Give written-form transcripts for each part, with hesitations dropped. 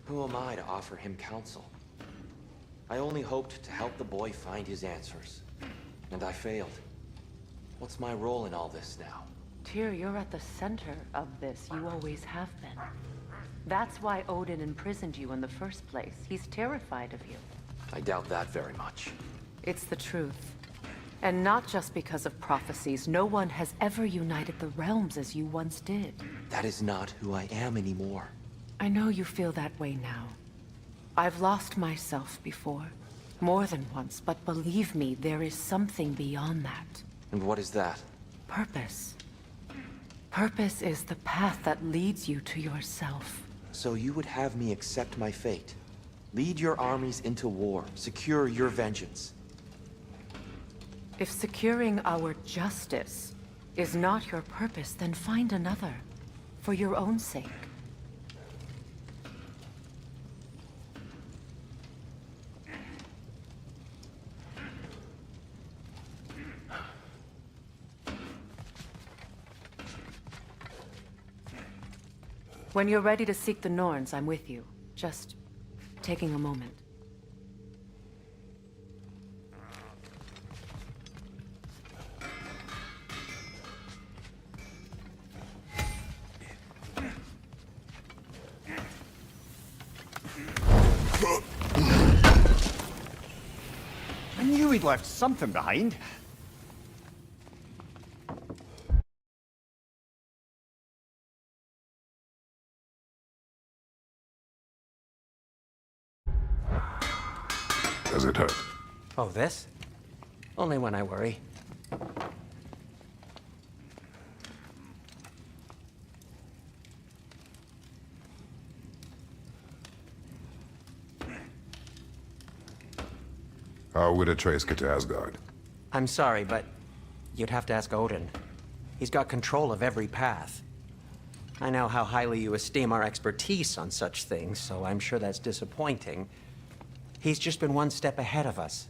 Who am I to offer him counsel? I only hoped to help the boy find his answers. And I failed. What's my role in all this now? Tyr, you're at the center of this. You always have been. That's why Odin imprisoned you in the first place. He's terrified of you. I doubt that very much. It's the truth. And not just because of prophecies. No one has ever united the realms as you once did. That is not who I am anymore. I know you feel that way now. I've lost myself before. More than once, but believe me, there is something beyond that. And what is that? Purpose. Purpose is the path that leads you to yourself. So you would have me accept my fate? Lead your armies into war, secure your vengeance. If securing our justice is not your purpose, then find another. For your own sake. When you're ready to seek the Norns, I'm with you. Just taking a moment. I knew he'd left something behind. Does it hurt? Oh, this? Only when I worry. How would Atreus get to Asgard? I'm sorry, but you'd have to ask Odin. He's got control of every path. I know how highly you esteem our expertise on such things, so I'm sure that's disappointing. He's just been one step ahead of us.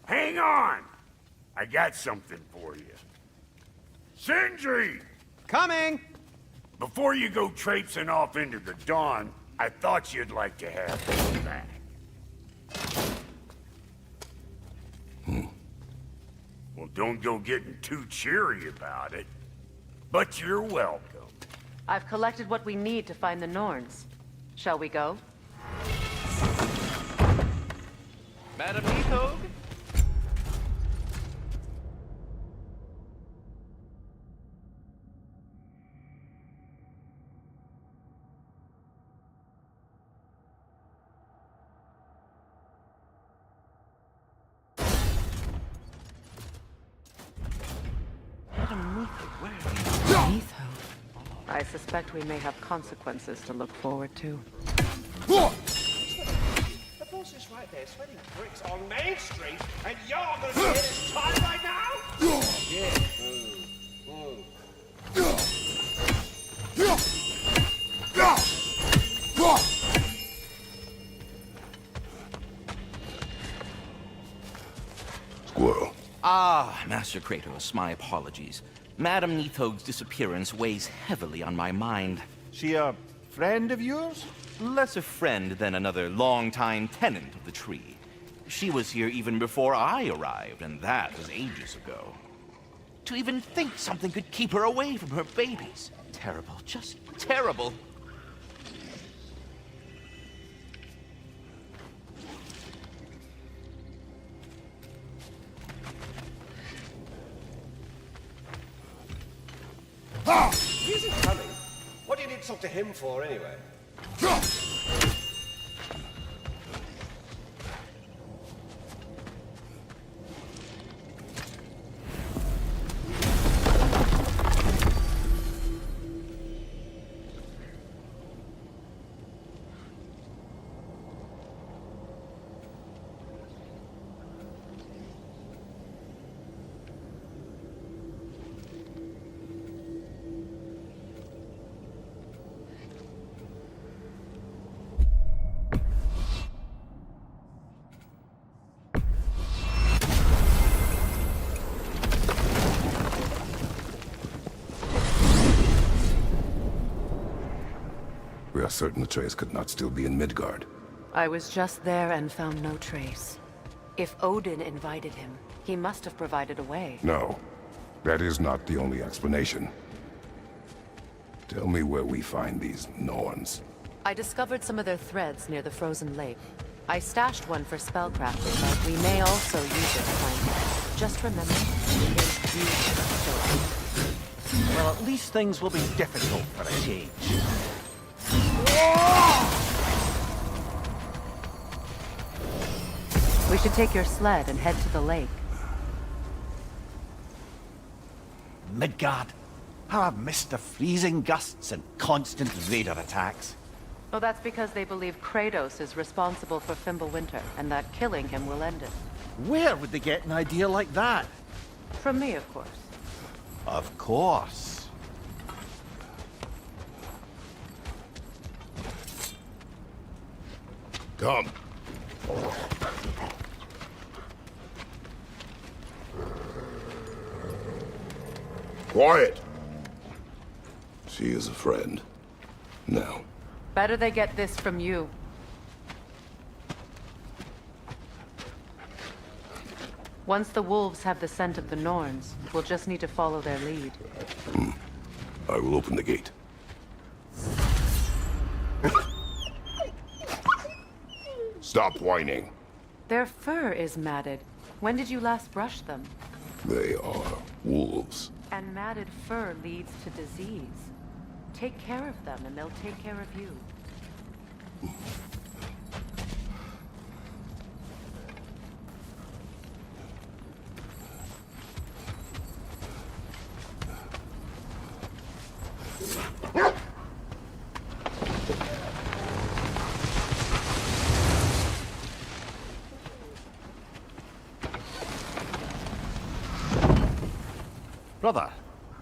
Hang on! I got something for you. Sindri! Coming! Before you go traipsing off into the dawn, I thought you'd like to have this back. Well, don't go getting too cheery about it. But you're welcome. I've collected what we need to find the Norns. Shall we go? Madam Neathog? I suspect we may have consequences to look forward to. The boss is right there, sweating bricks on Main Street, and you're gonna be in his time right now? Yeah. Squirrel. Ah, Master Kratos, my apologies. Madam Neathog's disappearance weighs heavily on my mind. She a friend of yours? Less a friend than another long-time tenant of the tree. She was here even before I arrived, and that was ages ago. To even think something could keep her away from her babies. Terrible, just terrible. He isn't coming. What do you need to talk to him for, anyway? We are certain Atreus could not still be in Midgard. I was just there and found no trace. If Odin invited him, he must have provided a way. No, that is not the only explanation. Tell me where we find these Norns. I discovered some of their threads near the frozen lake. I stashed one for spellcrafting, but we may also use it to find them. Just remember, it is you. Well, at least things will be difficult for a change. We should take your sled and head to the lake. Midgard. How I've missed the freezing gusts and constant raider attacks. Oh, that's because they believe Kratos is responsible for Fimbulwinter, and that killing him will end it. Where would they get an idea like that? From me, of course. Of course. Come. Quiet. She is a friend. Now. Better they get this from you. Once the wolves have the scent of the Norns, we'll just need to follow their lead. I will open the gate. Stop whining. Their fur is matted. When did you last brush them? They are wolves. And matted fur leads to disease. Take care of them, and they'll take care of you. Brother,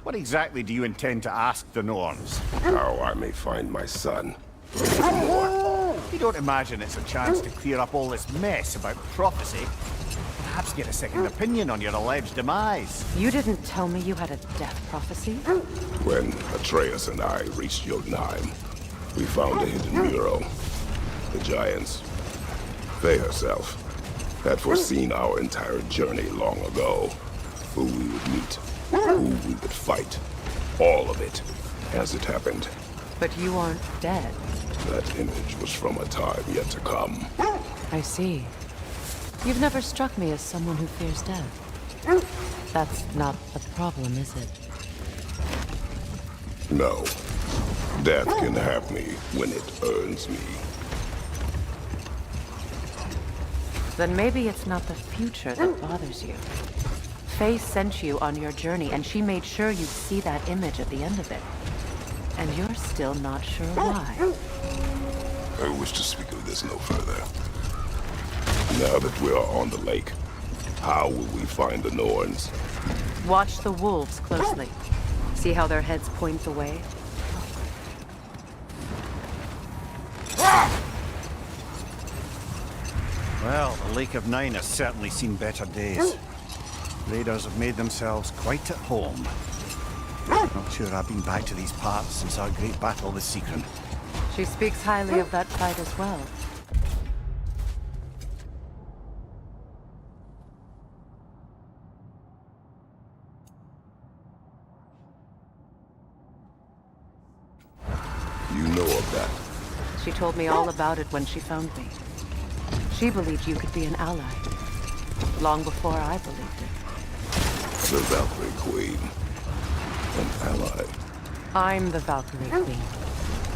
what exactly do you intend to ask the Norns? How I may find my son. You don't imagine it's a chance to clear up all this mess about prophecy? Perhaps just get a second opinion on your alleged demise. You didn't tell me you had a death prophecy? When Atreus and I reached Jotunheim, we found a hidden mural. The giants, Faye herself, had foreseen our entire journey long ago. Who we would meet, who we would fight. All of it, as it happened. But you aren't dead. That image was from a time yet to come. I see. You've never struck me as someone who fears death. That's not a problem, is it? No. Death can have me when it earns me. Then maybe it's not the future that bothers you. Faye sent you on your journey, and she made sure you'd see that image at the end of it. And you're still not sure why. I wish to speak of this no further. Now that we are on the lake, how will we find the Norns? Watch the wolves closely. See how their heads point the way? Well, the Lake of Nine has certainly seen better days. Raiders have made themselves quite at home. Not sure I've been back to these parts since our great battle with Seacron. She speaks highly of that fight as well. You know of that. She told me all about it when she found me. She believed you could be an ally. Long before I believed it. The Valkyrie Queen. An ally. I'm the Valkyrie Queen,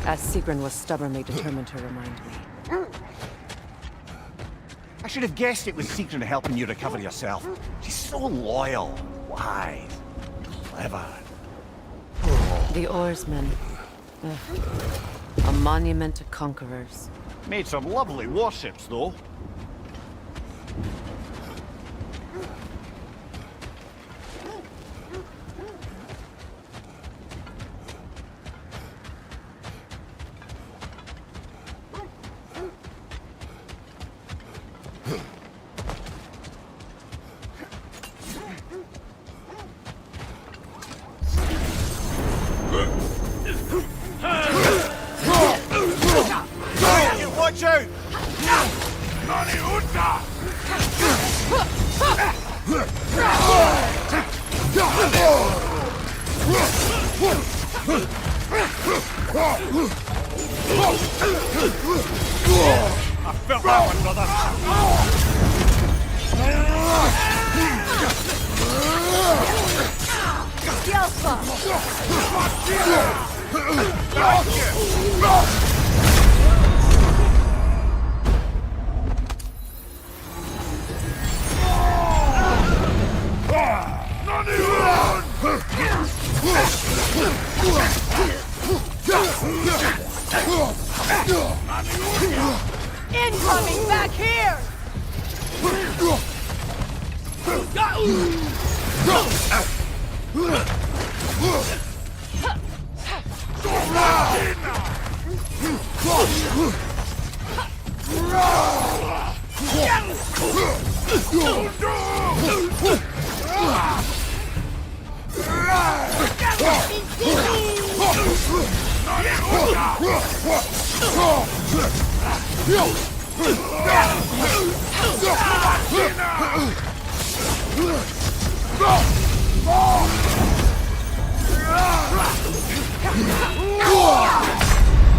as Seacron was stubbornly determined to remind me. I should have guessed it was Seacron helping you recover yourself. She's so loyal, wise, clever. The oarsmen. Ugh. A monument to conquerors. Made some lovely warships, though. Watch out! I felt that one, brother. Incoming back here!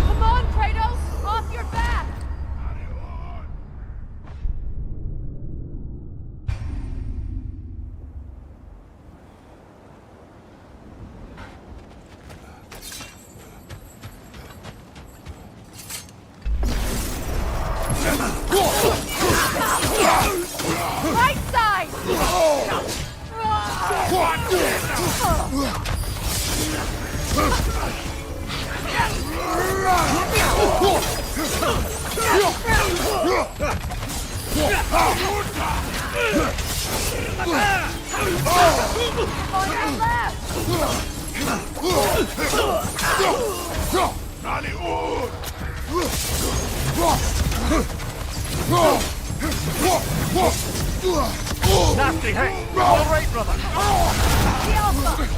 Come on, Kratos! Off your back! Right side! On your left! Nasty hit! All right, brother! The Alpha!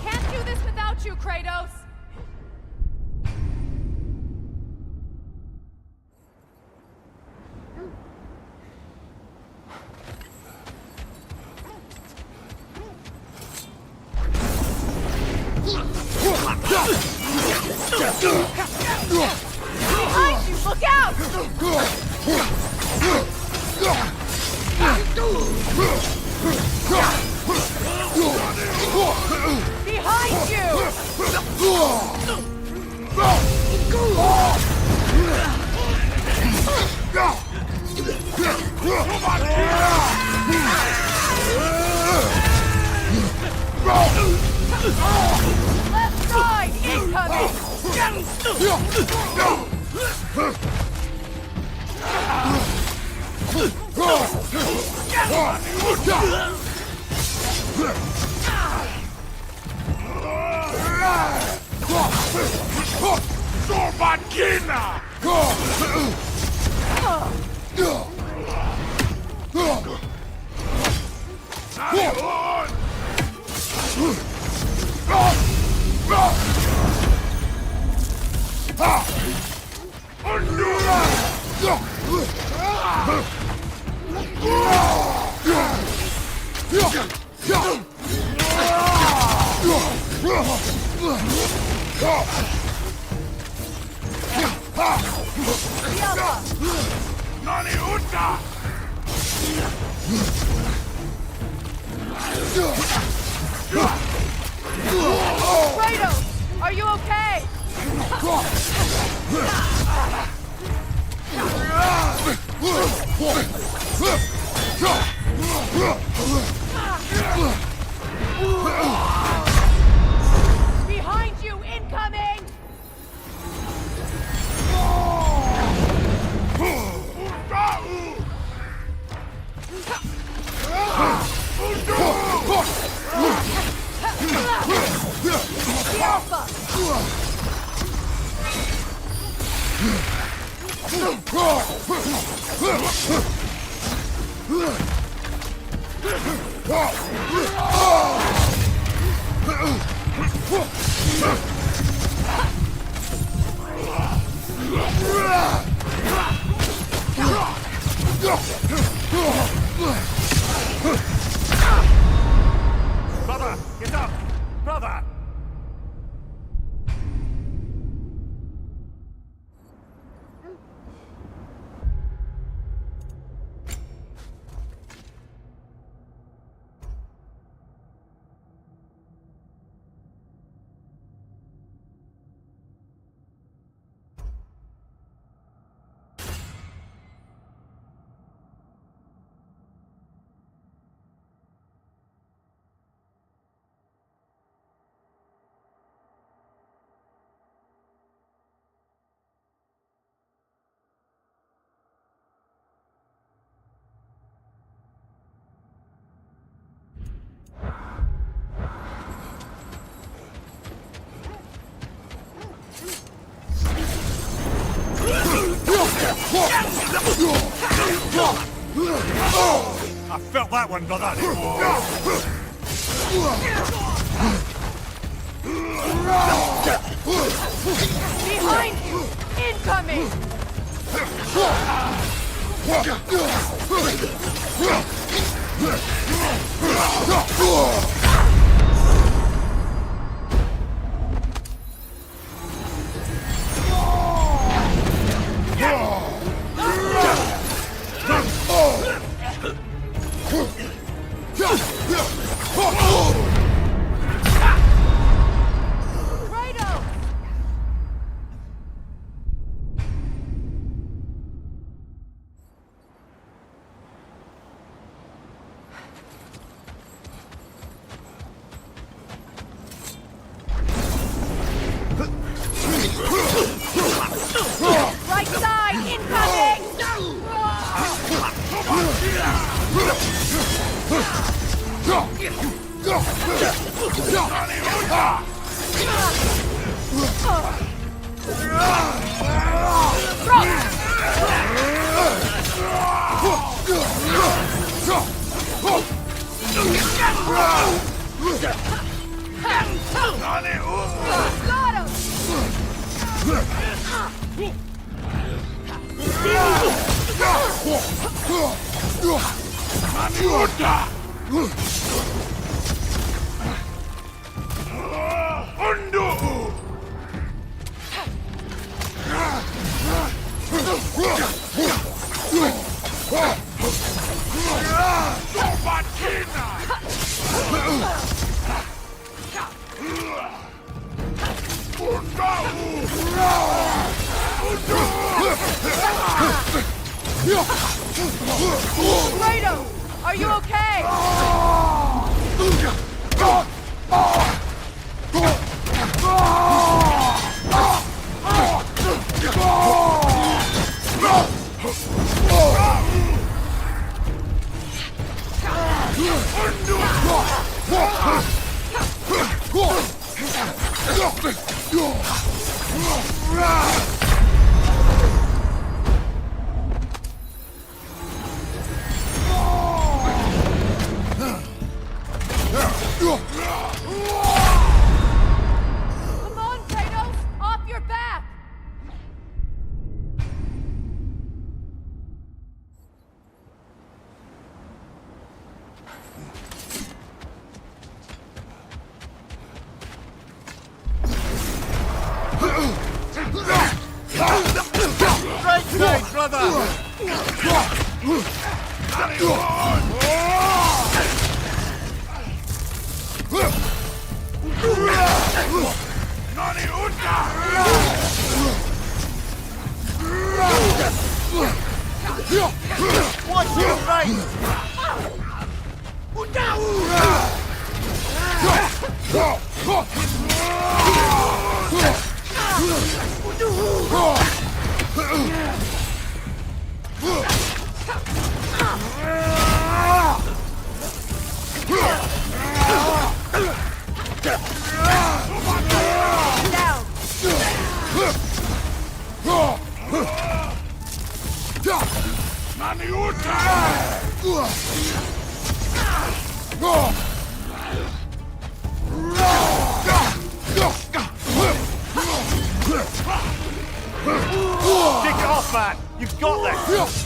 Can't do this without you, Kratos! Behind you! Look out! Behind you! Left side incoming! Zorbatkina! Nani Uta! Kratos! Are you okay? Behind you, incoming! The Alpha! Brother, get up! Brother! I felt that one, brother. Behind you, incoming! Right side, incoming! Got him! Kratos, are you okay? Come on, Kratos, off your back! Right side, brother! Watch your right! Kick it off, man! You've got this!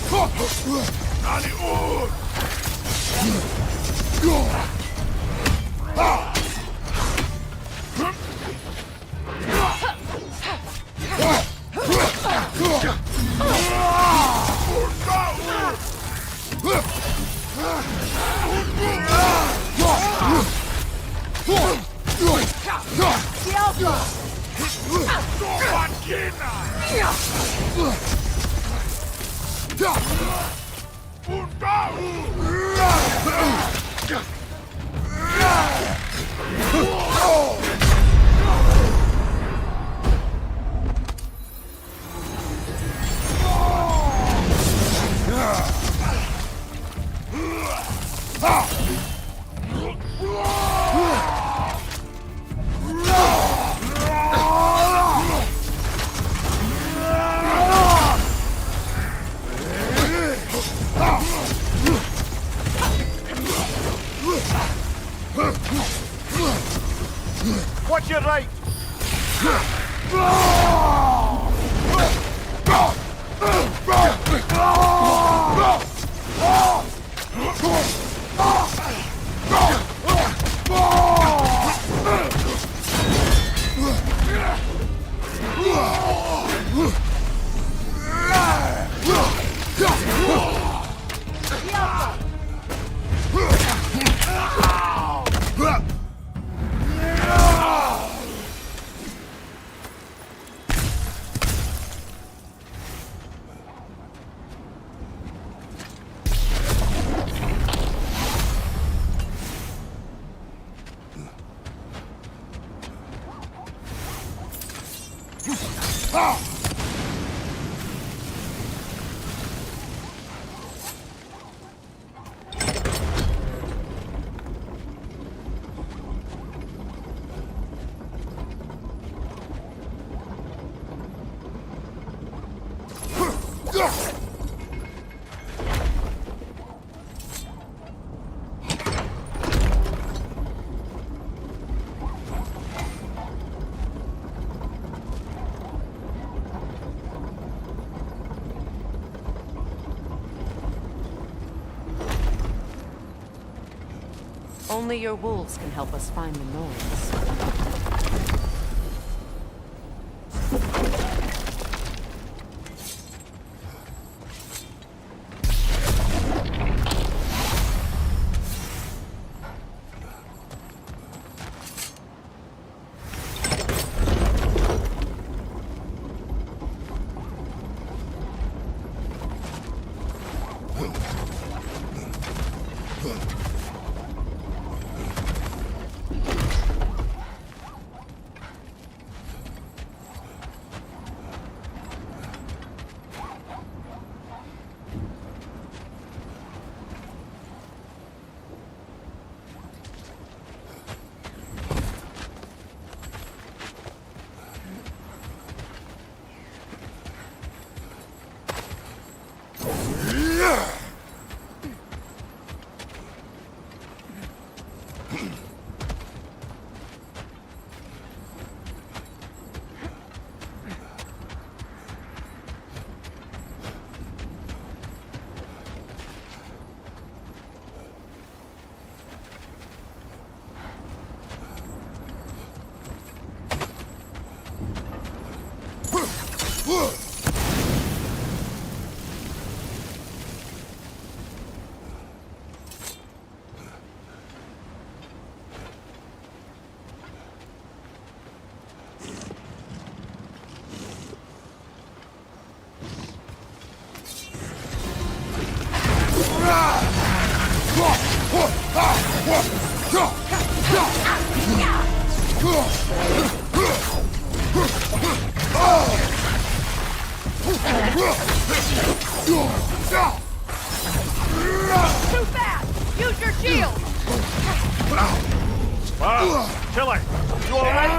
Only your wolves can help us find the noise. Too fast! Use your shield! Chili, you alright?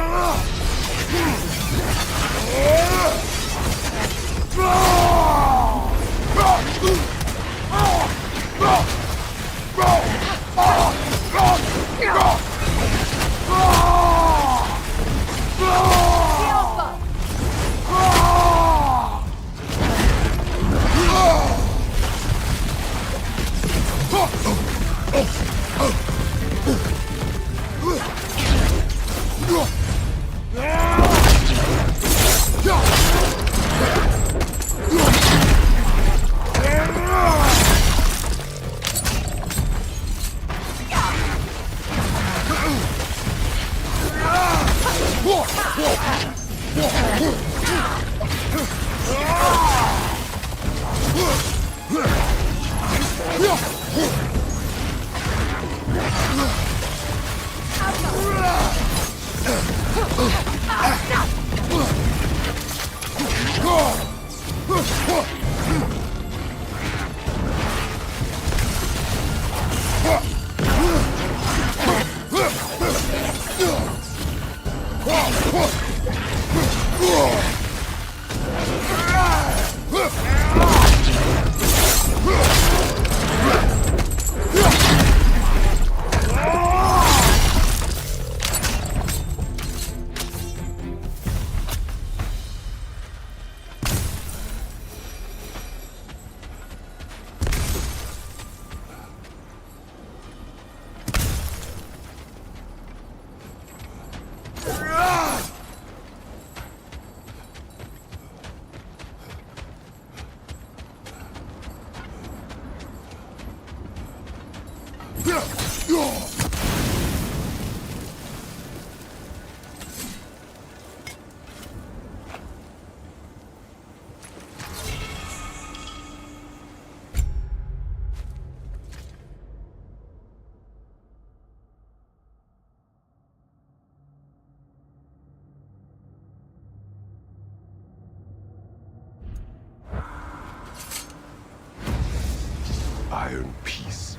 earn peace,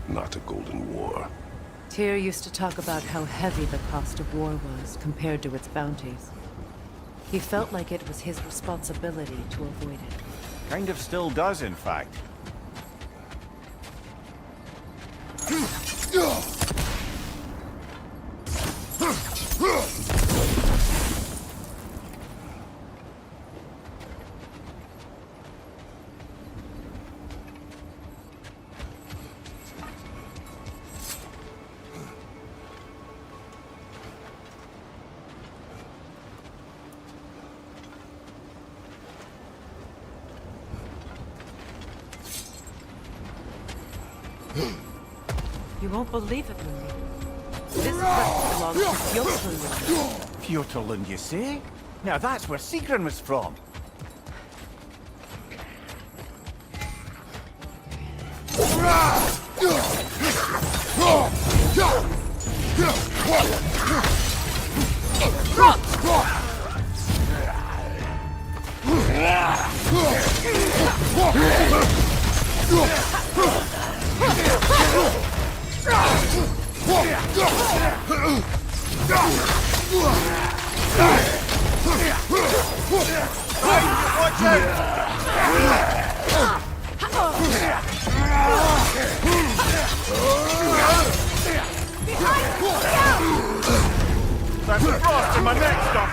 not a golden war. Tyr used to talk about how heavy the cost of war was compared to its bounties. He felt like it was his responsibility to avoid it. Kind of still does, in fact. You won't believe it, Lindy. This quest belongs to Fjöllund. Fjöllund, you say? Now that's where Sigrun was from. That's frost in my neck stuff.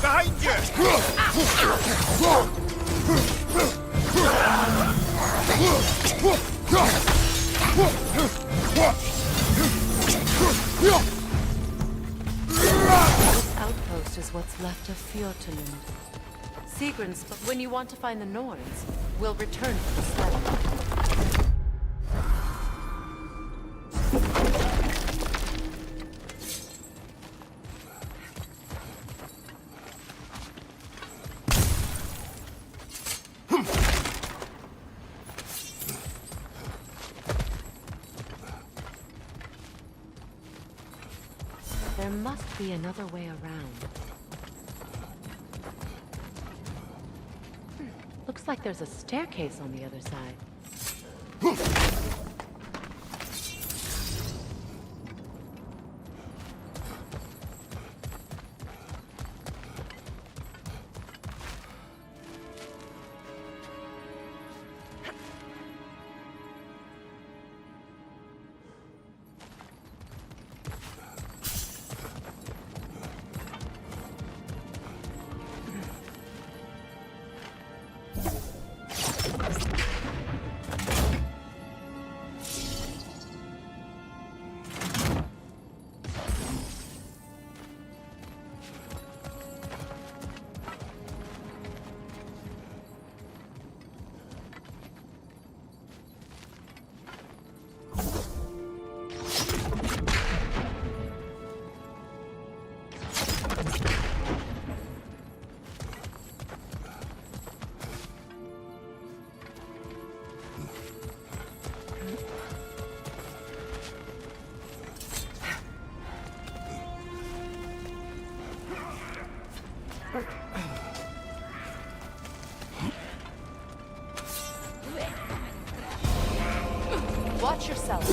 Behind you! This outpost is what's left of Fjöllund. Sigrun's, but when you want to find the Norns, we'll return to the sled. There must be another way around. Looks like there's a staircase on the other side. Watch yourself.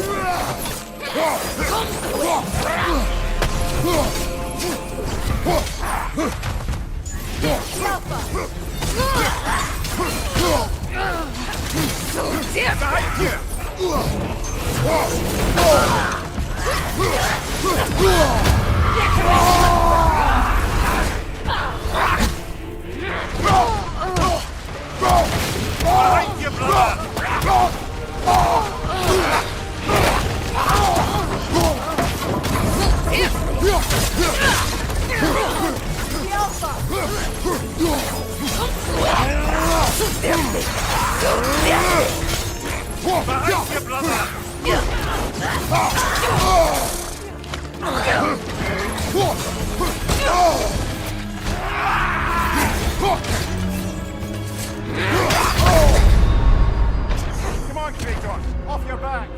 Come on, Kratos, off your back!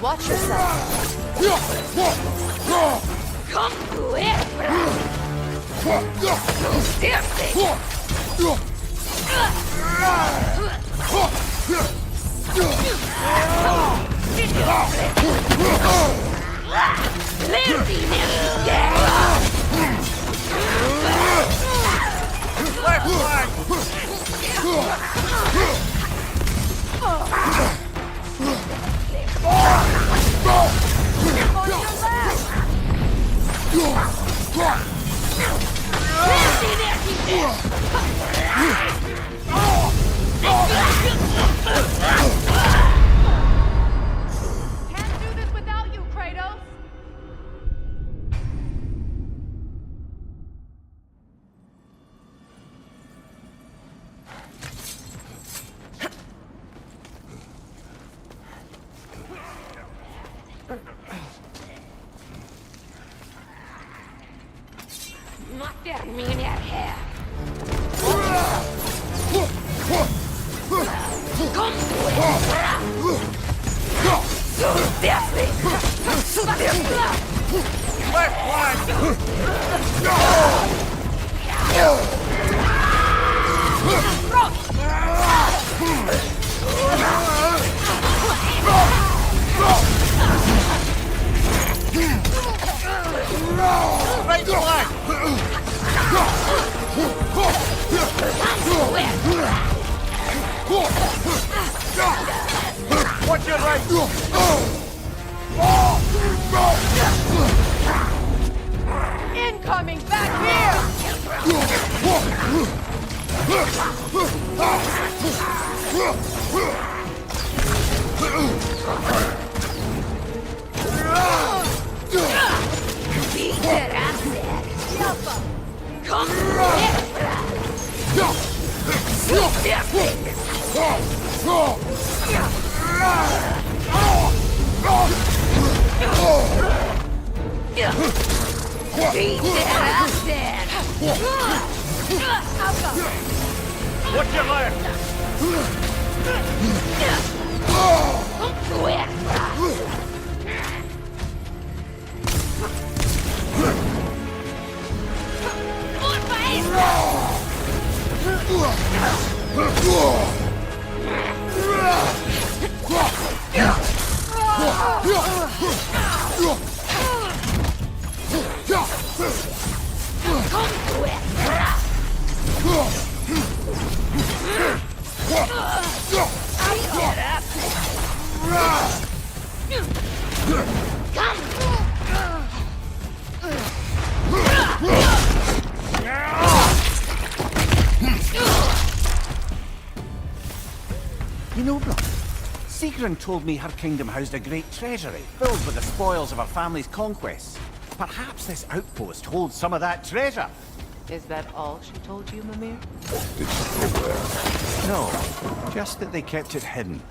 Watch Can't do this without you, Kratos. Not that mean at hair. Come to it. Left flank! Right flank! Watch your right! Incoming back here! Beat it, I said. Come Beat it, I said. Watch your left! More face! You know, brother, Sigrun told me her kingdom housed a great treasury filled with the spoils of her family's conquests. Perhaps this outpost holds some of that treasure. Is that all she told you, Mimir? Did she go where? No, just that they kept it hidden.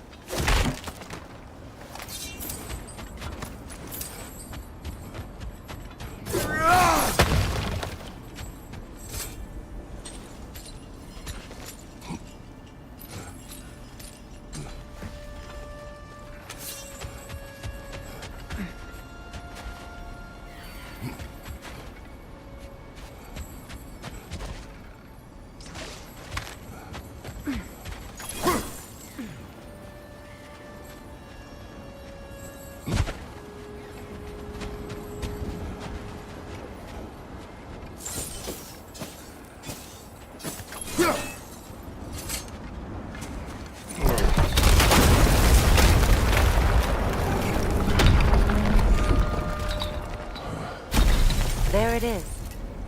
There it is.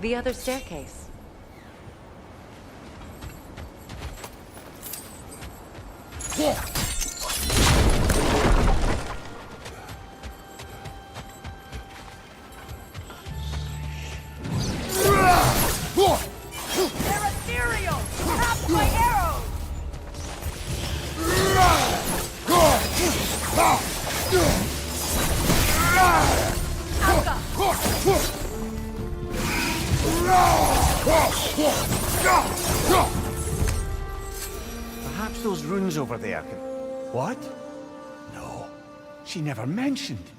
The other staircase. They're ethereal! Stop my arrows! Perhaps those runes over there can... What? No. She never mentioned.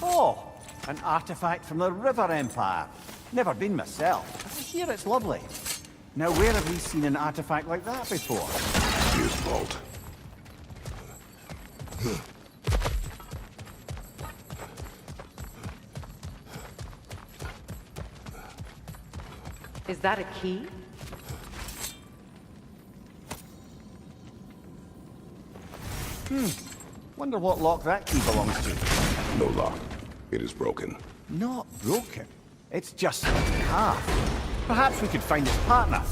Oh, an artifact from the River Empire. Never been myself. I hear it's lovely. Now, where have we seen an artifact like that before? Here's vault. Is that a key? Wonder what lock that key belongs to. No lock. It is broken. Not broken. It's just half. Perhaps we could find its partner.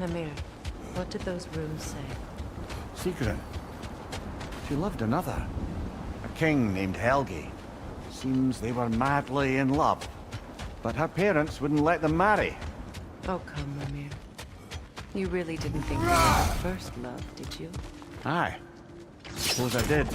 Namir, what did those runes say? Secret. She loved another. A king named Helgi. Seems they were madly in love. But her parents wouldn't let them marry. Oh, come, Namir. You really didn't think they were first love, did you? Aye. Suppose I did.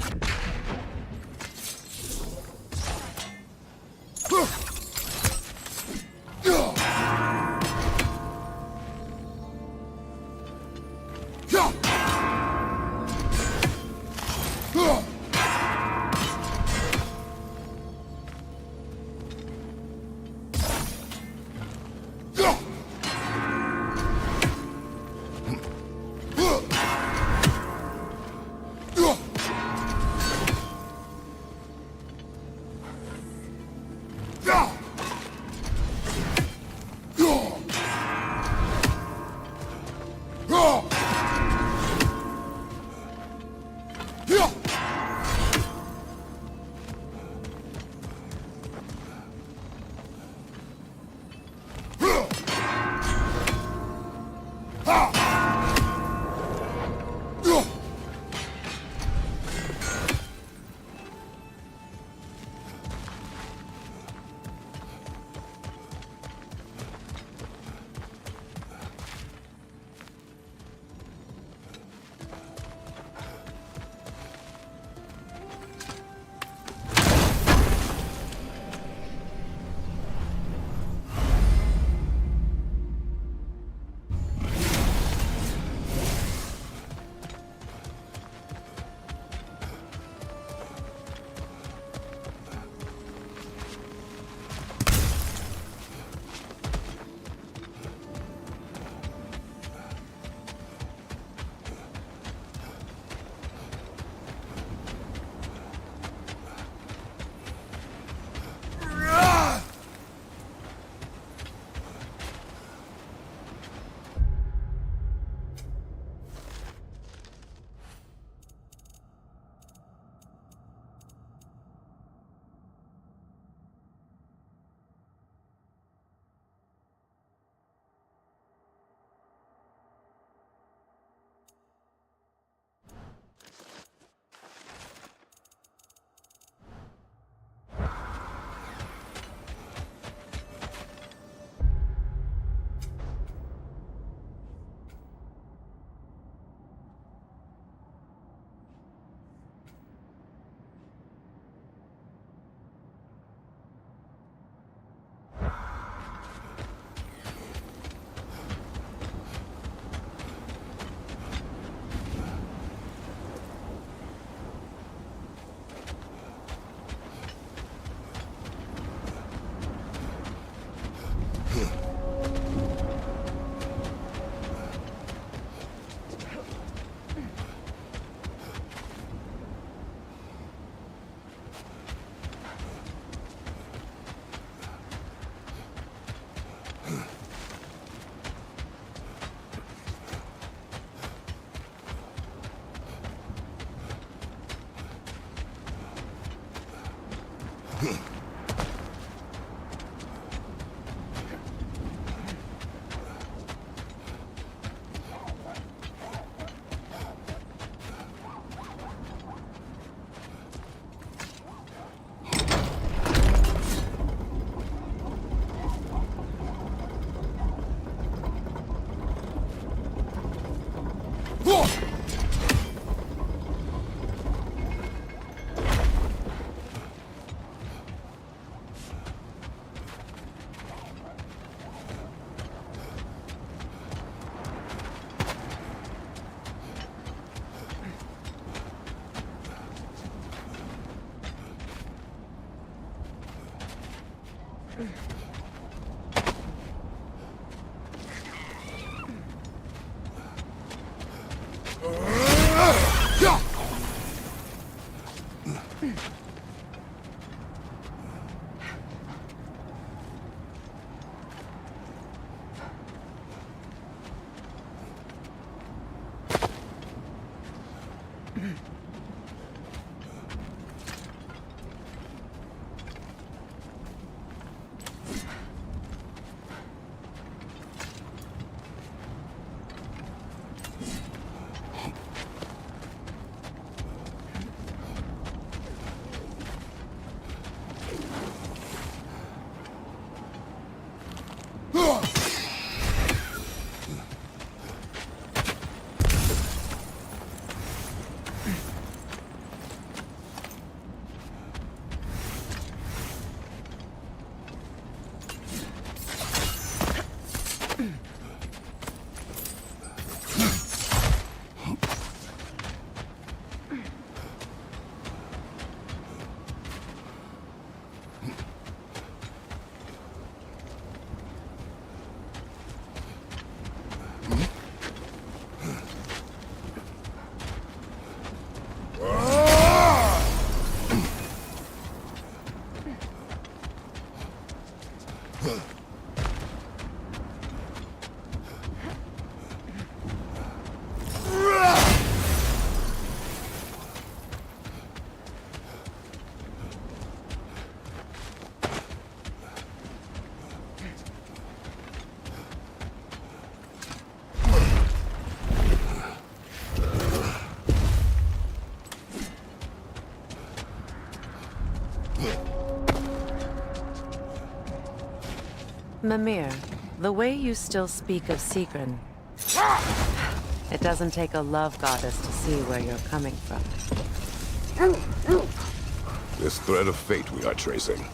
Mimir, the way you still speak of Sigrid, it doesn't take a love goddess to see where you're coming from. This thread of fate we are tracing.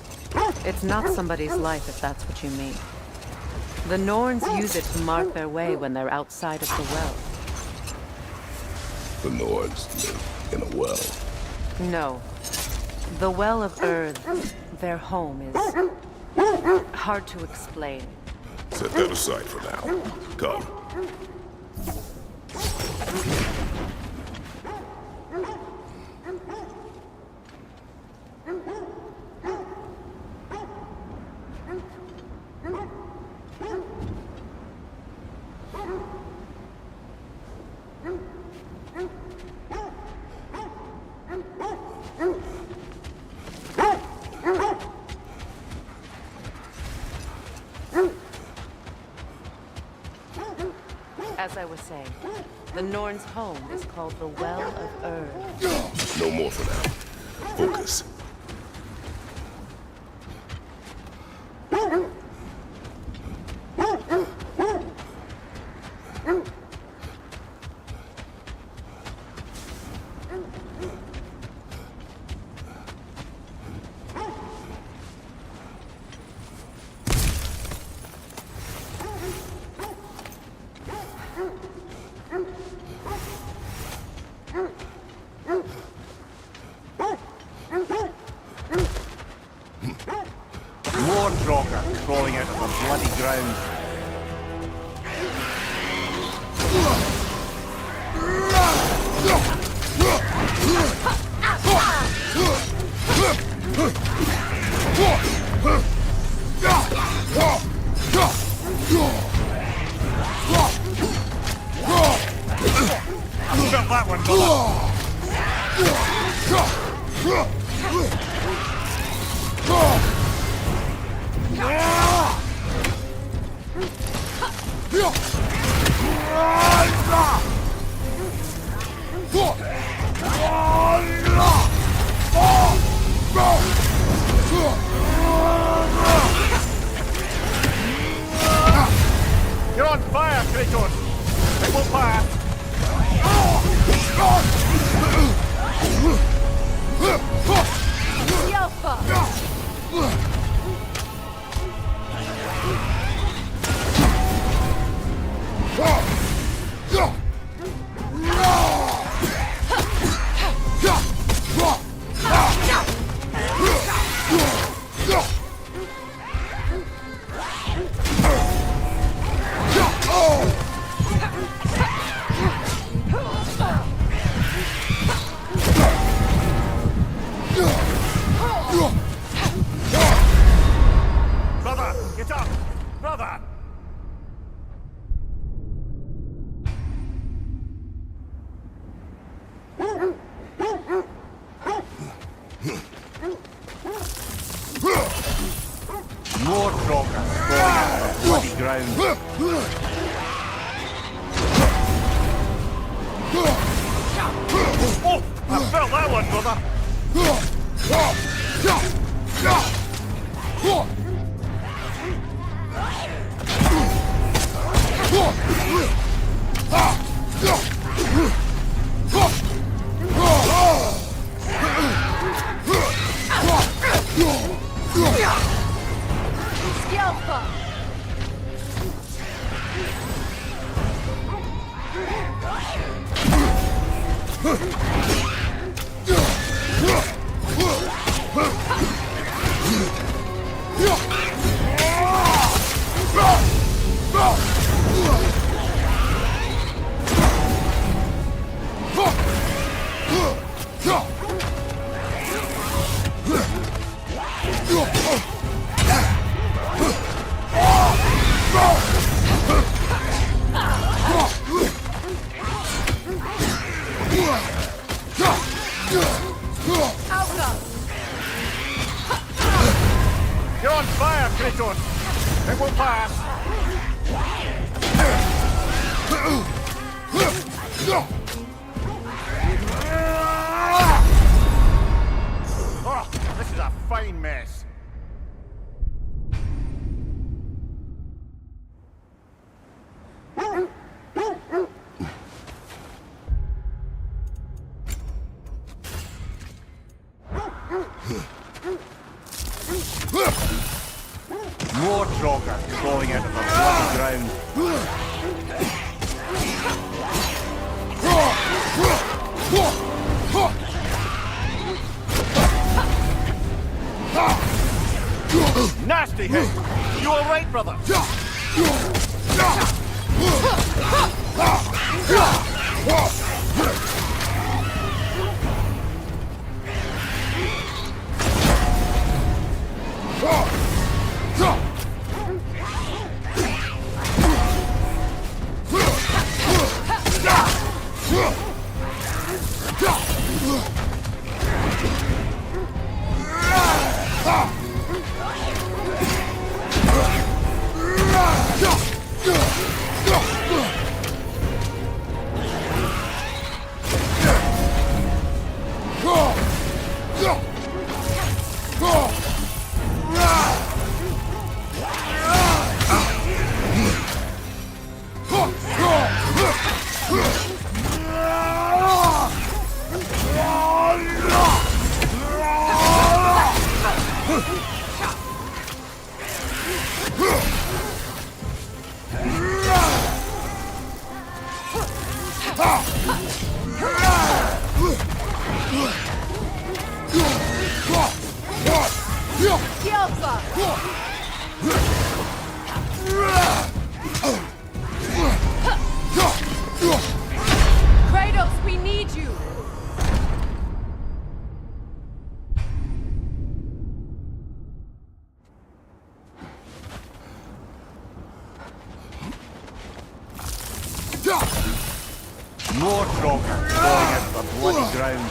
It's not somebody's life, if that's what you mean. The Norns use it to mark their way when they're outside of the well. The Nords live in a well. No. The Well of Earth, their home, is hard to explain. Set that aside for now. Come. As I was saying, the Norns' home is called the Well of Earth. No more for now. Focus. More Draugr crawling out of the bloody ground. Felt that one, brother. You're on fire, Kratos! It will pass! Brother, get up! Brother! More Draugr falling out of the bloody ground. Oh! I felt that one, brother! You're on fire, Kratos! It will pass! Oh, this is a fine mess. More Draugr crawling out of the bloody ground. Nasty hit! You alright, brother? Kratos, we need you! More Draugr crawling out of the bloody ground.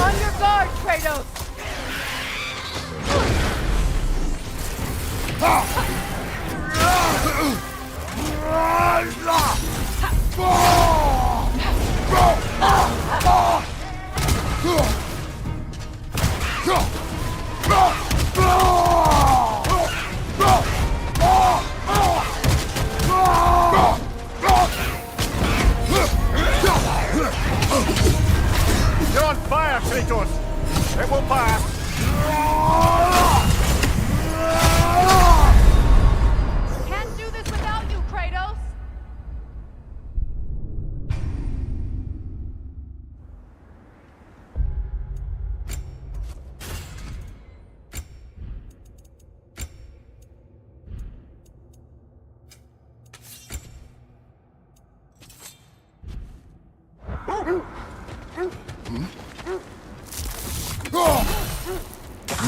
On your guard, Kratos! You're on fire, Kratos! It will pass! Can't do this without you, Kratos!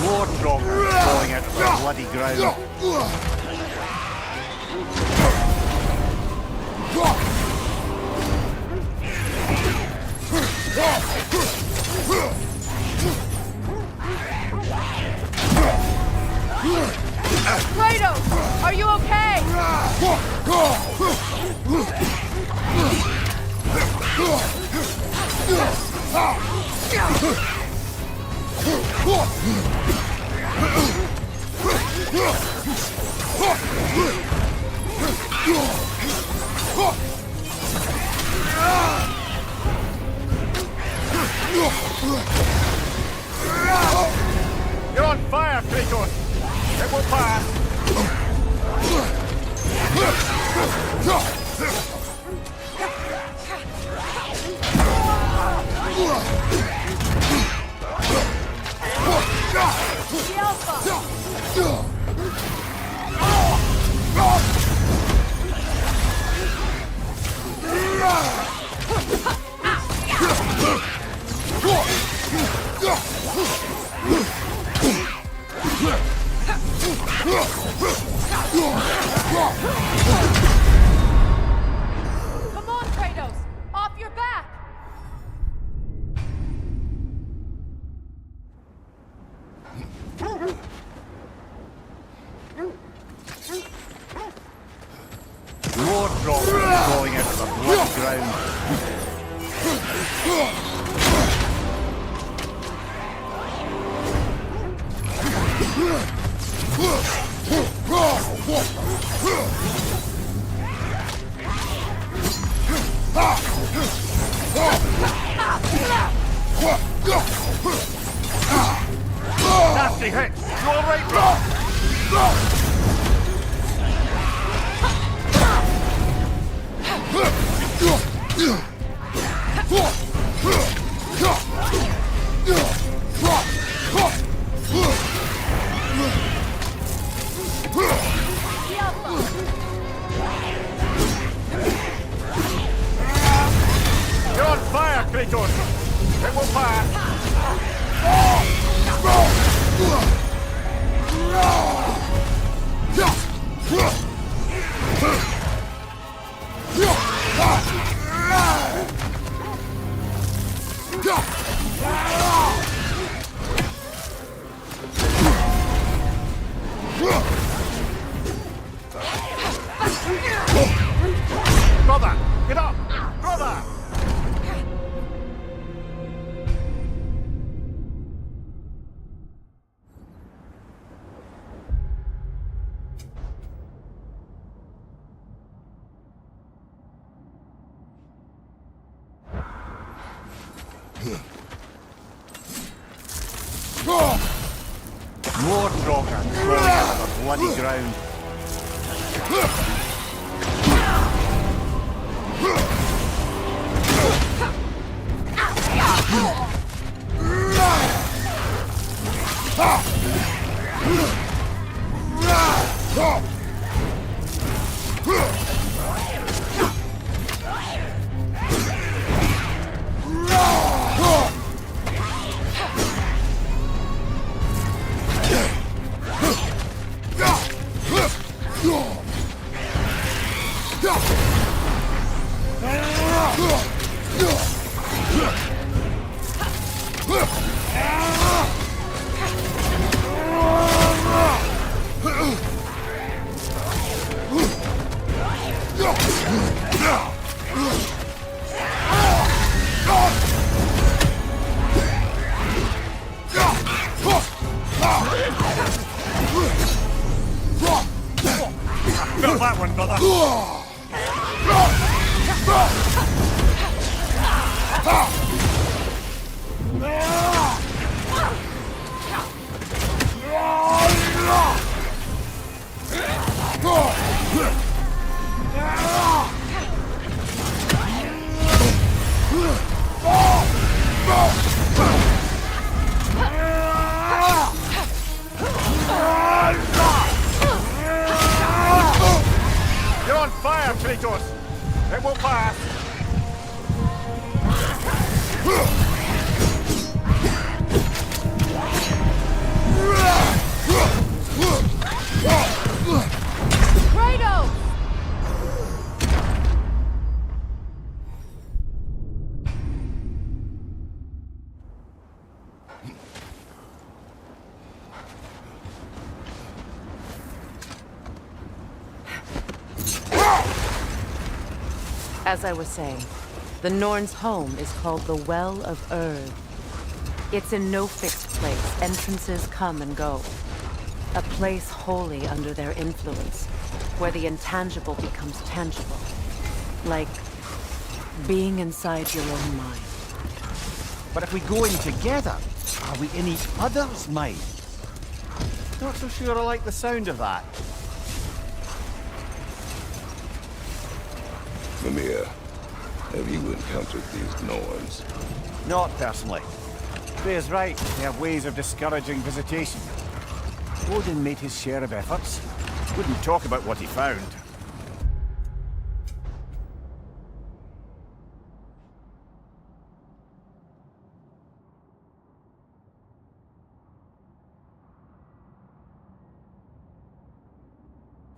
More dragons falling out of the bloody ground. Kratos! Are you okay? You're on fire, Kratos! It will pass! The Alpha! Come on, Kratos! Off your back! More dragons falling out of the bloody ground. Nasty hit! You all right, bro? You're on fire, Kratos! It will pass! Brother! Get up! Brother! More dragons falling out of the bloody ground. Got that one, brother. As I was saying, the Norn's home is called the Well of Erd. It's in no fixed place. Entrances come and go. A place wholly under their influence, where the intangible becomes tangible. Like being inside your own mind. But if we go in together, are we in each other's mind? Not so sure I like the sound of that. Mimir, have you encountered these Norns? Not personally. Freya's right, they have ways of discouraging visitation. Odin made his share of efforts. Wouldn't talk about what he found.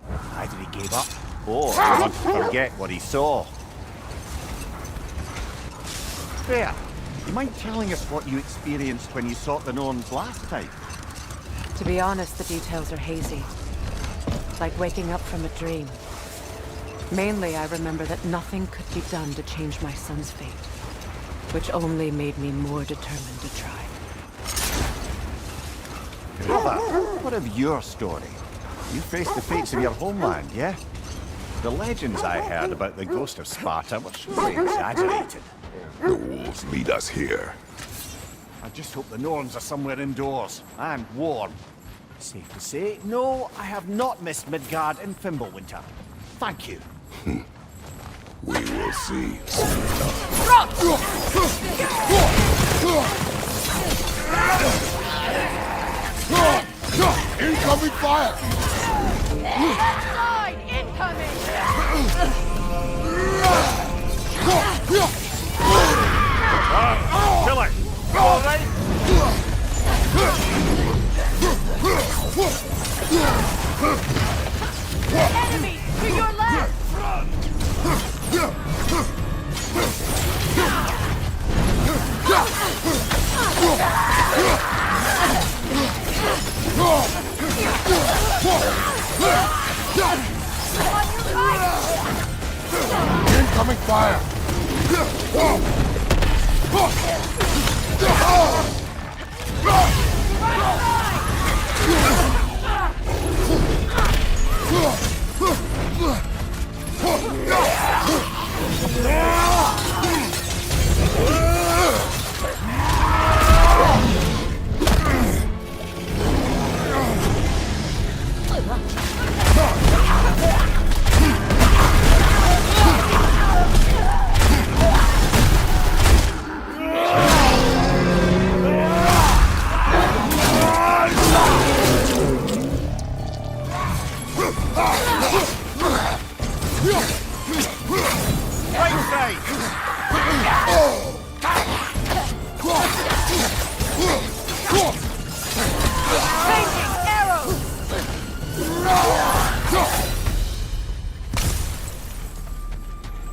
Why did he give up? Oh, I want to forget what he saw. Freya, you mind telling us what you experienced when you sought the Norns last time? To be honest, the details are hazy. Like waking up from a dream. Mainly, I remember that nothing could be done to change my son's fate, which only made me more determined to try. Brother, what of your story? You faced the fates of your homeland, yeah? The legends I heard about the ghost of Sparta were surely exaggerated. The wolves lead us here. I just hope the Norns are somewhere indoors, and warm. Safe to say, no, I have not missed Midgard in Fimbulwinter. Thank you. We will see. Incoming fire! Side incoming! Kill it! All right? Enemy to your left! Incoming fire!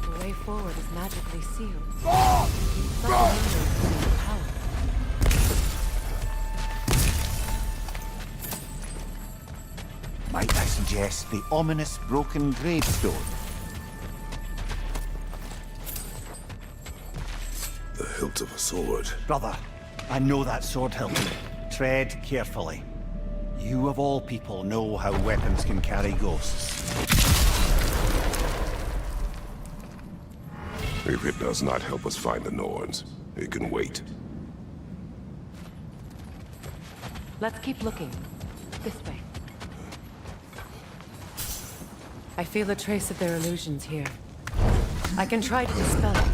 The way forward is magically sealed. Something under its power. Might I suggest the ominous broken gravestone? The hilt of a sword. Brother, I know that sword hilt. Tread carefully. You of all people know how weapons can carry ghosts. If it does not help us find the Norns, it can wait. Let's keep looking. This way. I feel a trace of their illusions here. I can try to dispel it.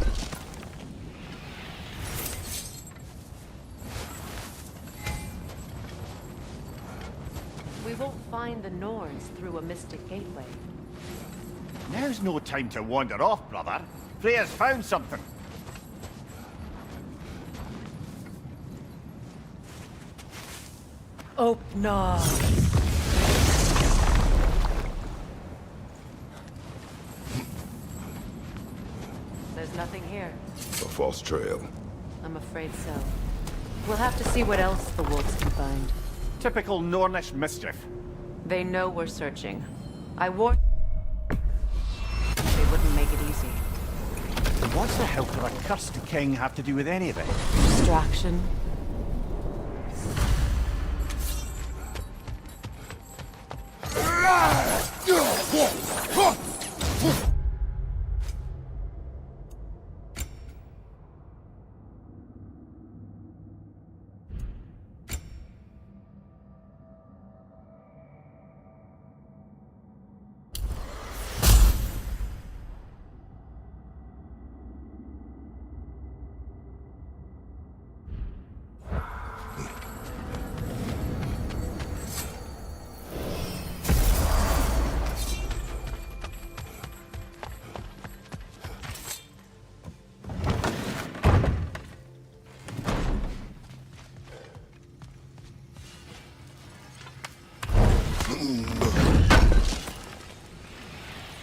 We won't find the Norns through a mystic gateway. Now's no time to wander off, brother. Freya's found something. Oh, no. There's nothing here. A false trail. I'm afraid so. We'll have to see what else the wolves can find. Typical Nornish mischief. They know we're searching. I warned they wouldn't make it easy. What's the help of a cursed king have to do with any of it? Distraction.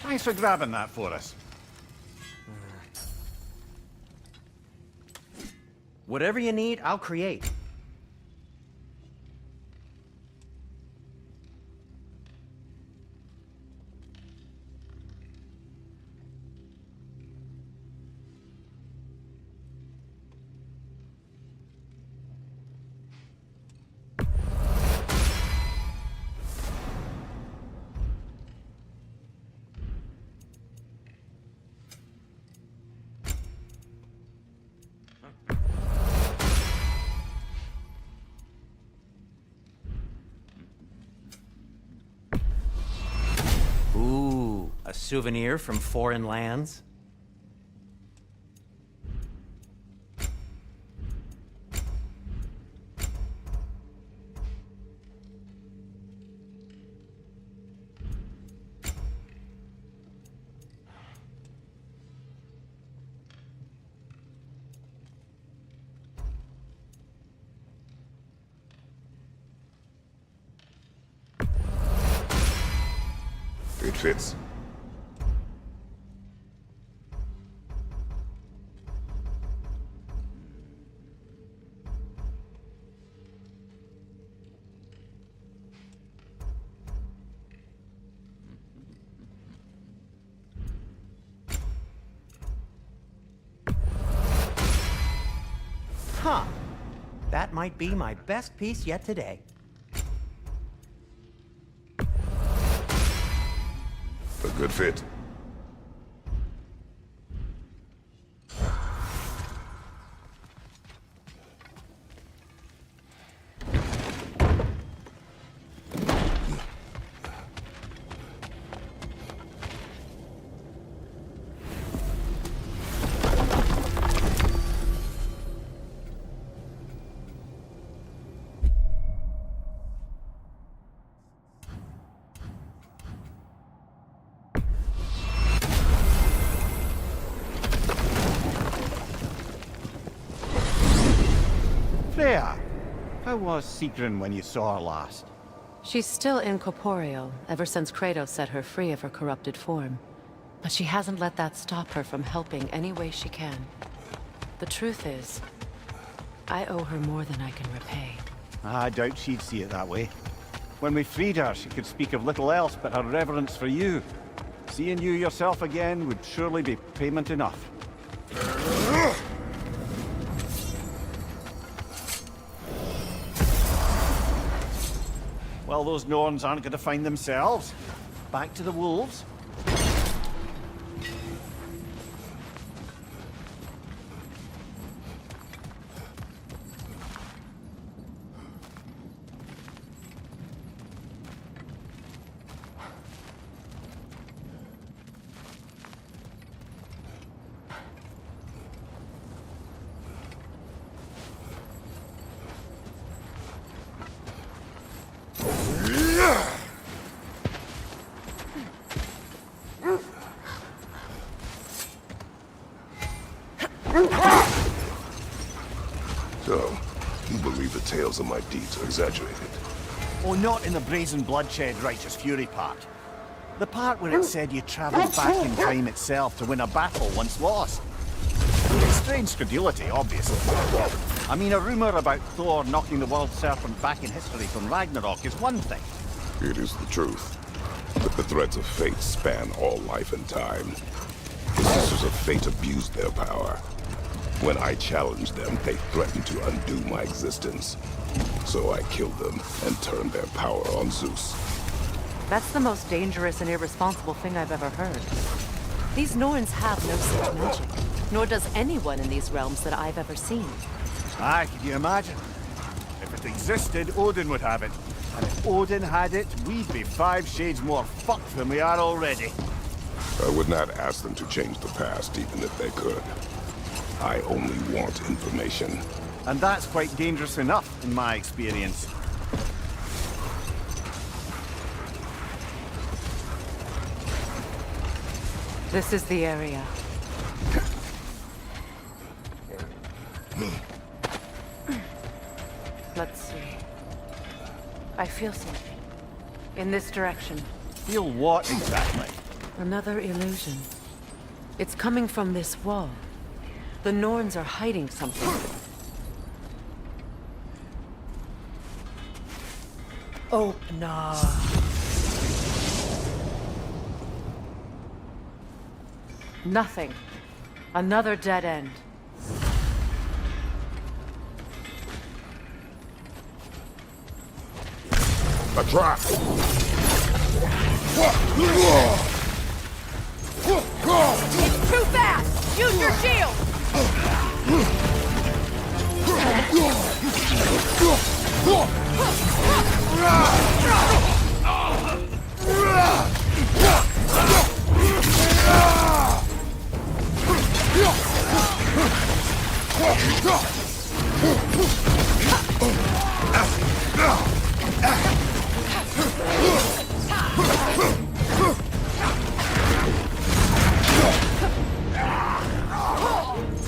Thanks for grabbing that for us. Whatever you need, I'll create. Ooh, a souvenir from foreign lands? It fits. Huh. That might be my best piece yet today. A good fit. Freya, how was Sigrun when you saw her last? She's still incorporeal, ever since Kratos set her free of her corrupted form. But she hasn't let that stop her from helping any way she can. The truth is, I owe her more than I can repay. I doubt she'd see it that way. When we freed her, she could speak of little else but her reverence for you. Seeing you yourself again would surely be payment enough. Well, those Norns aren't going to find themselves. Back to the wolves. So, you believe the tales of my deeds are exaggerated? Oh, not in the brazen bloodshed righteous fury part. The part where it said you travelled back in time itself to win a battle once lost. It's strange credulity, obviously. I mean, a rumour about Thor knocking the world serpent back in history from Ragnarok is one thing. It is the truth. But the threads of fate span all life and time. The sisters of fate abused their power. When I challenged them, they threatened to undo my existence. So I killed them and turned their power on Zeus. That's the most dangerous and irresponsible thing I've ever heard. These Norns have no such magic, nor does anyone in these realms that I've ever seen. Aye, can you imagine? If it existed, Odin would have it. And if Odin had it, we'd be 5 shades more fucked than we are already. I would not ask them to change the past, even if they could. I only want information. And that's quite dangerous enough, in my experience. This is the area. Let's see. I feel something. In this direction. Feel what exactly? Another illusion. It's coming from this wall. The Norns are hiding something. Open up. Nothing. Another dead end. A trap! It's too fast! Use your shield!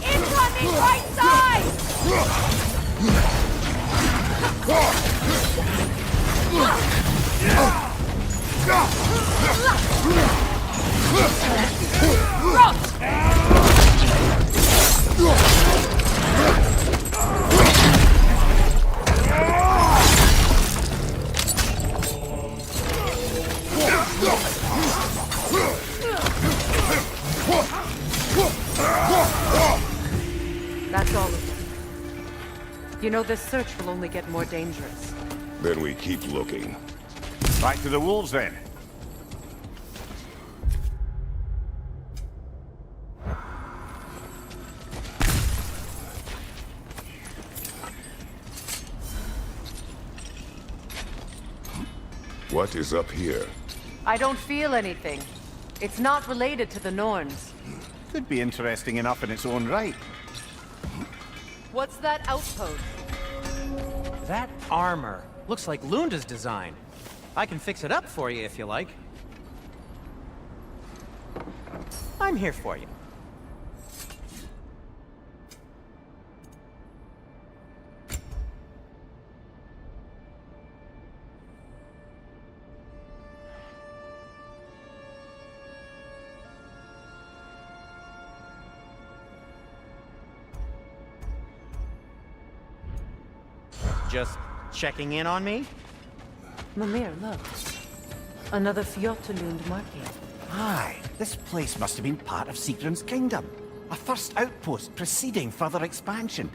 Incoming right side! That's all of them. You know, this search will only get more dangerous. Then we keep looking. Back to the wolves then. What is up here? I don't feel anything. It's not related to the Norns. Could be interesting enough in its own right. What's that outpost? That armor looks like Lunda's design. I can fix it up for you if you like. I'm here for you. Just checking in on me? Mimir, look. Another Fjotalund market. Aye, this place must have been part of Sigrun's kingdom. A first outpost preceding further expansion.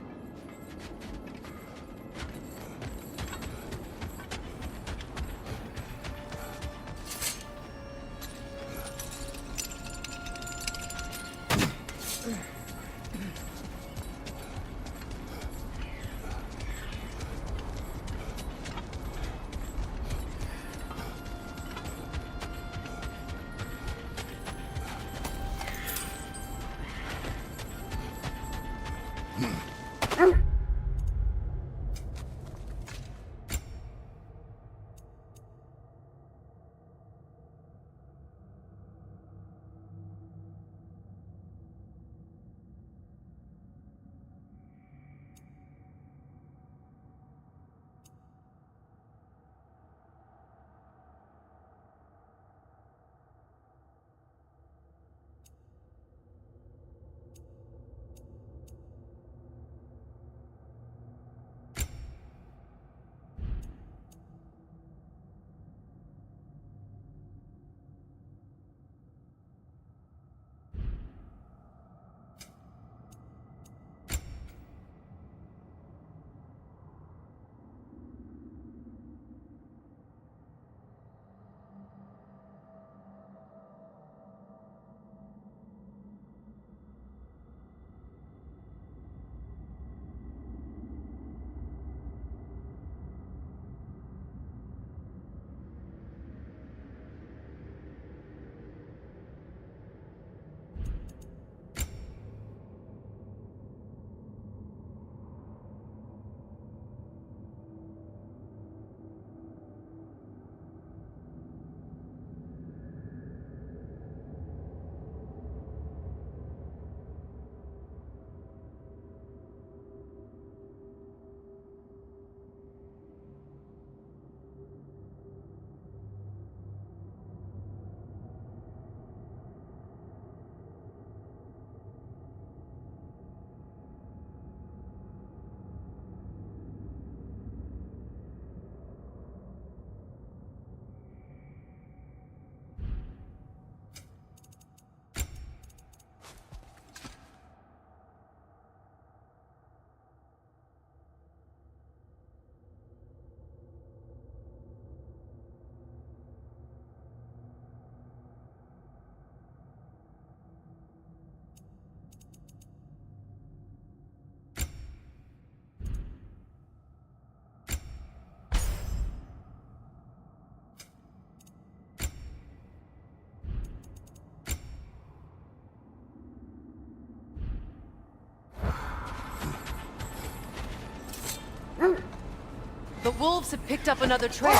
The wolves have picked up another trail.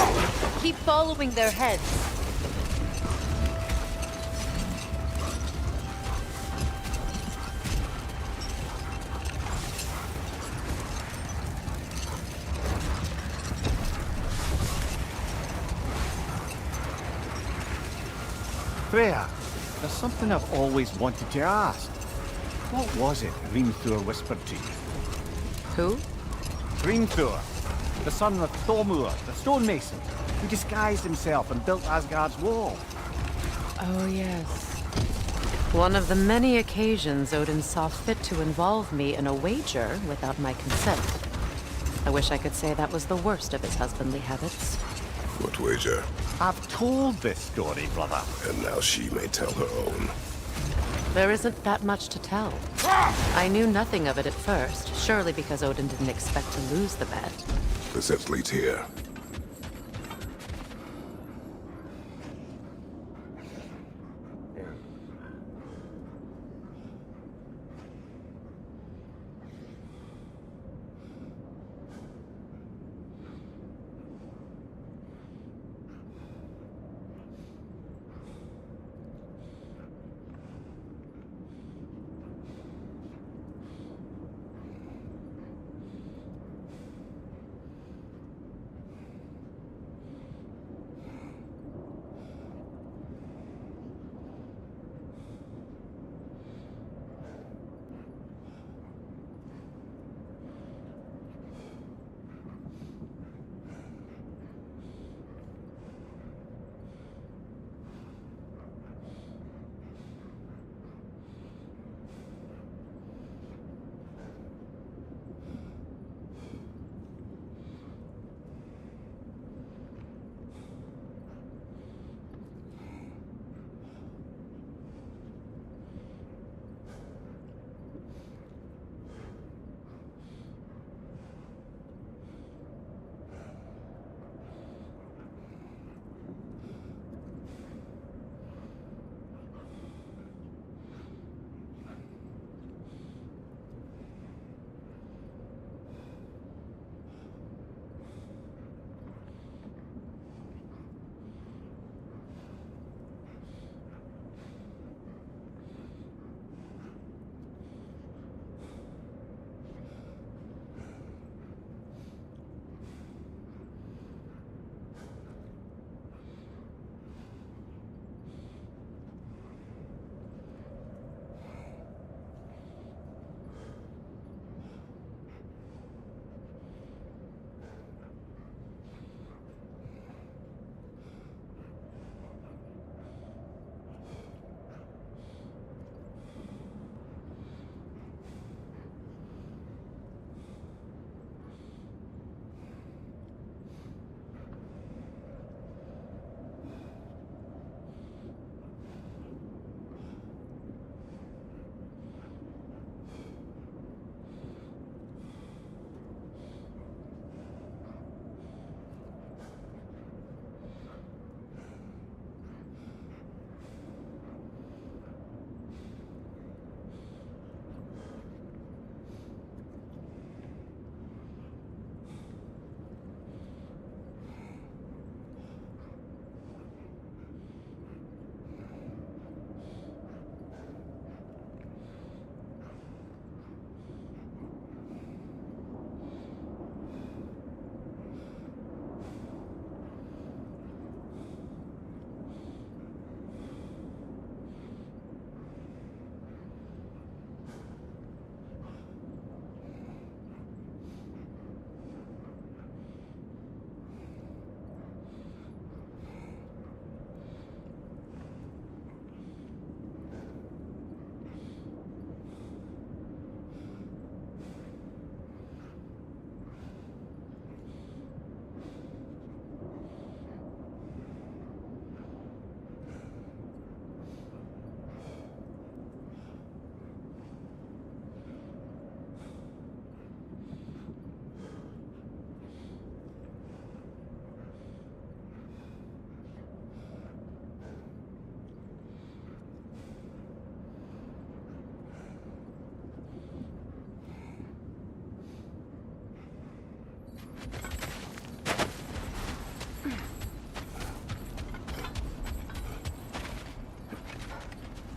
Keep following their heads. Freya, there's something I've always wanted to ask. What was it Hrimthur whispered to you? Who? Hrimthur, the son of Thormur, the stonemason, who disguised himself and built Asgard's wall. Oh, yes. One of the many occasions Odin saw fit to involve me in a wager without my consent. I wish I could say that was the worst of his husbandly habits. What wager? I've told this story, brother. And now she may tell her own. There isn't that much to tell. I knew nothing of it at first, surely because Odin didn't expect to lose the bet. The steps leads here.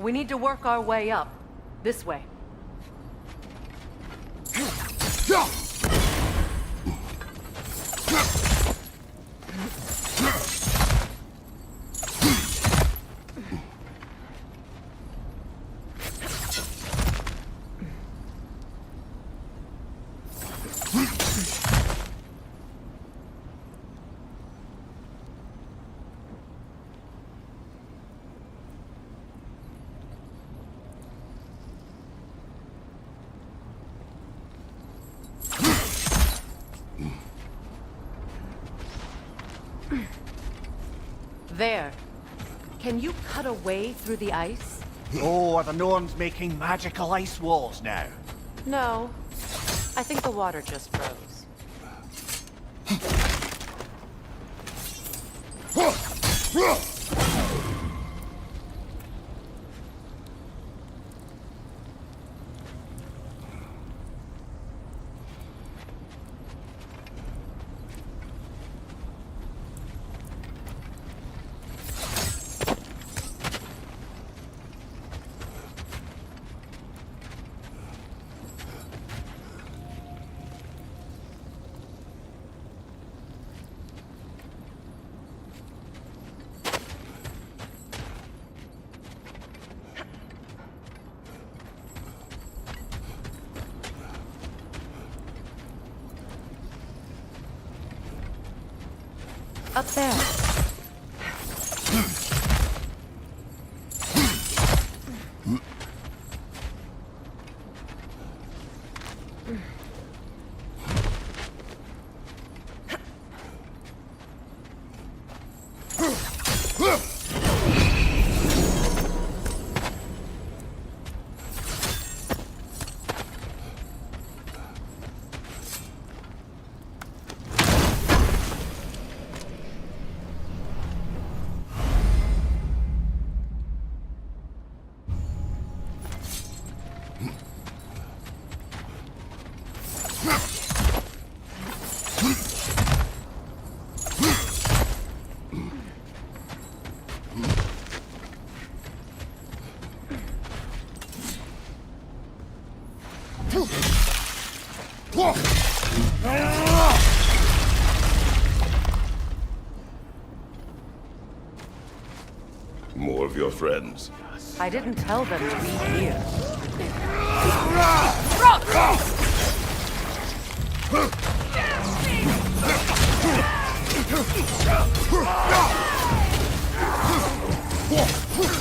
We need to work our way up. This way. There. Can you cut a way through the ice? Oh, are the Norns making magical ice walls now? No. I think the water just froze. Up there. More of your friends. I didn't tell them to be here.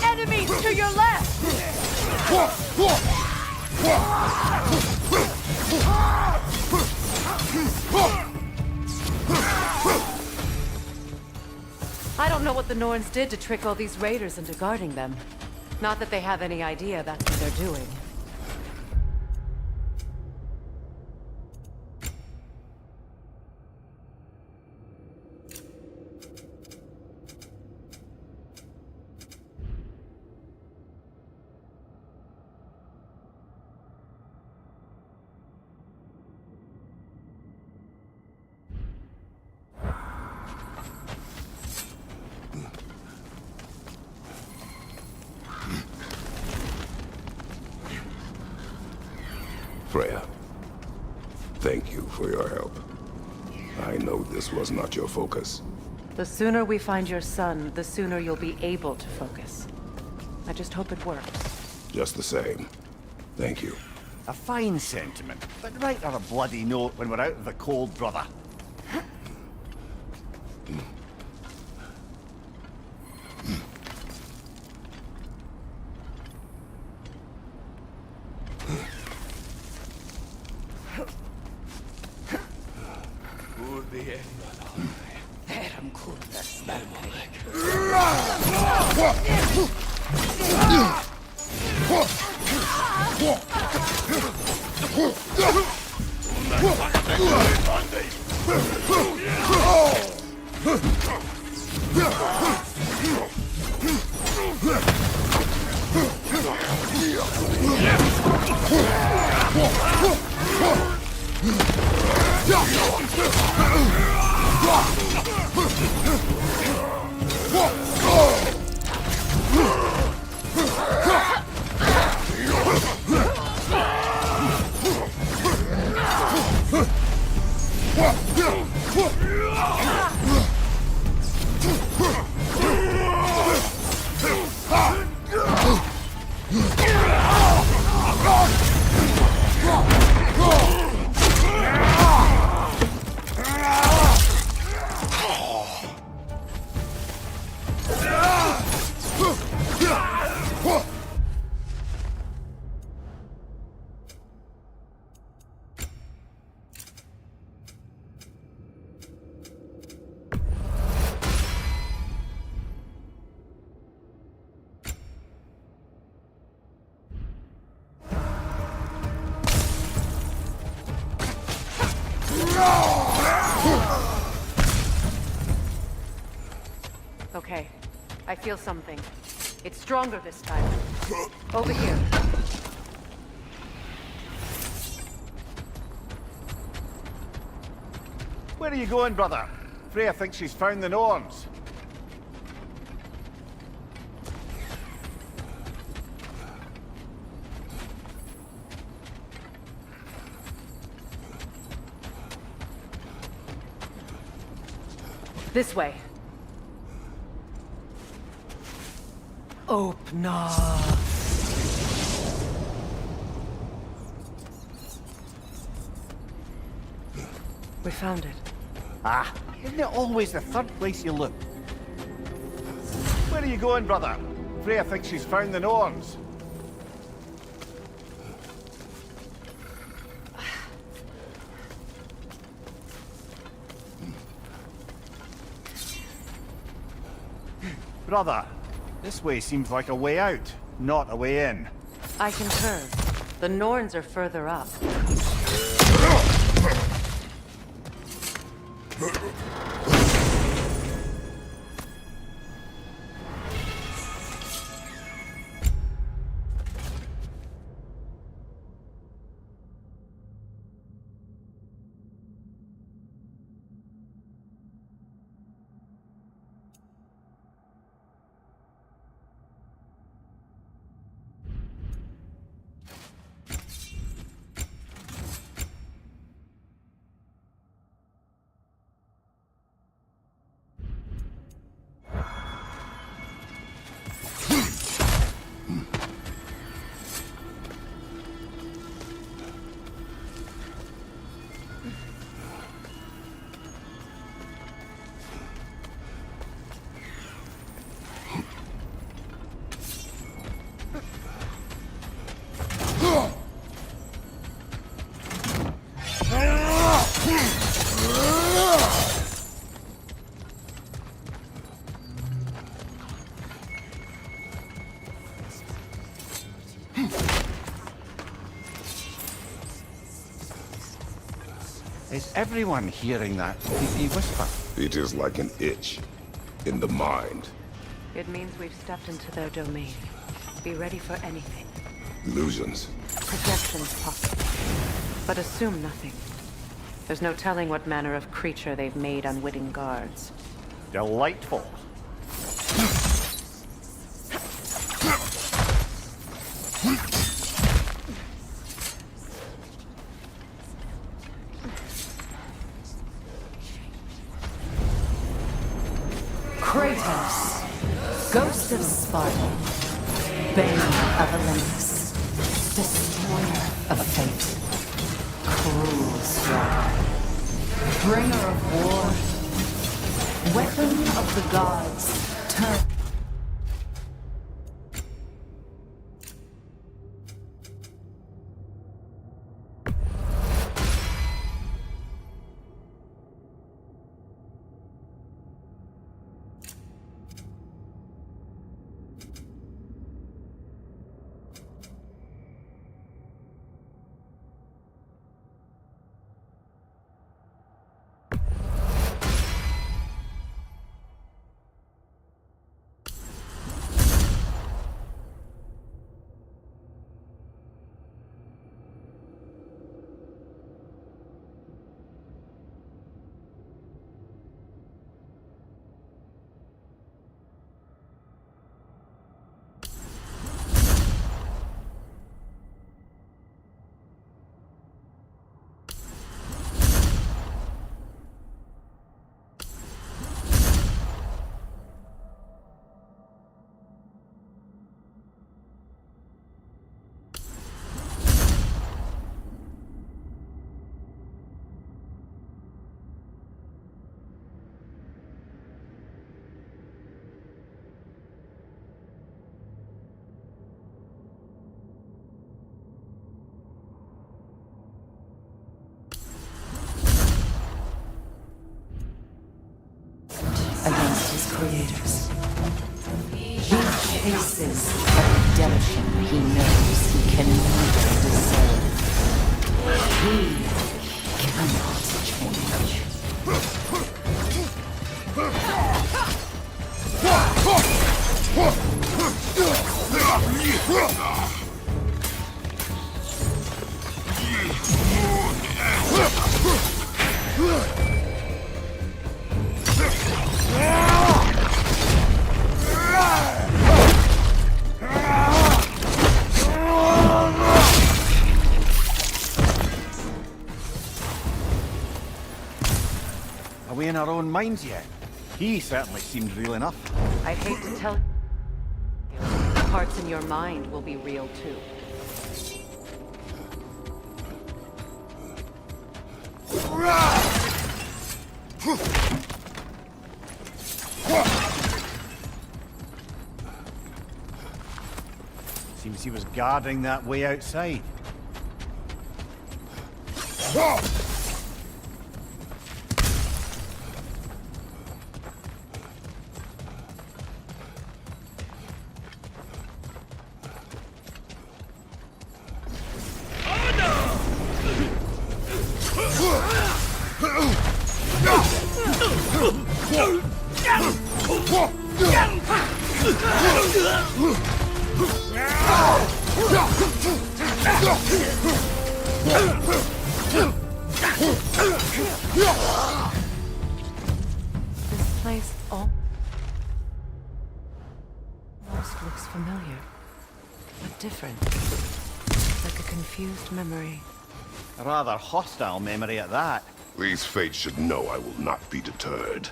Enemies to your left! I don't know what the Norns did to trick all these raiders into guarding them. Not that they have any idea that's what they're doing. Freya, thank you for your help. I know this was not your focus. The sooner we find your son, the sooner you'll be able to focus. I just hope it works. Just the same. Thank you. A fine sentiment, but write her a bloody note when we're out of the cold, brother. Okay, I feel something. It's stronger this time. Over here. Where are you going, brother? Freya thinks she's found the Norns. This way. Open up. We found it. Ah, isn't it always the third place you look? Where are you going, brother? Freya thinks she's found the Norns. Brother, this way seems like a way out, not a way in. I concur. The Norns are further up. Is everyone hearing that creepy whisper? It is like an itch in the mind. It means we've stepped into their domain. Be ready for anything. Illusions. Projections possible. But assume nothing. There's no telling what manner of creature they've made unwitting guards. Delightful. Kratos, Ghost of Sparta, Bane of Olympus, Destroyer of Fate, Cruel Strike, Bringer of War, Weapon of the Gods, Turn. creators. He chases a redemption he knows he can never deserve. He cannot change. Are we in our own minds yet? He certainly seemed real enough. I'd hate to tell you. Parts in your mind will be real too. Seems he was guarding that way outside. This place almost looks familiar, but different. Like a confused memory. A rather hostile memory at that. These fates should know I will not be deterred.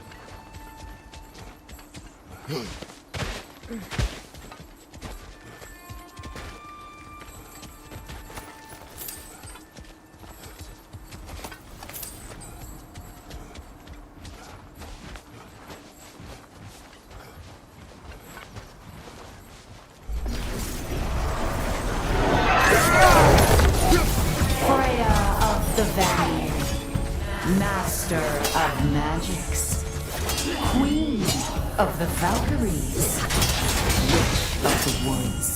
Master of magics, Queen of the Valkyries, Witch of the Woods,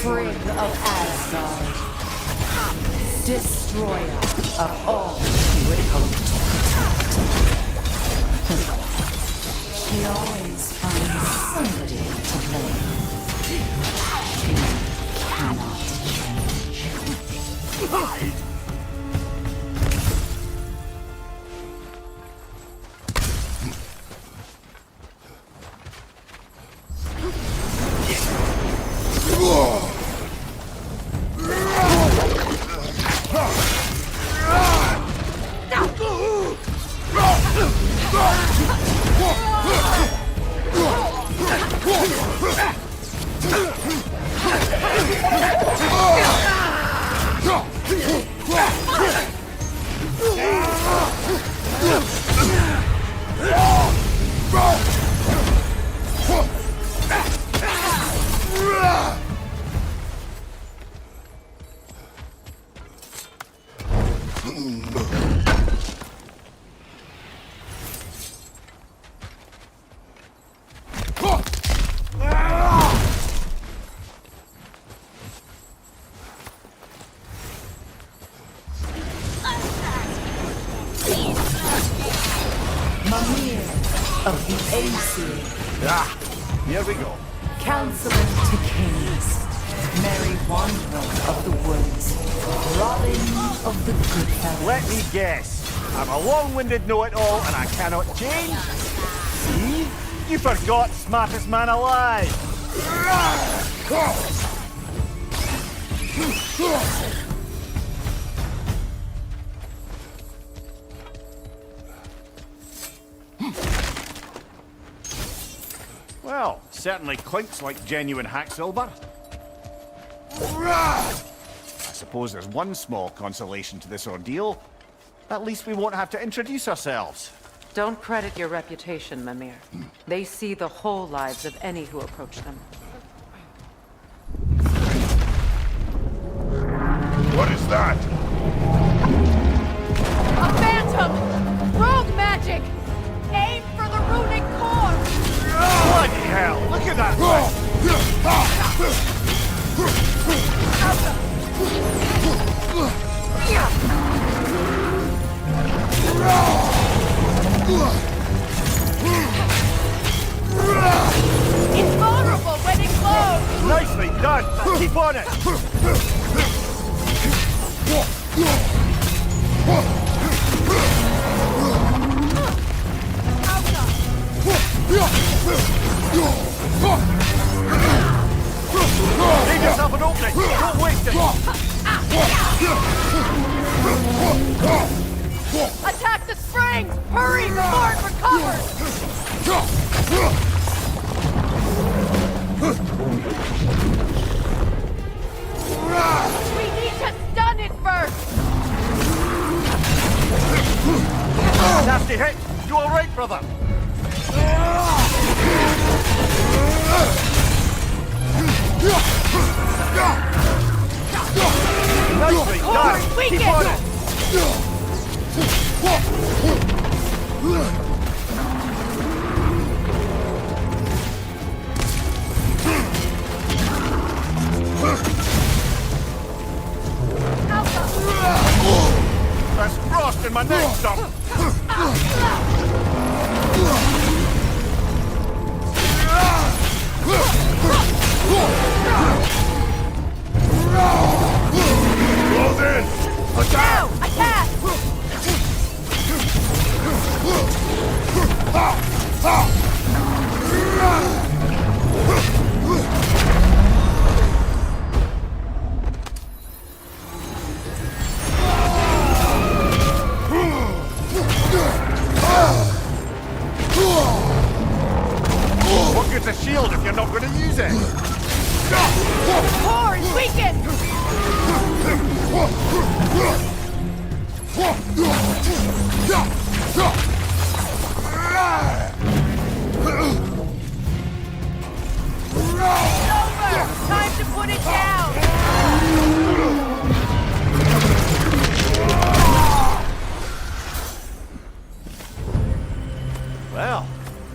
Frigg of Asgard, Destroyer of all she would hope to protect. She always finds somebody to blame. She cannot change. Of the AC. Here we go. Counselor to kings, Merry Wanderer of the woods, Robin of the good fellows. Let me guess. I'm a long-winded know-it-all and I cannot change? See? You forgot smartest man alive. Well, certainly clinks like genuine hack silver. I suppose there's one small consolation to this ordeal. At least we won't have to introduce ourselves. Don't credit your reputation, Mimir. They see the whole lives of any who approach them. What is that? A phantom! Rogue magic! Aim for the runic core! that way! It's vulnerable when it glows! Nicely done! Keep on it! Leave yourself an opening! Don't waste it! Attack the springs! Hurry before it recovers! We need to stun it first! Nasty hit! You alright, brother? Nicely done! Keep on it! There's frost in my neck stump! Close in! Now! Attack! What good's a shield if you're not going to use it? Core is weakened! It's over! Time to put it down! Well,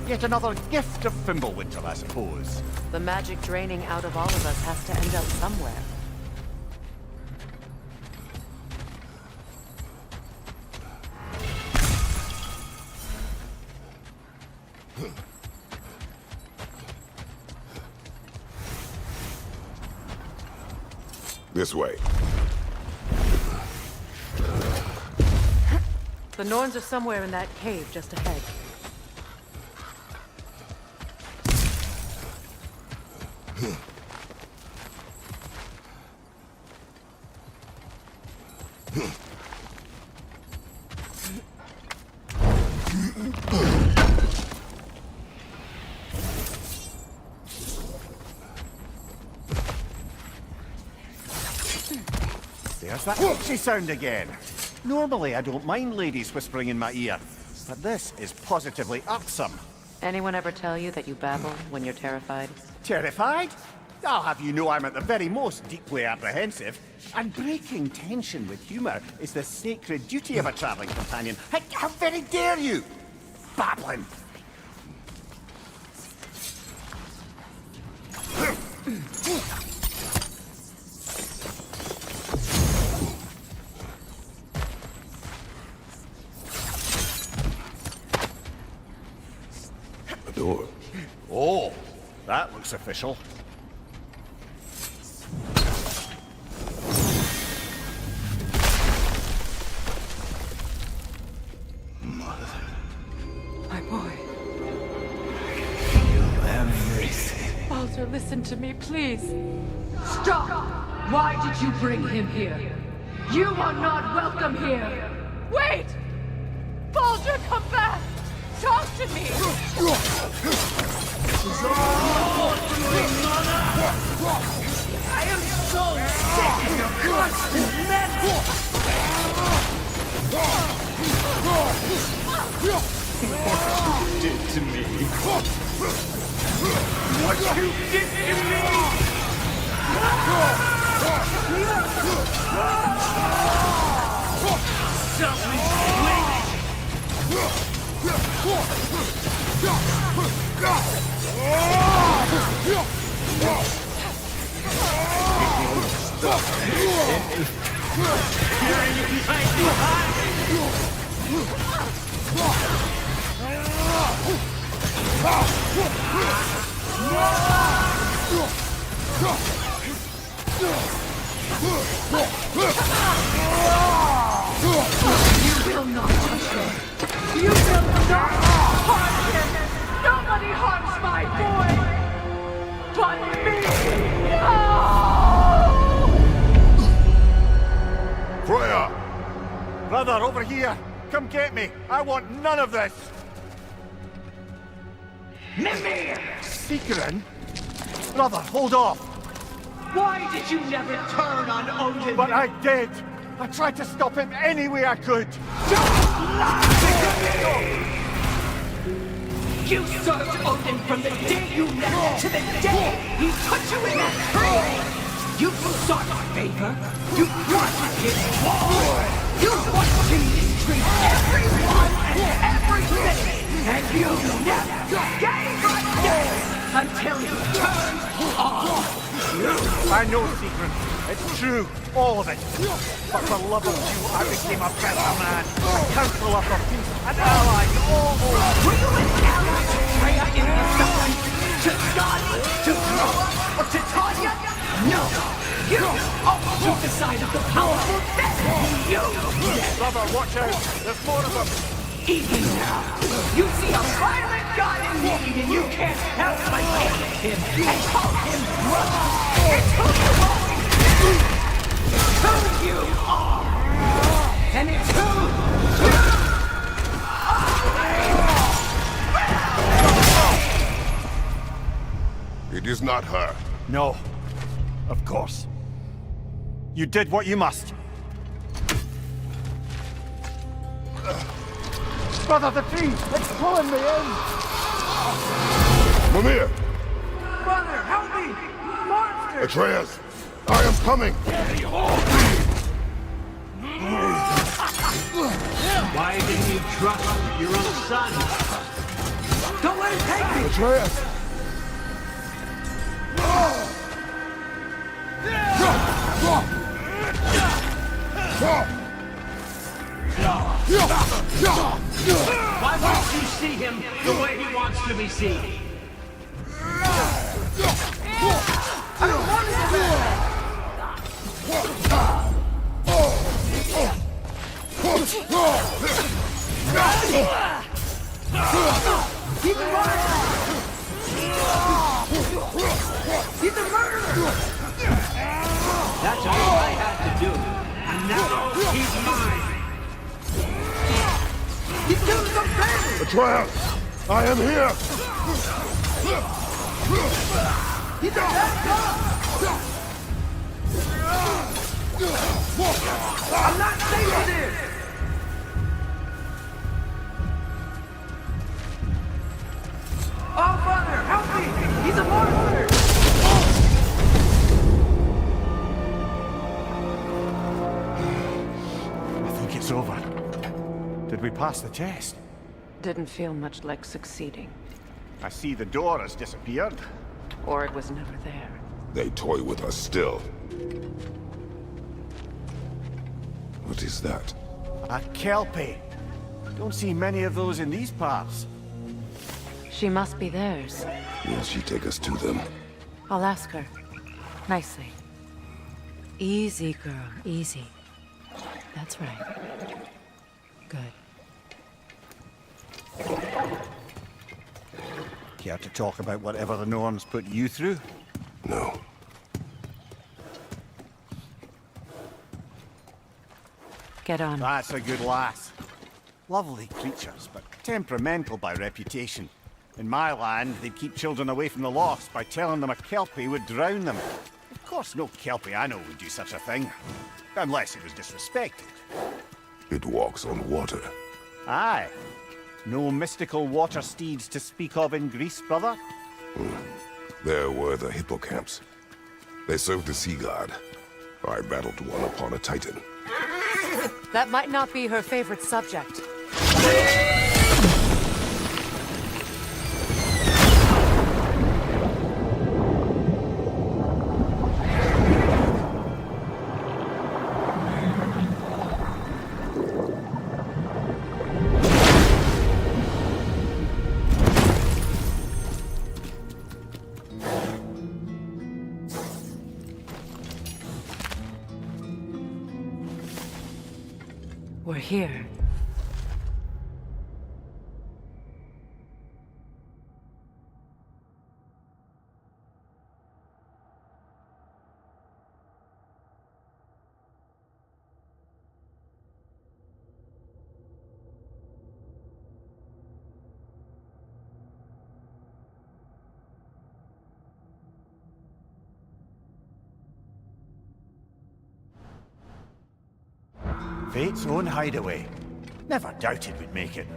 yet another gift of Fimbulwinter, I suppose. The magic draining out of all of us has to end up somewhere. This way. The Norns are somewhere in that cave just ahead. There's that itchy sound again. Normally I don't mind ladies whispering in my ear, but this is positively irksome. Anyone ever tell you that you babble when you're terrified? Terrified? I'll have you know I'm at the very most deeply apprehensive. And breaking tension with humour is the sacred duty of a travelling companion. How very dare you! Babbling! A door. Oh, that looks official. My boy. Everything. Baldur, listen to me, please. Stop! Why did you bring him here? You are not welcome here! Wait! Baldur, come back! Talk to me! I am so sick of your constant menace! What you did to me! What you did to me! Something's waiting! will not touch him. You will not harm him. Nobody harms my boy but me. No! Freya! Brother, over here! Come get me! I want none of this! Mimir! Seekerin? Brother, hold off! Why did you never turn on Odin? But I did! I tried to stop him any way I could! Don't lie! You served Odin from the day you left to the day he put you in that tree! You sought favor, you wanted his war, you wanted to mistreat everyone and everything, and you never gave a damn until you turned on you! I know, Seekerin. It's true, all of it. But for love of you, I became a better man, a counselor for peace, an ally to all those. Were you an ally to Freya in the sun? To Skadi? To Groa? Or to Tanya? No! You always took the side of the powerful then! You! Brother, watch out! There's more of them! Even now, you see a violent god in need and you can't help but hate him and call him brother! It's who you always been! It's who you are! And it's who you are! It is not her. No. Of course. You did what you must. Brother, the tree! It's pulling me in! Mimir! Brother, help me! Monster! Atreus! I am coming! Why didn't you trust your own son? Don't let him take me! Atreus! Why won't you see him the way he wants to be seen? I don't want him He's a murderer! He's a murderer! That's all I had to do. And now he's mine. He killed some family! Atreus! I am here! He's a bad dog! I'm not safe in this! Oh, brother, help me! He's a monster! I think it's over. Did we pass the test? Didn't feel much like succeeding. I see the door has disappeared. Or it was never there. They toy with us still. What is that? A Kelpie. Don't see many of those in these parts. She must be theirs. Will she take us to them? I'll ask her. Nicely. Easy, girl. Easy. That's right. Good. Care to talk about whatever the norms put you through? No. Get on. That's a good lass. Lovely creatures, but temperamental by reputation. In my land, they'd keep children away from the lost by telling them a Kelpie would drown them. Of course, no Kelpie I know would do such a thing. Unless it was disrespected. It walks on water. Aye. No mystical water steeds to speak of in Greece, brother? There were the hippocamps. They served the sea god. I battled one upon a titan. That might not be her favorite subject. Here. Fate's own hideaway. Never doubted we'd make it.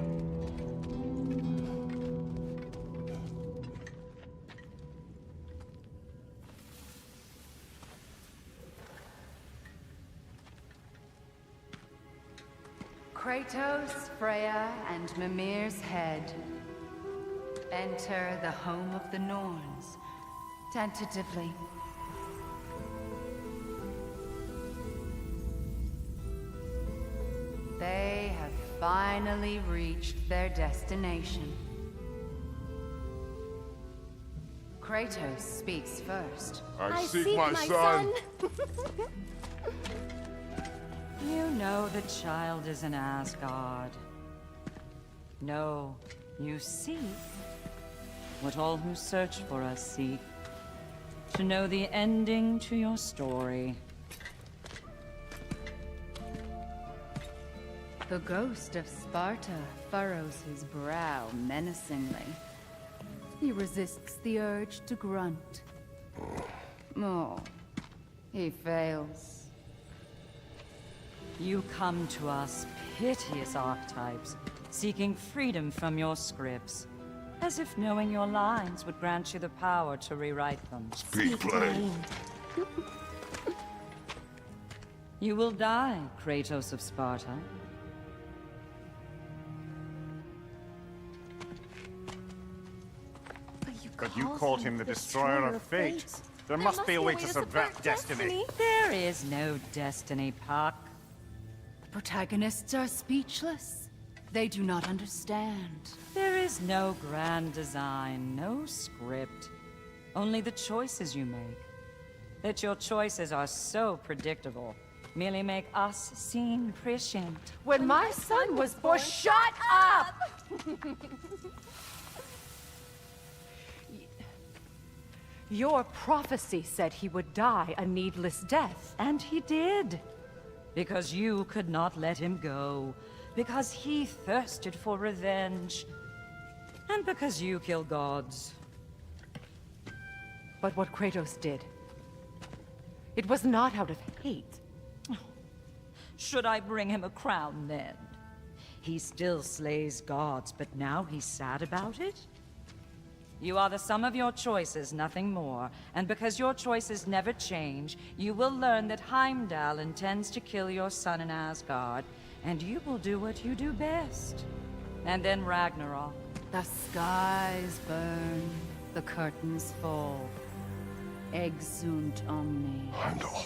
Kratos, Freya, and Mimir's head. Enter the home of the Norns, tentatively. They have finally reached their destination. Kratos speaks first. I seek my son. You know the child is in Asgard. No, you seek what all who search for us seek. To know the ending to your story. The ghost of Sparta furrows his brow menacingly. He resists the urge to grunt. Oh, he fails. You come to us, piteous archetypes, seeking freedom from your scripts. As if knowing your lines would grant you the power to rewrite them. Speak plain. You will die, Kratos of Sparta. But you called him the destroyer of fate. There must be a way to subvert destiny. There is no destiny, Puck. The protagonists are speechless. They do not understand. There is no grand design, no script. Only the choices you make. That your choices are so predictable merely make us seem prescient. When my son was born, shut up! Your prophecy said he would die a needless death. And he did. Because you could not let him go. Because he thirsted for revenge. And because you kill gods. But what Kratos did, it was not out of hate. Should I bring him a crown then? He still slays gods, but now he's sad about it? You are the sum of your choices, nothing more. And because your choices never change, you will learn that Heimdall intends to kill your son in Asgard, and you will do what you do best. And then Ragnarok. The skies burn, the curtains fall. Exunt omnes. Heimdall.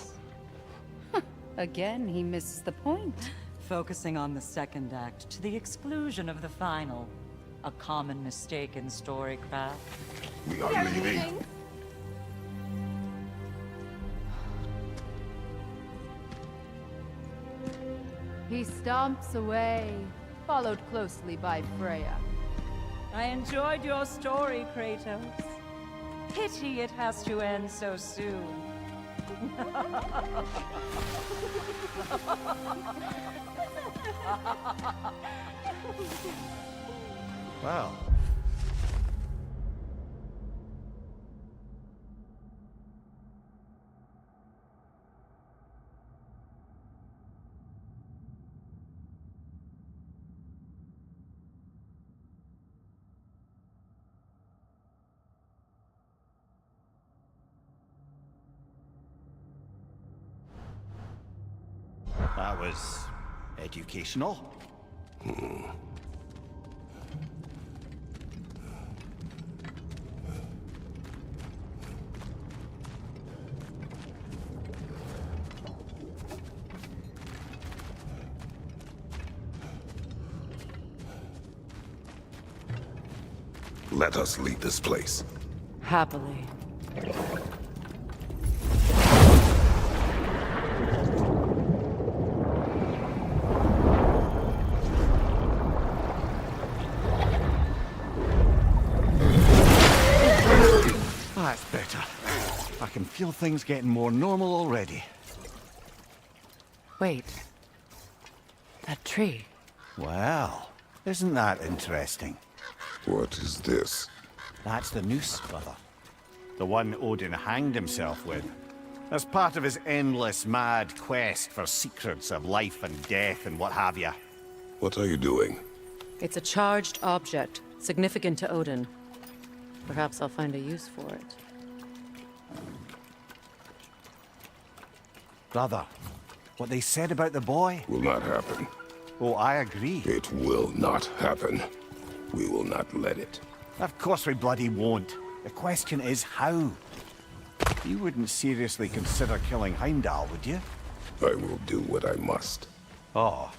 Again, he misses the point. Focusing on the second act to the exclusion of the final. A common mistake in storycraft. We are leaving. He stomps away, followed closely by Freya. I enjoyed your story, Kratos. Pity it has to end so soon. Well. That was educational. Let us leave this place. Happily. That's better. I can feel things getting more normal already. Wait. That tree. Well, isn't that interesting? What is this? That's the noose, brother. The one Odin hanged himself with. As part of his endless, mad quest for secrets of life and death and what have you. What are you doing? It's a charged object, significant to Odin. Perhaps I'll find a use for it. Brother, what they said about the boy? Will not happen. Oh, I agree. It will not happen. We will not let it. Of course we bloody won't. The question is how. You wouldn't seriously consider killing Heimdall, would you? I will do what I must. Oh,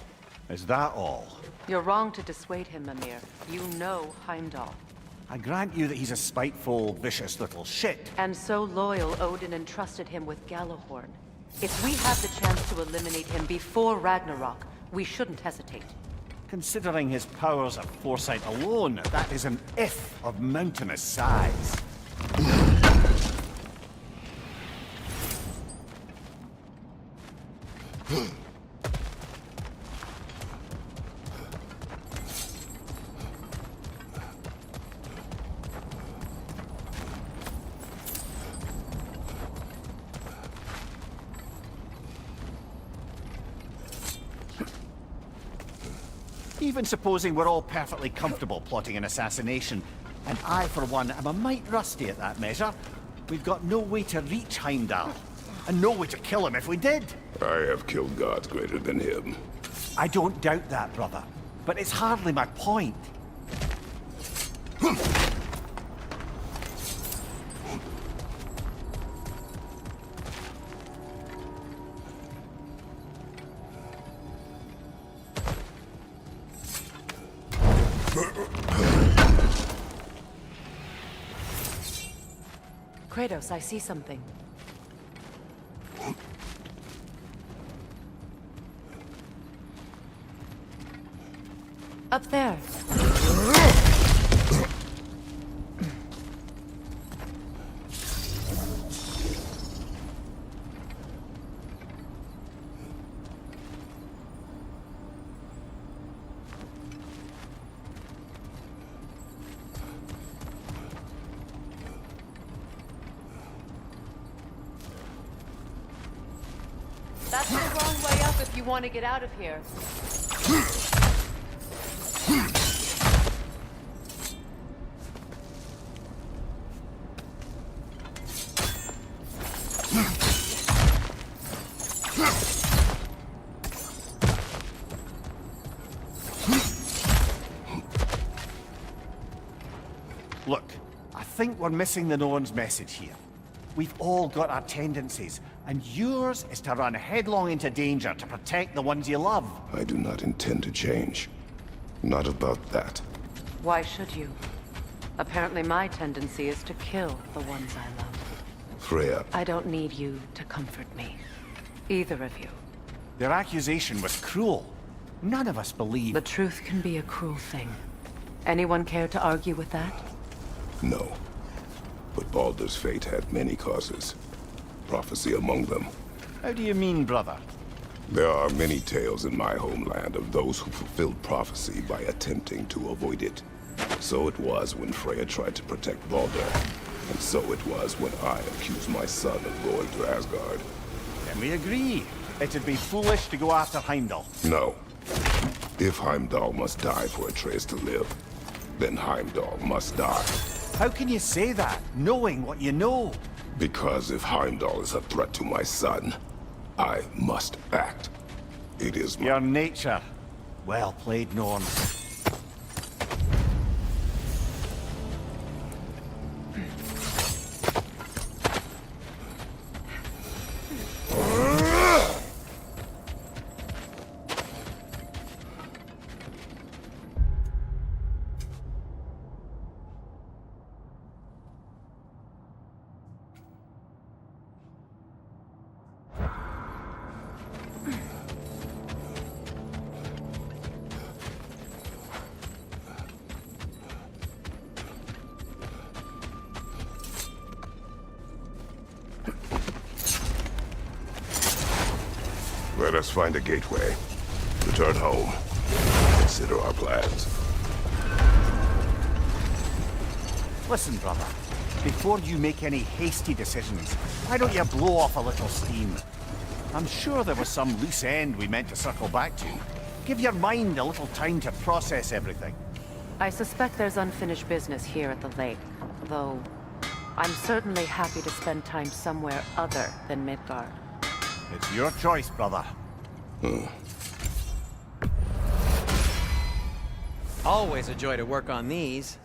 is that all? You're wrong to dissuade him, Mimir. You know Heimdall. I grant you that he's a spiteful, vicious little shit. And so loyal, Odin entrusted him with Gjallarhorn. If we have the chance to eliminate him before Ragnarok, we shouldn't hesitate. Considering his powers of foresight alone, that is an if of mountainous size. Even supposing we're all perfectly comfortable plotting an assassination, and I, for one, am a mite rusty at that measure, we've got no way to reach Heimdall, and no way to kill him if we did. I have killed gods greater than him. I don't doubt that, brother, but it's hardly my point. Kratos, I see something. Up there. That's the wrong way up if you want to get out of here. Look, I think we're missing the Norn's message here. We've all got our tendencies, and yours is to run headlong into danger to protect the ones you love. I do not intend to change. Not about that. Why should you? Apparently my tendency is to kill the ones I love. Freya. I don't need you to comfort me. Either of you. Their accusation was cruel. None of us believe. The truth can be a cruel thing. Anyone care to argue with that? No. But Baldur's fate had many causes. Prophecy among them. How do you mean, brother? There are many tales in my homeland of those who fulfilled prophecy by attempting to avoid it. So it was when Freya tried to protect Baldur. And so it was when I accused my son of going to Asgard. Then we agree. It'd be foolish to go after Heimdall. No. If Heimdall must die for Atreus to live, then Heimdall must die. How can you say that, knowing what you know? Because if Heimdall is a threat to my son, I must act. It is my... Your nature. Well played, Norn. Let us find a gateway. Return home. Consider our plans. Listen, brother. Before you make any hasty decisions, why don't you blow off a little steam? I'm sure there was some loose end we meant to circle back to. Give your mind a little time to process everything. I suspect there's unfinished business here at the lake, though I'm certainly happy to spend time somewhere other than Midgard. It's your choice, brother. Always a joy to work on these.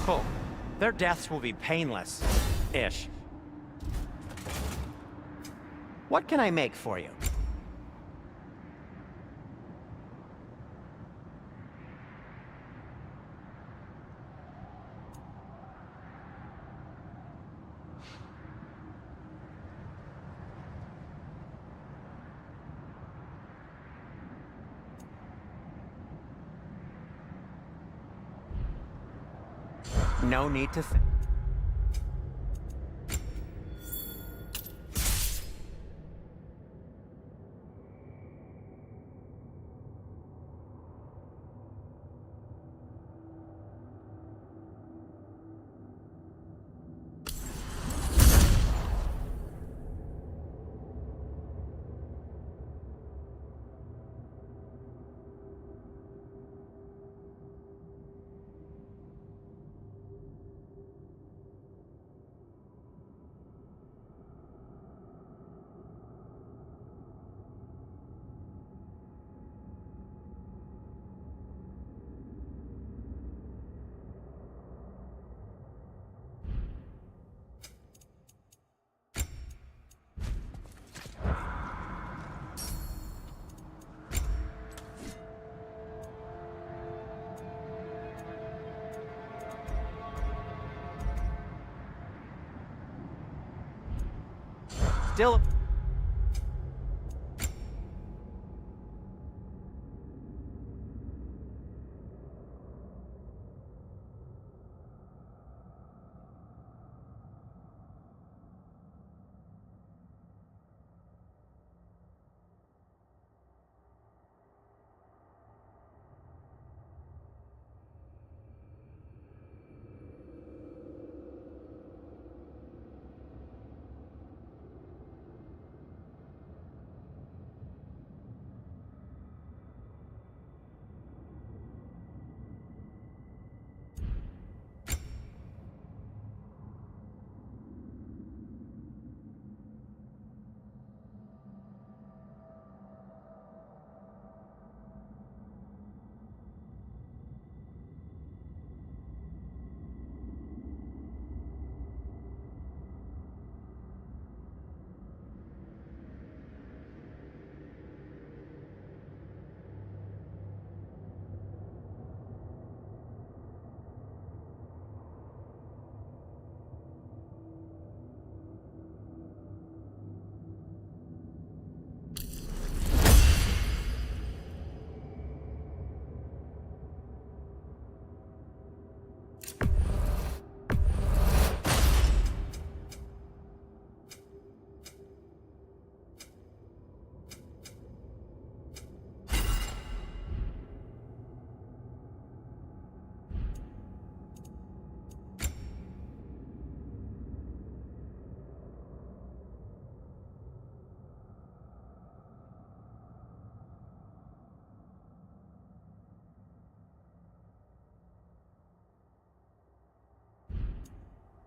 Cool. Their deaths will be painless-ish. What can I make for you? No need to think. Still.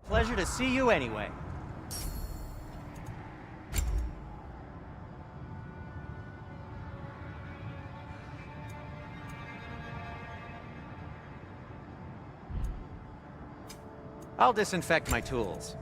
Pleasure to see you anyway. I'll disinfect my tools.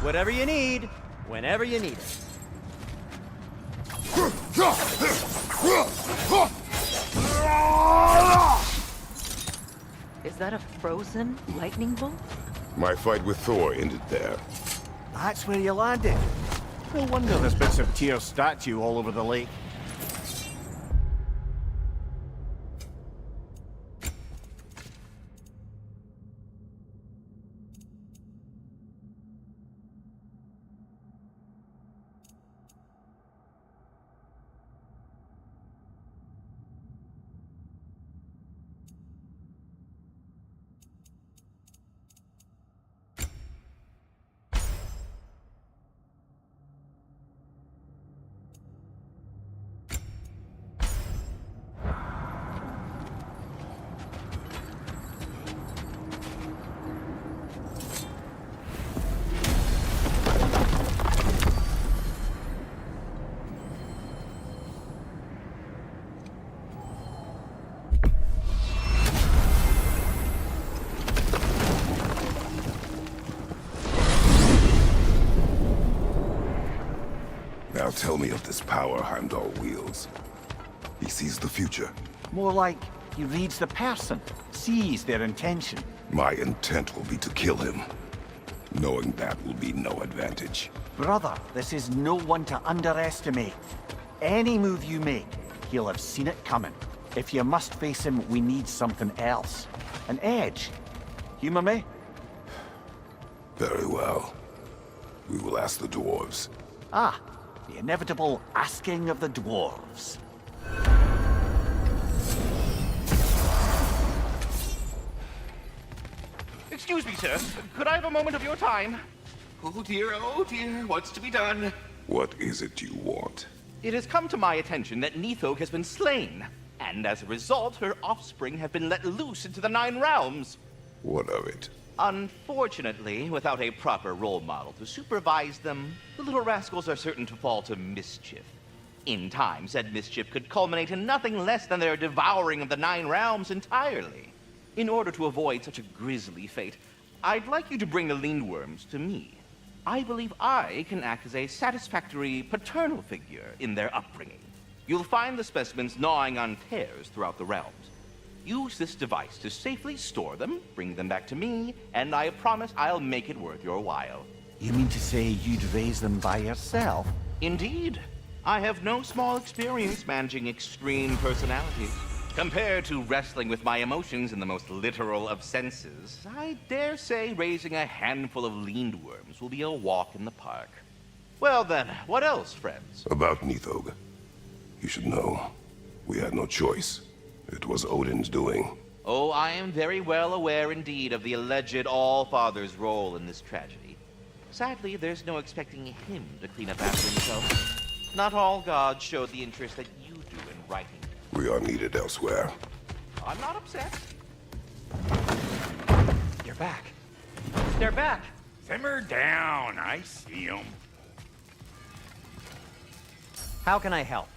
Whatever you need, whenever you need it. Is that a frozen lightning bolt? My fight with Thor ended there. That's where you landed. No wonder there's bits of Tyr's statue all over the lake. Now tell me of this power Heimdall wields. He sees the future. More like he reads the person, sees their intention. My intent will be to kill him. Knowing that will be no advantage. Brother, this is no one to underestimate. Any move you make, he'll have seen it coming. If you must face him, we need something else. An edge. Humor me? Very well. We will ask the dwarves. Ah, the inevitable asking of the dwarves. Excuse me, sir. Could I have a moment of your time? Oh dear, what's to be done? What is it you want? It has come to my attention that Nithog has been slain, and as a result, her offspring have been let loose into the Nine Realms. What of it? Unfortunately, without a proper role model to supervise them, the little rascals are certain to fall to mischief. In time, said mischief could culminate in nothing less than their devouring of the Nine Realms entirely. In order to avoid such a grisly fate, I'd like you to bring the Lindworms to me. I believe I can act as a satisfactory paternal figure in their upbringing. You'll find the specimens gnawing on tears throughout the realms. Use this device to safely store them, bring them back to me, and I promise I'll make it worth your while. You mean to say you'd raise them by yourself? Indeed. I have no small experience managing extreme personalities. Compared to wrestling with my emotions in the most literal of senses, I dare say raising a handful of Lindworms will be a walk in the park. Well then, what else, friends? About Nithog. You should know, we had no choice. It was Odin's doing. Oh, I am very well aware indeed of the alleged All-Father's role in this tragedy. Sadly, there's no expecting him to clean up after himself. Not all gods showed the interest that you do in righting. We are needed elsewhere. I'm not upset. You're back. They're back. Simmer down. I see them. How can I help?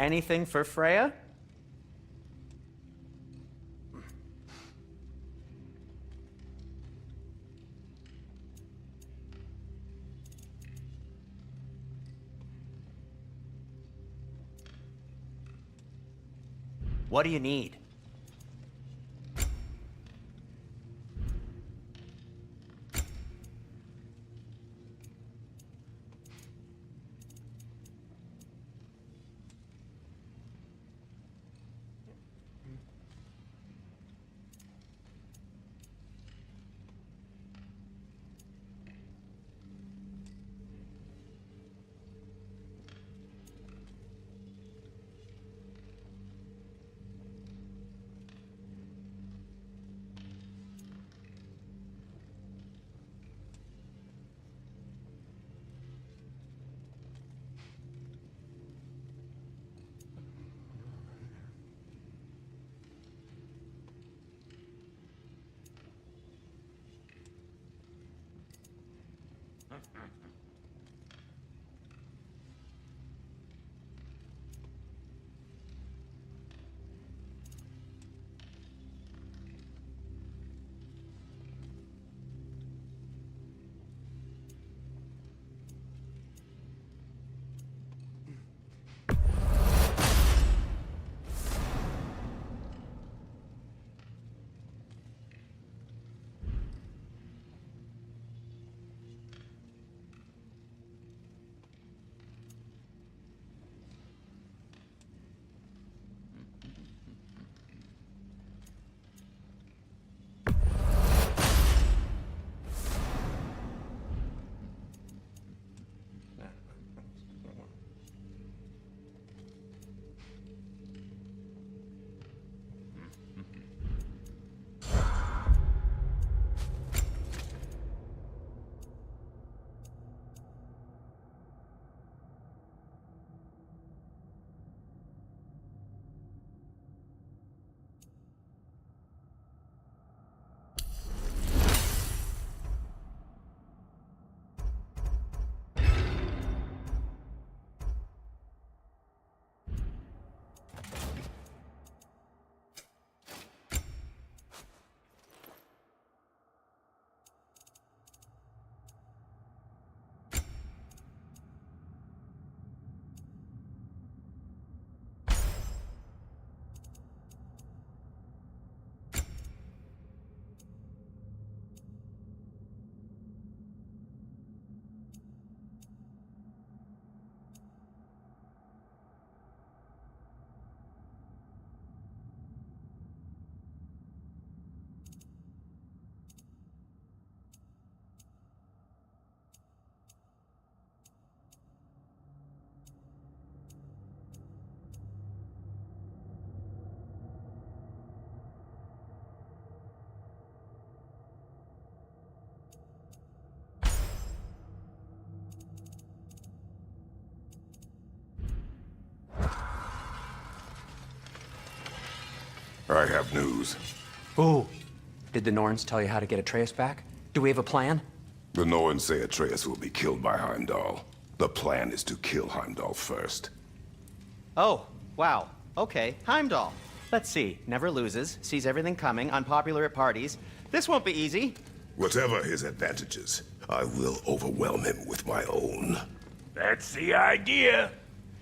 Anything for Freya? What do you need? I have news. Ooh. Did the Norns tell you how to get Atreus back? Do we have a plan? The Norns say Atreus will be killed by Heimdall. The plan is to kill Heimdall first. Oh, wow. Okay, Heimdall. Let's see. Never loses, sees everything coming, unpopular at parties. This won't be easy. Whatever his advantages, I will overwhelm him with my own. That's the idea.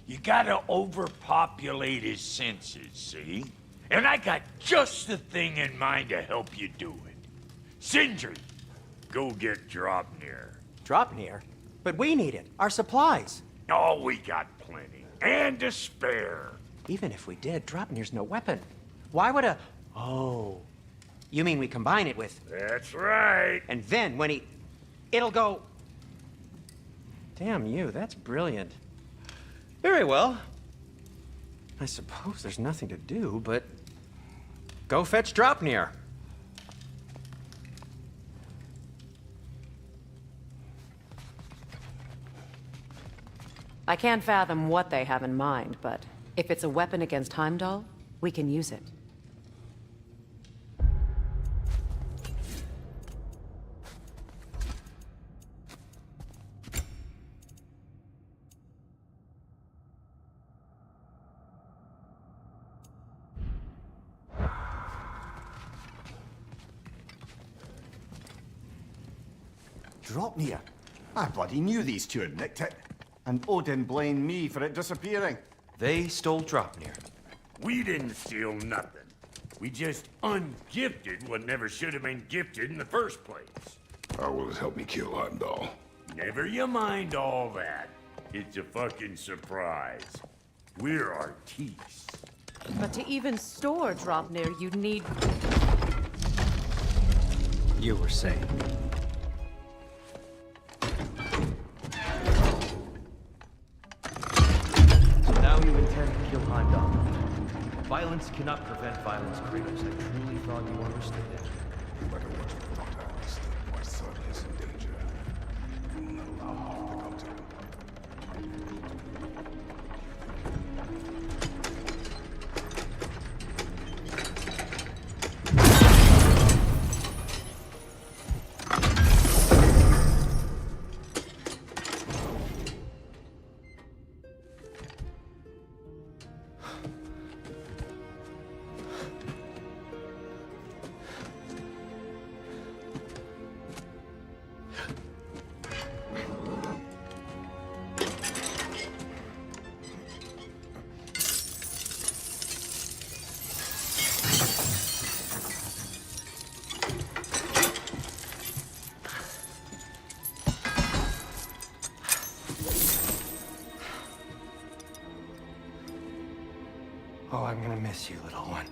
You gotta overpopulate his senses, see? And I got just the thing in mind to help you do it. Sindri, go get Draupnir. Draupnir? But we need it. Our supplies. Oh, we got plenty. And to spare. Even if we did, Draupnir's no weapon. Why would a... Oh. You mean we combine it with... That's right. And then when he... It'll go... Damn you, that's brilliant. Very well. I suppose there's nothing to do, but... Go fetch Draupnir. I can't fathom what they have in mind, but if it's a weapon against Heimdall, we can use it. Draupnir? I bloody knew these two had nicked it. And Odin blamed me for it disappearing. They stole Draupnir. We didn't steal nothing. We just ungifted what never should have been gifted in the first place. How will it help me kill Heimdall? Never you mind all that. It's a fucking surprise. We're artistes. But to even store Draupnir, you'd need... You were saying. Now you intend to kill Heimdall. Violence cannot prevent violence, Kratos. I truly thought you understood it. No matter what you thought I understood, my son is in danger. I will not allow harm to come to him. Oh, I'm gonna miss you, little one.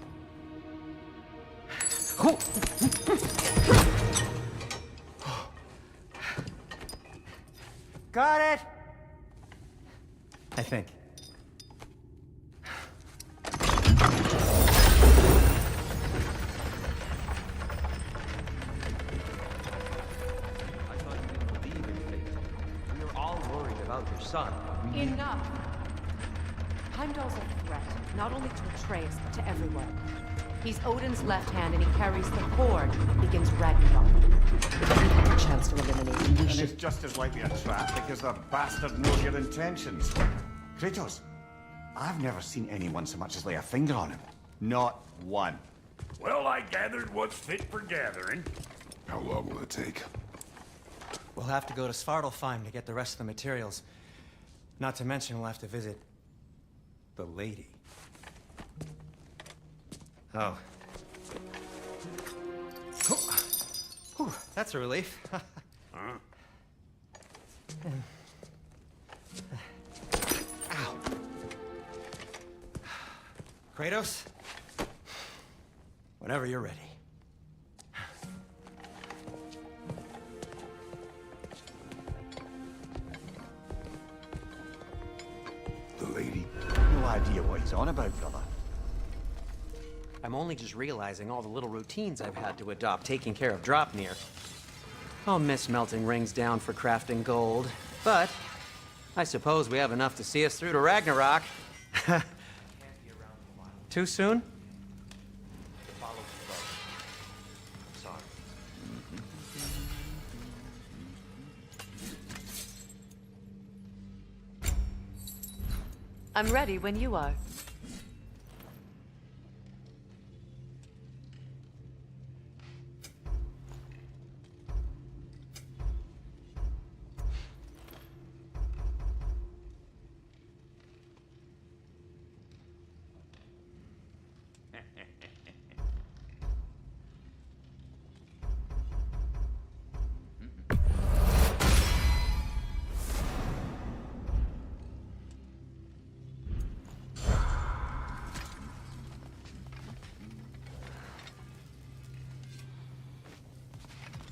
Got it! I think. Your son. Enough! Heimdall's a threat, not only to Atreus, but to everyone. He's Odin's left hand, and he carries the cord that begins Ragnarok. If we have a chance to eliminate him, we And should... it's just as likely a trap because the bastard knows your intentions. Kratos, I've never seen anyone so much as lay a finger on him. Not one. Well, I gathered what's fit for gathering. How long will it take? We'll have to go to Svartalfheim to get the rest of the materials. Not to mention we'll have to visit the lady. Oh. Whew, that's a relief. Ow. Kratos? Whenever you're ready. The lady? No idea what he's on about, brother. I'm only just realizing all the little routines I've had to adopt taking care of Dropnir. I'll miss melting rings down for crafting gold, but I suppose we have enough to see us through to Ragnarok. Too soon? I'm ready when you are.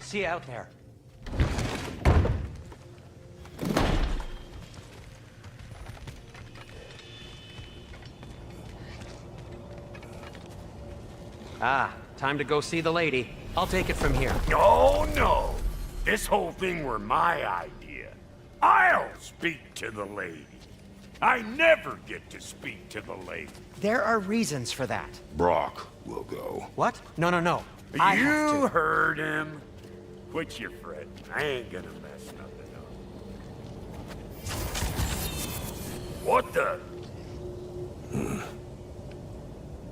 See you out there. Ah, time to go see the lady. I'll take it from here. Oh, no. This whole thing were my idea. I'll speak to the lady. I never get to speak to the lady. There are reasons for that. Brock will go. What? No, no, no. I have You to. heard him. Quit your fretting. I ain't gonna mess nothing up. What the?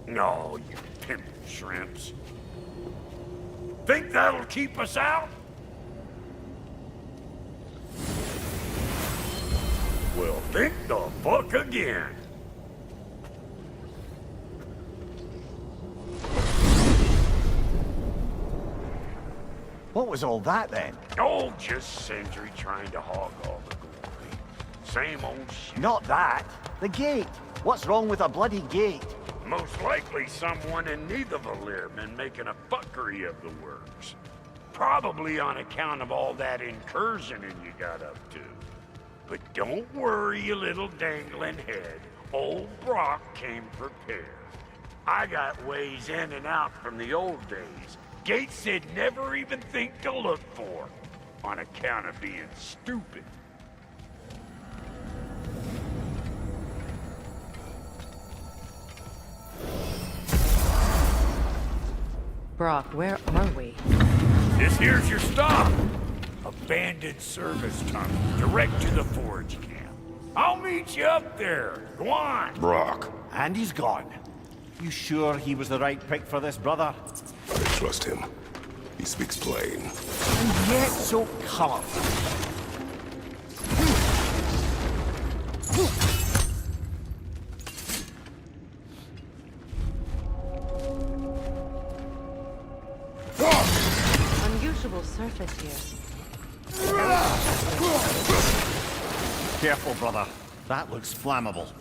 No, you pimp shrimps. Think that'll keep us out? Well, think the fuck again. What was all that then? Oh, just Sindri trying to hog all the glory. Same old shit. Not that. The gate. What's wrong with a bloody gate? Most likely someone in Nidavellir been making a fuckery of the works. Probably on account of all that incursioning you got up to. But don't worry, you little dangling head. Old Brock came prepared. I got ways in and out from the old days. Gates they'd never even think to look for, on account of being stupid. Brock, where are we? This here's your stop. Abandoned service tunnel, direct to the forge camp. I'll meet you up there. Go on. Brock. And he's gone. You sure he was the right pick for this, brother? I trust him. He speaks plain. And yet so colorful. Unusual surface here. Careful, brother. That looks flammable.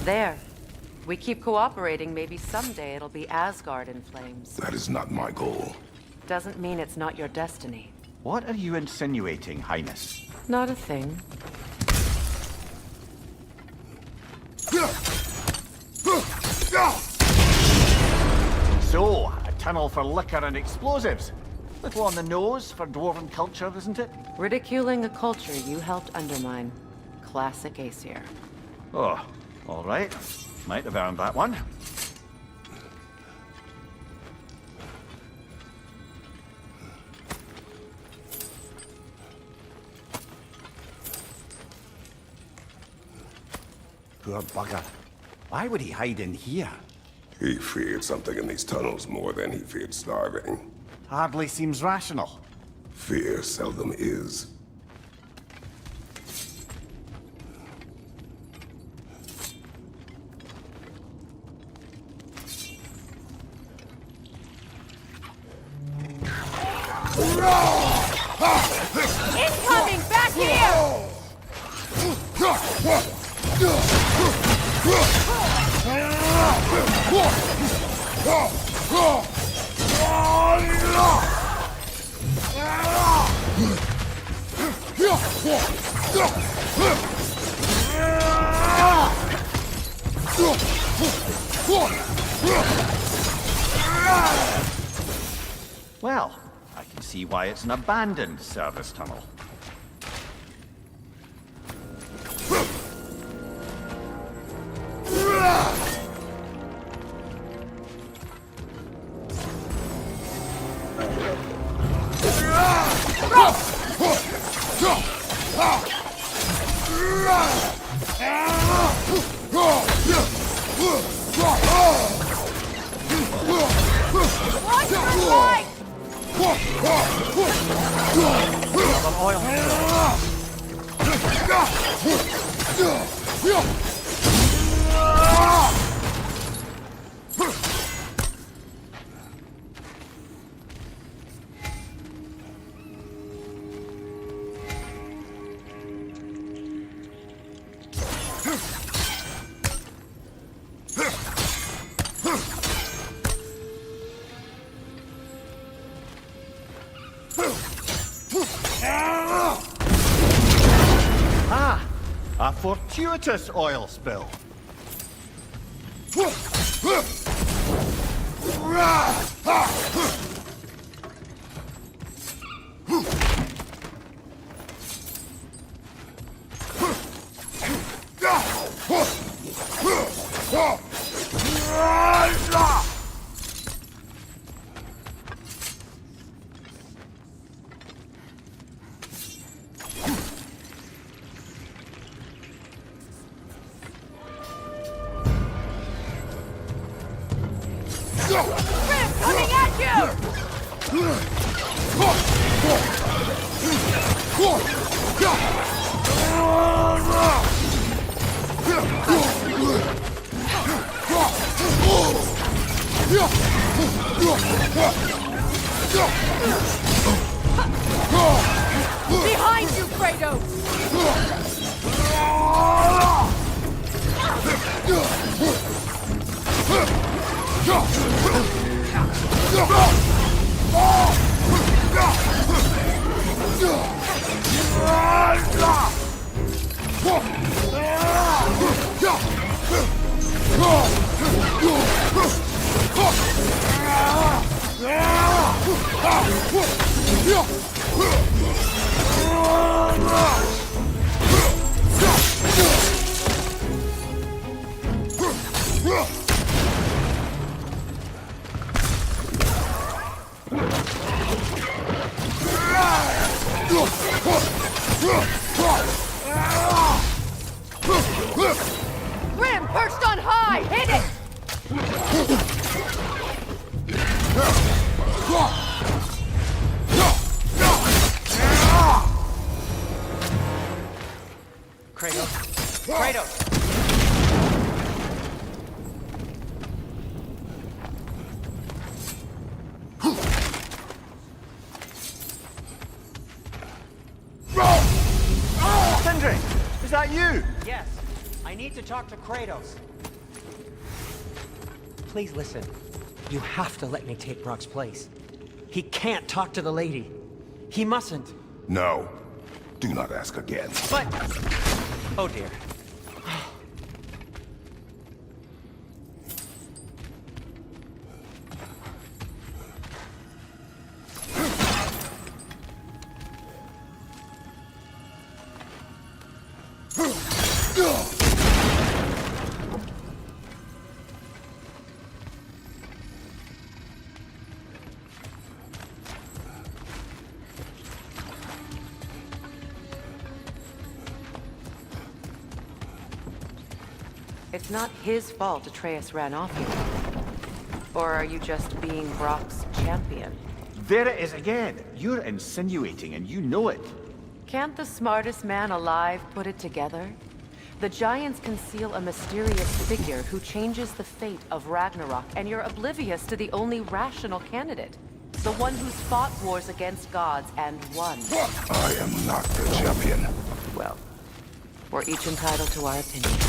There. We keep cooperating, maybe someday it'll be Asgard in flames. That is not my goal. Doesn't mean it's not your destiny. What are you insinuating, Highness? Not a thing. So, a tunnel for liquor and explosives. Little on the nose for dwarven culture, isn't it? Ridiculing a culture you helped undermine. Classic Aesir. Oh, all right. Might have earned that one. Poor bugger. Why would he hide in here? He feared something in these tunnels more than he feared starving. Hardly seems rational. Fear seldom is. Incoming! Back here! Well, I can see why it's an abandoned service tunnel. Watch your light! Ah! A fortuitous oil spill. Coming at you! Behind you, Kratos! Grim perched on high! Hit it! Kratos! Sindri! Is that you? Yes, I need to talk to Kratos. Please listen. You have to let me take Brock's place. He can't talk to the lady. He mustn't. No. Do not ask again. But... Oh dear. It's not his fault Atreus ran off here. Or are you just being Brock's champion? There it is again. You're insinuating and you know it. Can't the smartest man alive put it together? The Giants conceal a mysterious figure who changes the fate of Ragnarok, and you're oblivious to the only rational candidate. The one who's fought wars against gods and won. I am not the champion. Well, we're each entitled to our opinion.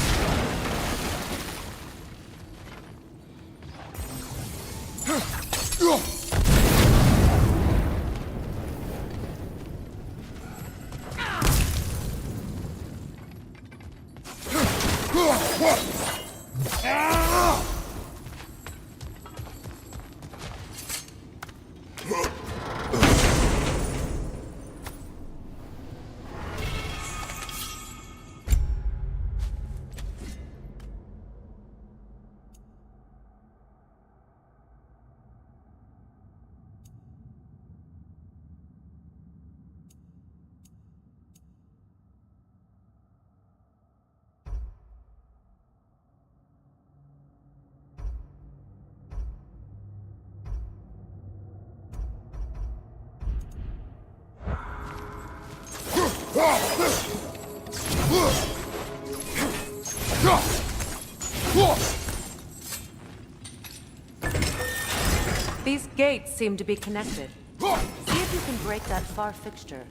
These gates seem to be connected. See if you can break that far fixture.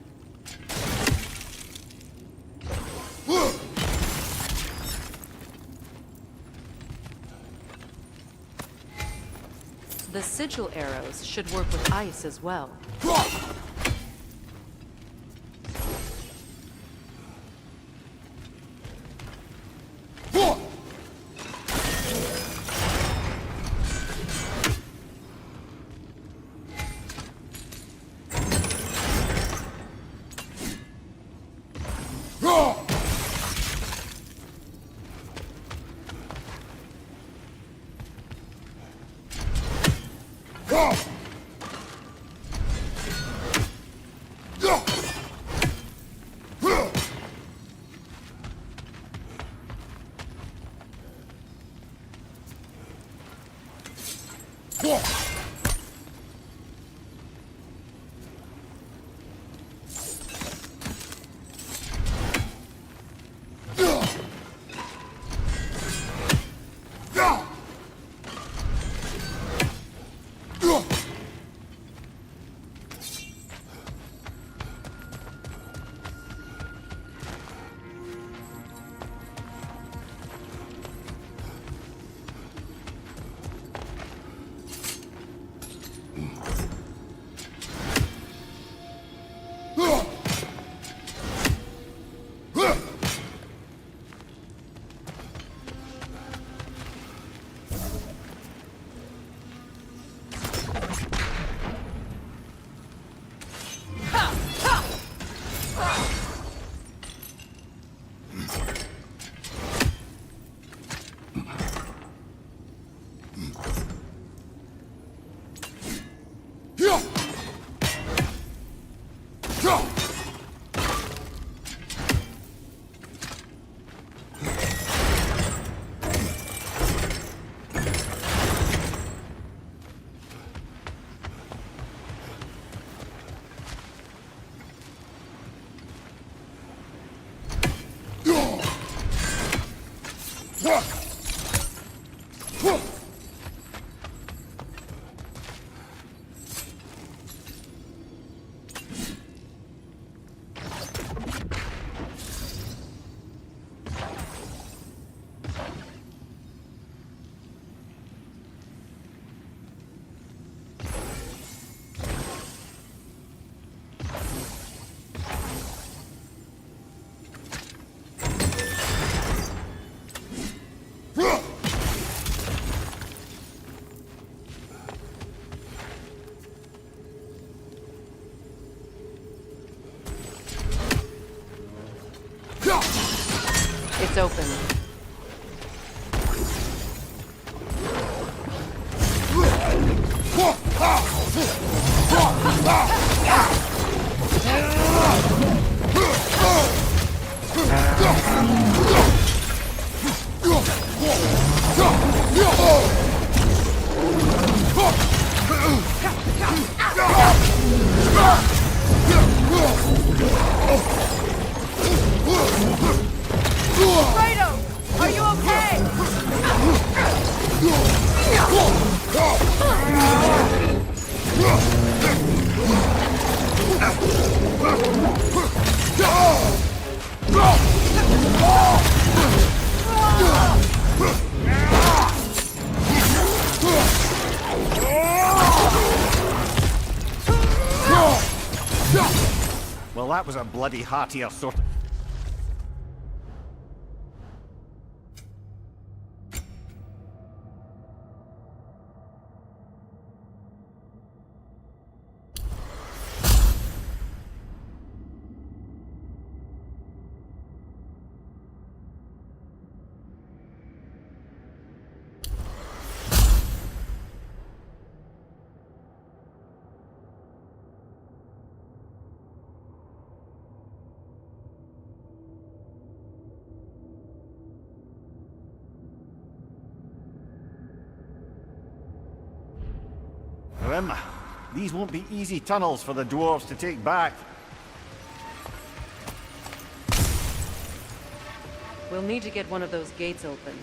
The sigil arrows should work with ice as well. It's open. Are you okay? Well, that was a bloody heartier sort of... Grim, these won't be easy tunnels for the dwarves to take back. We'll need to get one of those gates open.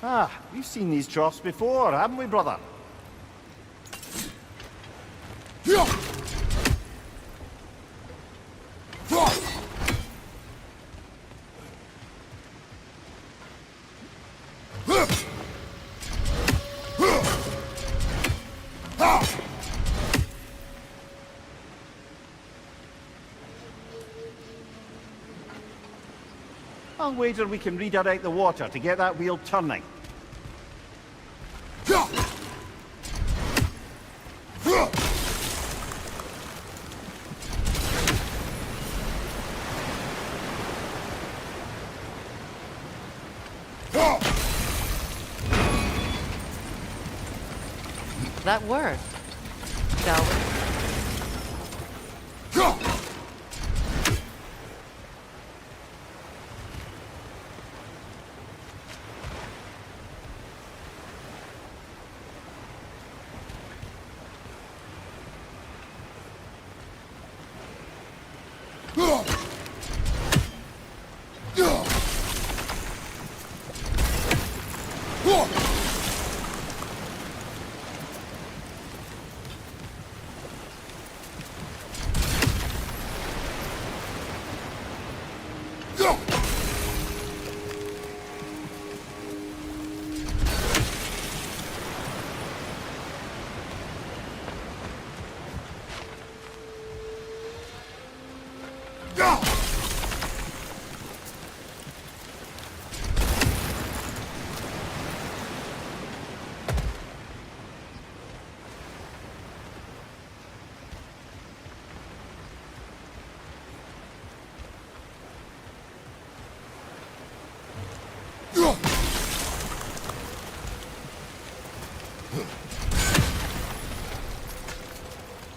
Ah, we've seen these troughs before, haven't we, brother? I'll wager we can redirect the water to get that wheel turning. That worked, shall we?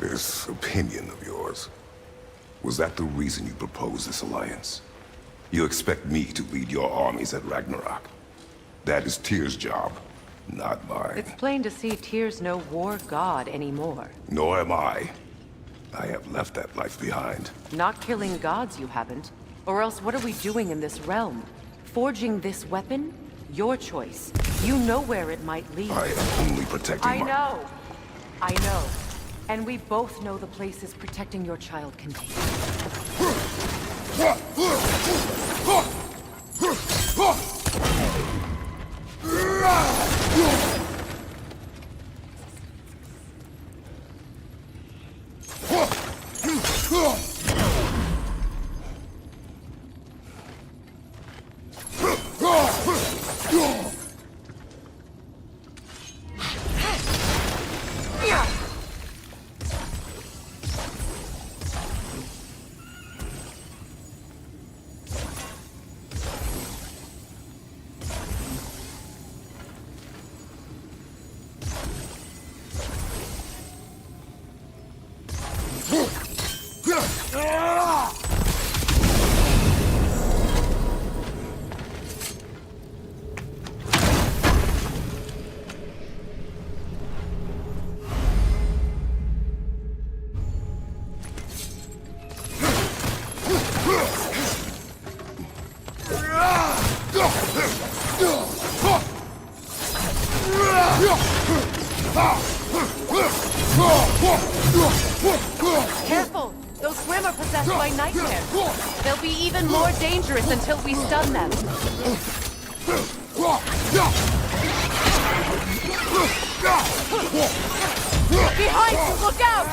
This opinion of yours, was that the reason you proposed this alliance? You expect me to lead your armies at Ragnarok. That is Tyr's job, not mine. It's plain to see Tyr's no war god anymore. Nor am I. I have left that life behind. Not killing gods, you haven't. Or else what are we doing in this realm? Forging this weapon? Your choice. You know where it might lead. I am only protecting I know. And we both know the places protecting your child can take. Careful! Those Grimm are possessed by nightmares. They'll be even more dangerous until we stun them. Behind you! Look out!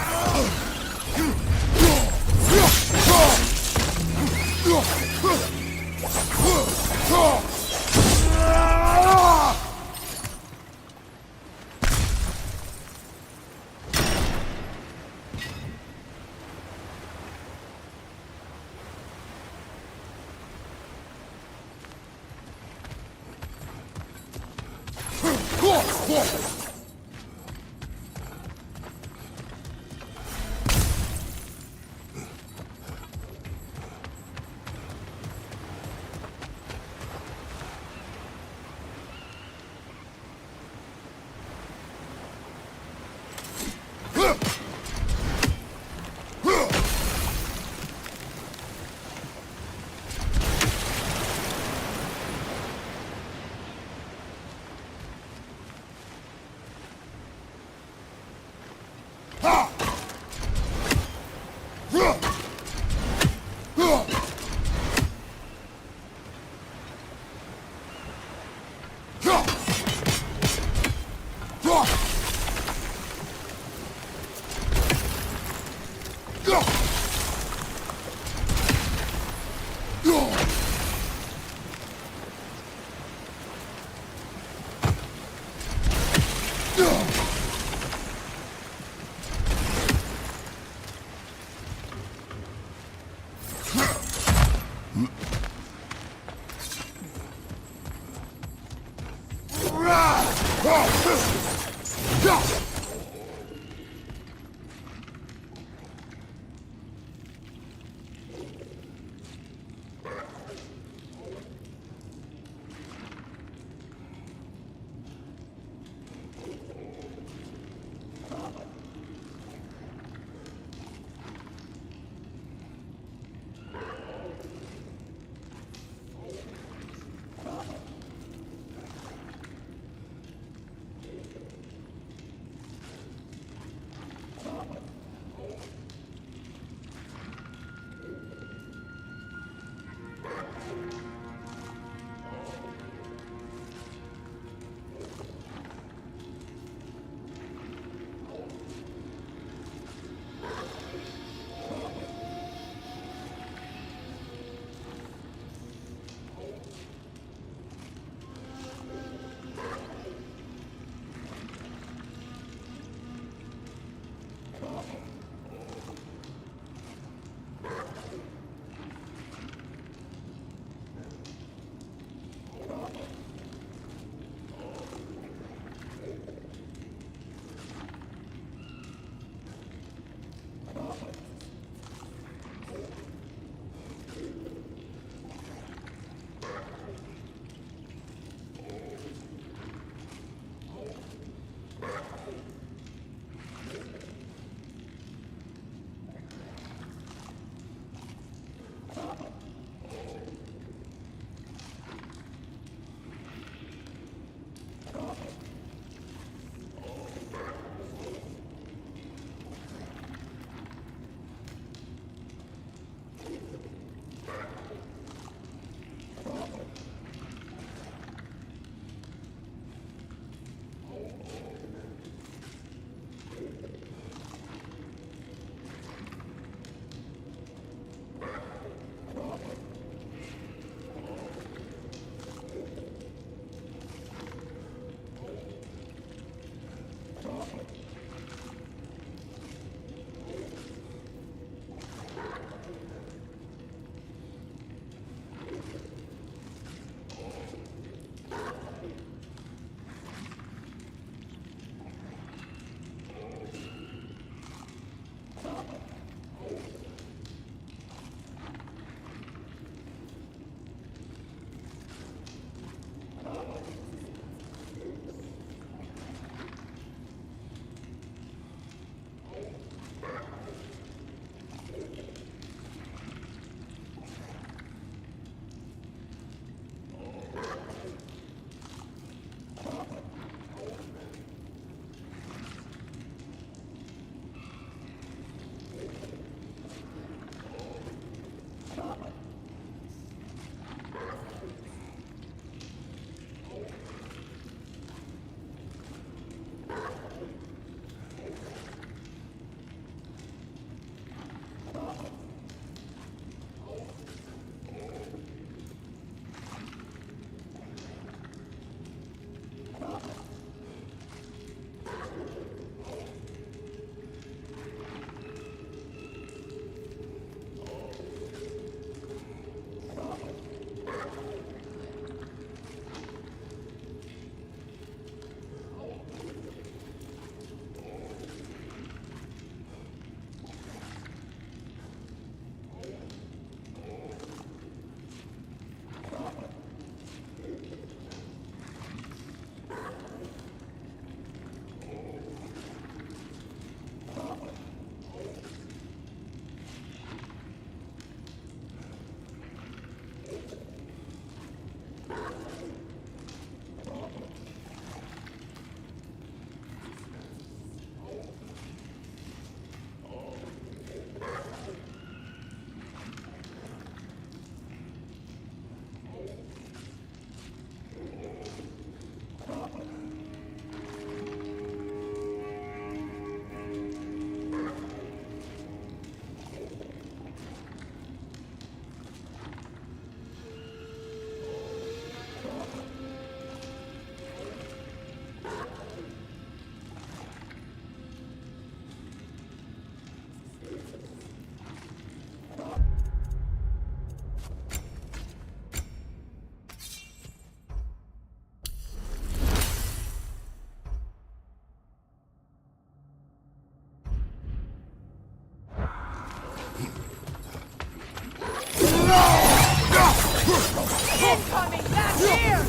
Incoming! Back here!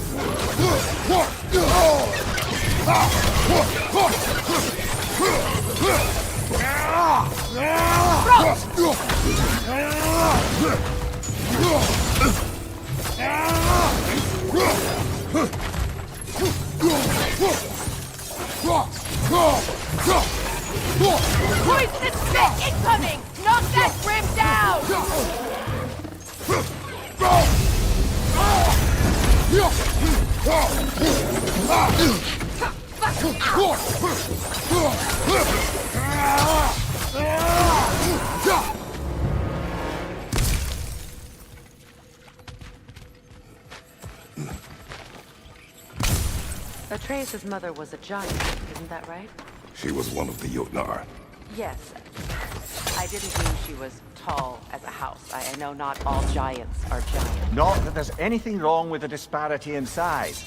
Poisonous spit incoming! Knock that grim down! Atreus' mother was a giant, isn't that right? She was one of the Jotnar. Yes. I didn't mean she was tall as a house. I know not all giants are giants. Not that there's anything wrong with the disparity in size,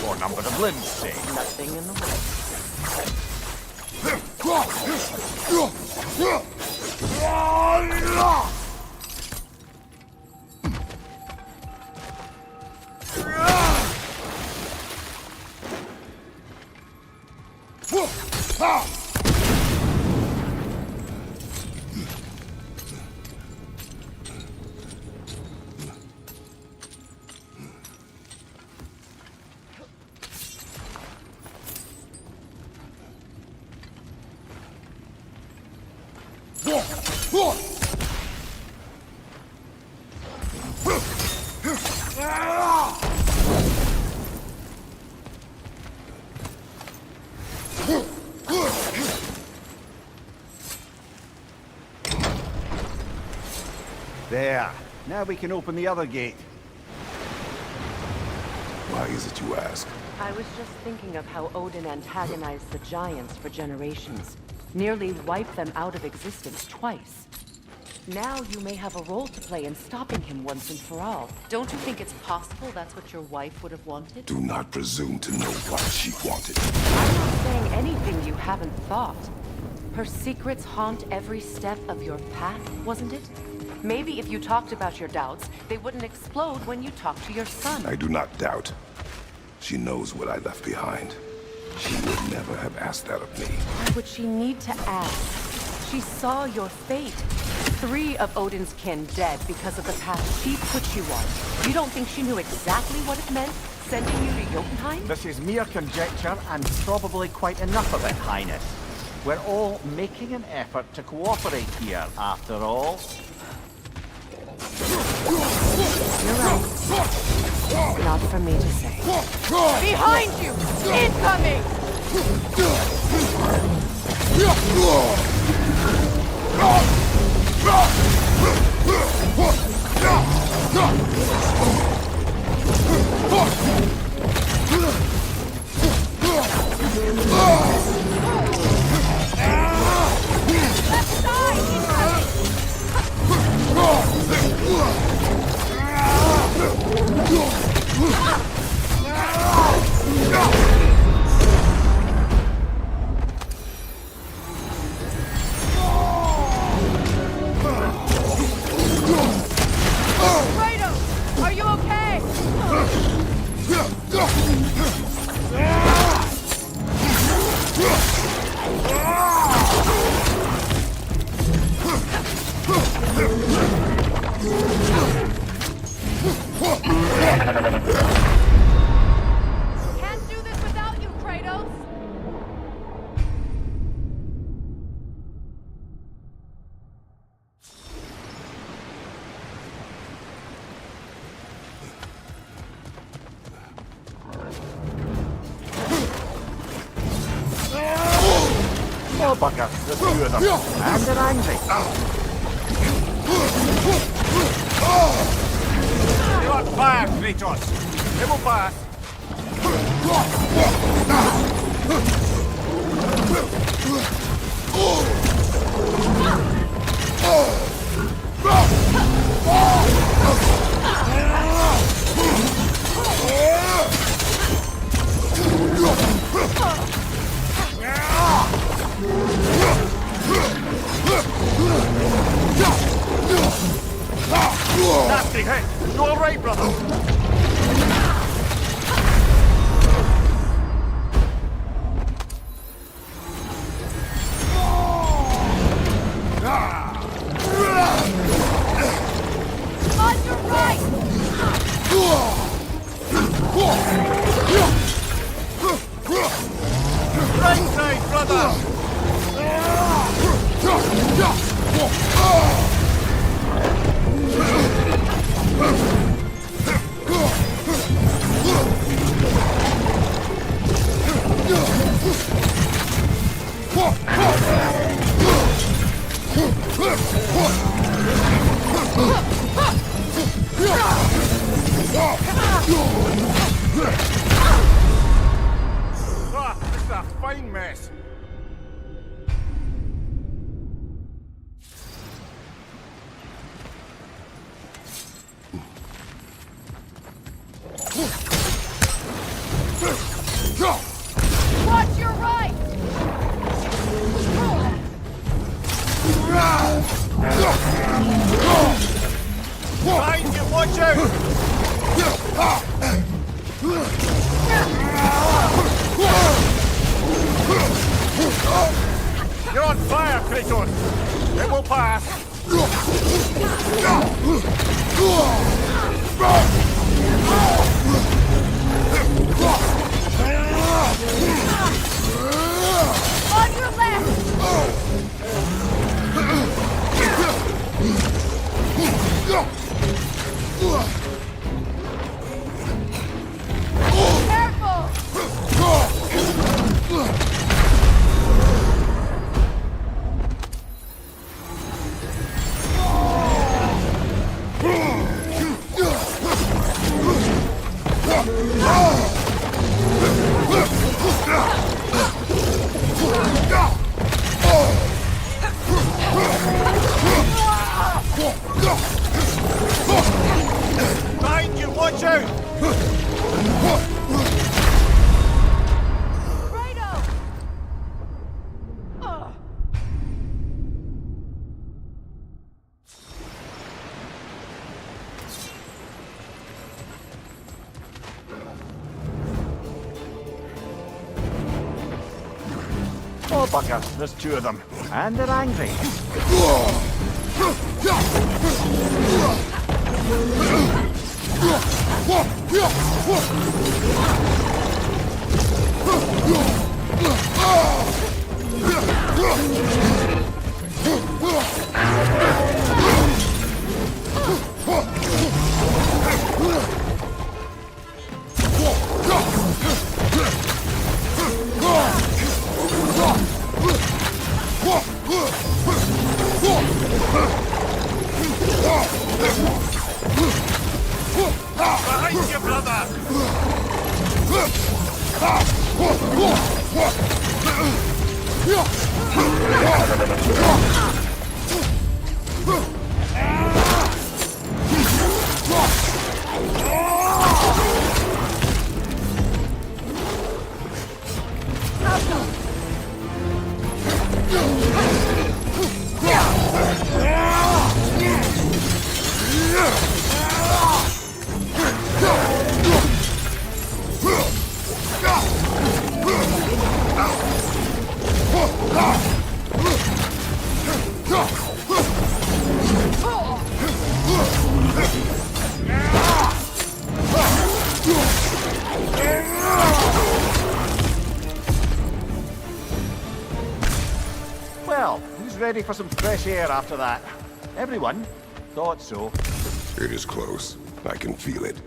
or number of limbs, say. Nothing in the way. There. Now we can open the other gate. Why is it you ask? I was just thinking of how Odin antagonized the giants for generations. Nearly wiped them out of existence twice. Now you may have a role to play in stopping him once and for all. Don't you think it's possible that's what your wife would have wanted? Do not presume to know what she wanted. I'm not saying anything you haven't thought. Her secrets haunt every step of your path, wasn't it? Maybe if you talked about your doubts, they wouldn't explode when you talked to your son. I do not doubt. She knows what I left behind. She would never have asked that of me. Why would she need to ask? She saw your fate. 3 of Odin's kin dead because of the path she put you on. You don't think she knew exactly what it meant, sending you to Jotunheim? This is mere conjecture, and probably quite enough of it, Highness. We're all making an effort to cooperate here, after all. You're right. Not for me to say. Behind you! Incoming! Left side! Kratos! Are you okay? Can't do this without you, Kratos! Oh, bugger. There's 2 of them. And they're angry. You're on fire, Kratos. It will pass. Nasty hit. You all right, brother? Right side, brother! This is a fine mess. Watch your right! Behind you, watch out! You're on fire, Kratos! It will pass! On your left! Careful! Behind you, watch out! Kratos! Ugh. Oh, bugger, there's two of them. And they're angry. Behind you, brother! Well, who's ready for some fresh air after that? Everyone? Thought so. It is close. I can feel it.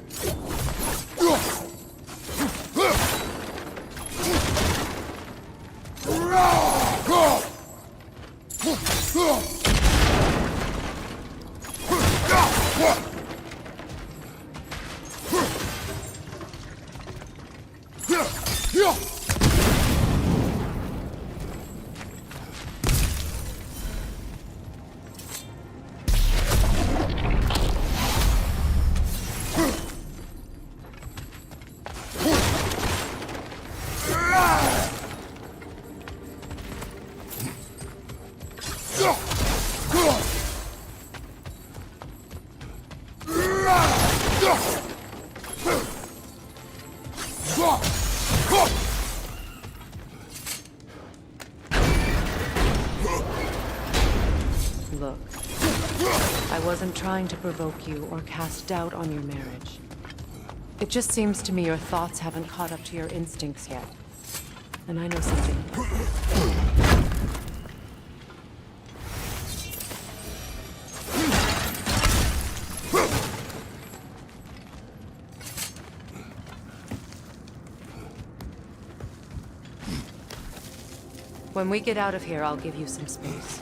Look, I wasn't trying to provoke you or cast doubt on your marriage. It just seems to me your thoughts haven't caught up to your instincts yet. And I know something. When we get out of here, I'll give you some space.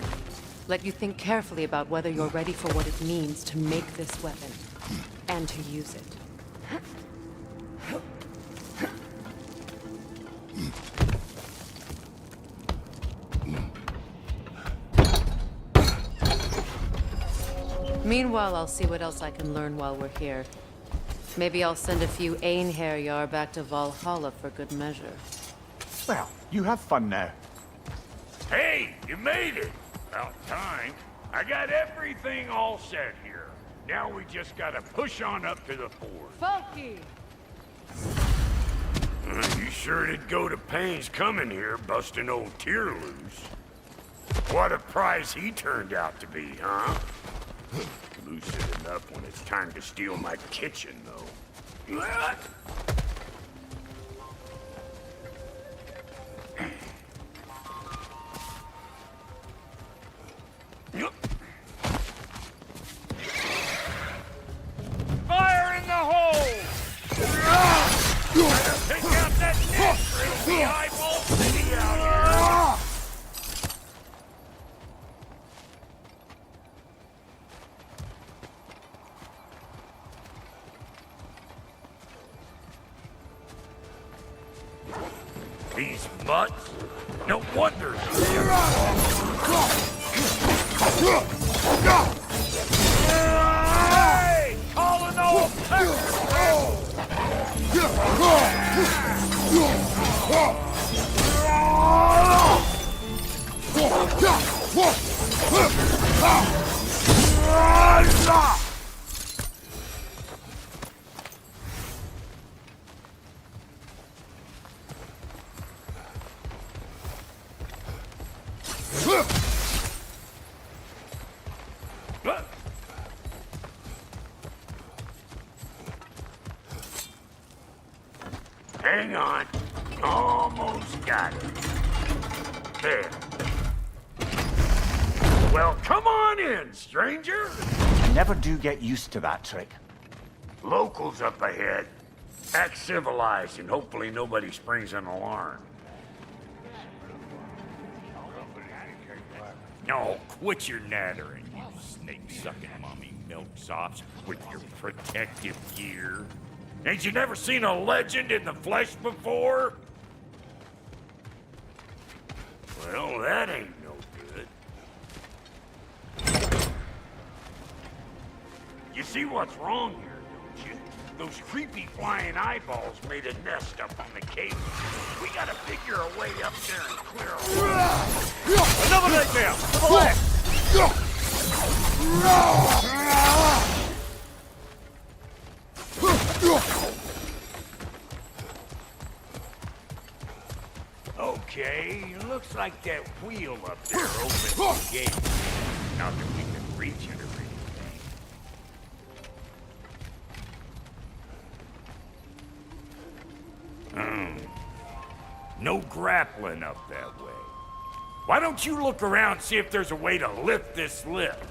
Let you think carefully about whether you're ready for what it means to make this weapon, and to use it. Meanwhile, I'll see what else I can learn while we're here. Maybe I'll send a few Einherjar back to Valhalla for good measure. Well, you have fun now. Hey, you made it! About time. I got everything all set here. Now we just gotta push on up to the fort. Funky! You sure did go to pains coming here, busting old Tyr loose. What a prize he turned out to be, huh? Lucid enough when it's time to steal my kitchen, though. Fire in the hole! Better pick out that net, or it'll be eyeball city out here! These mutts? No wonder Hey! Calling all Hang on. Almost got it. There. Well, come on in, stranger. You never do get used to that trick. Locals up ahead. Act civilized and hopefully nobody springs an alarm. No, quit your nattering, you snake-sucking mommy milksops with your protective gear. Ain't you never seen a legend in the flesh before? Well, that ain't no good. You see what's wrong here, don't you? Those creepy flying eyeballs made a nest up on the cave. We gotta figure a way up there and clear away. Another nightmare! To the left! Okay, looks like that wheel up there opens the gate. Not that we can reach it or anything. No grappling up that way. Why don't you look around and see if there's a way to lift this lift?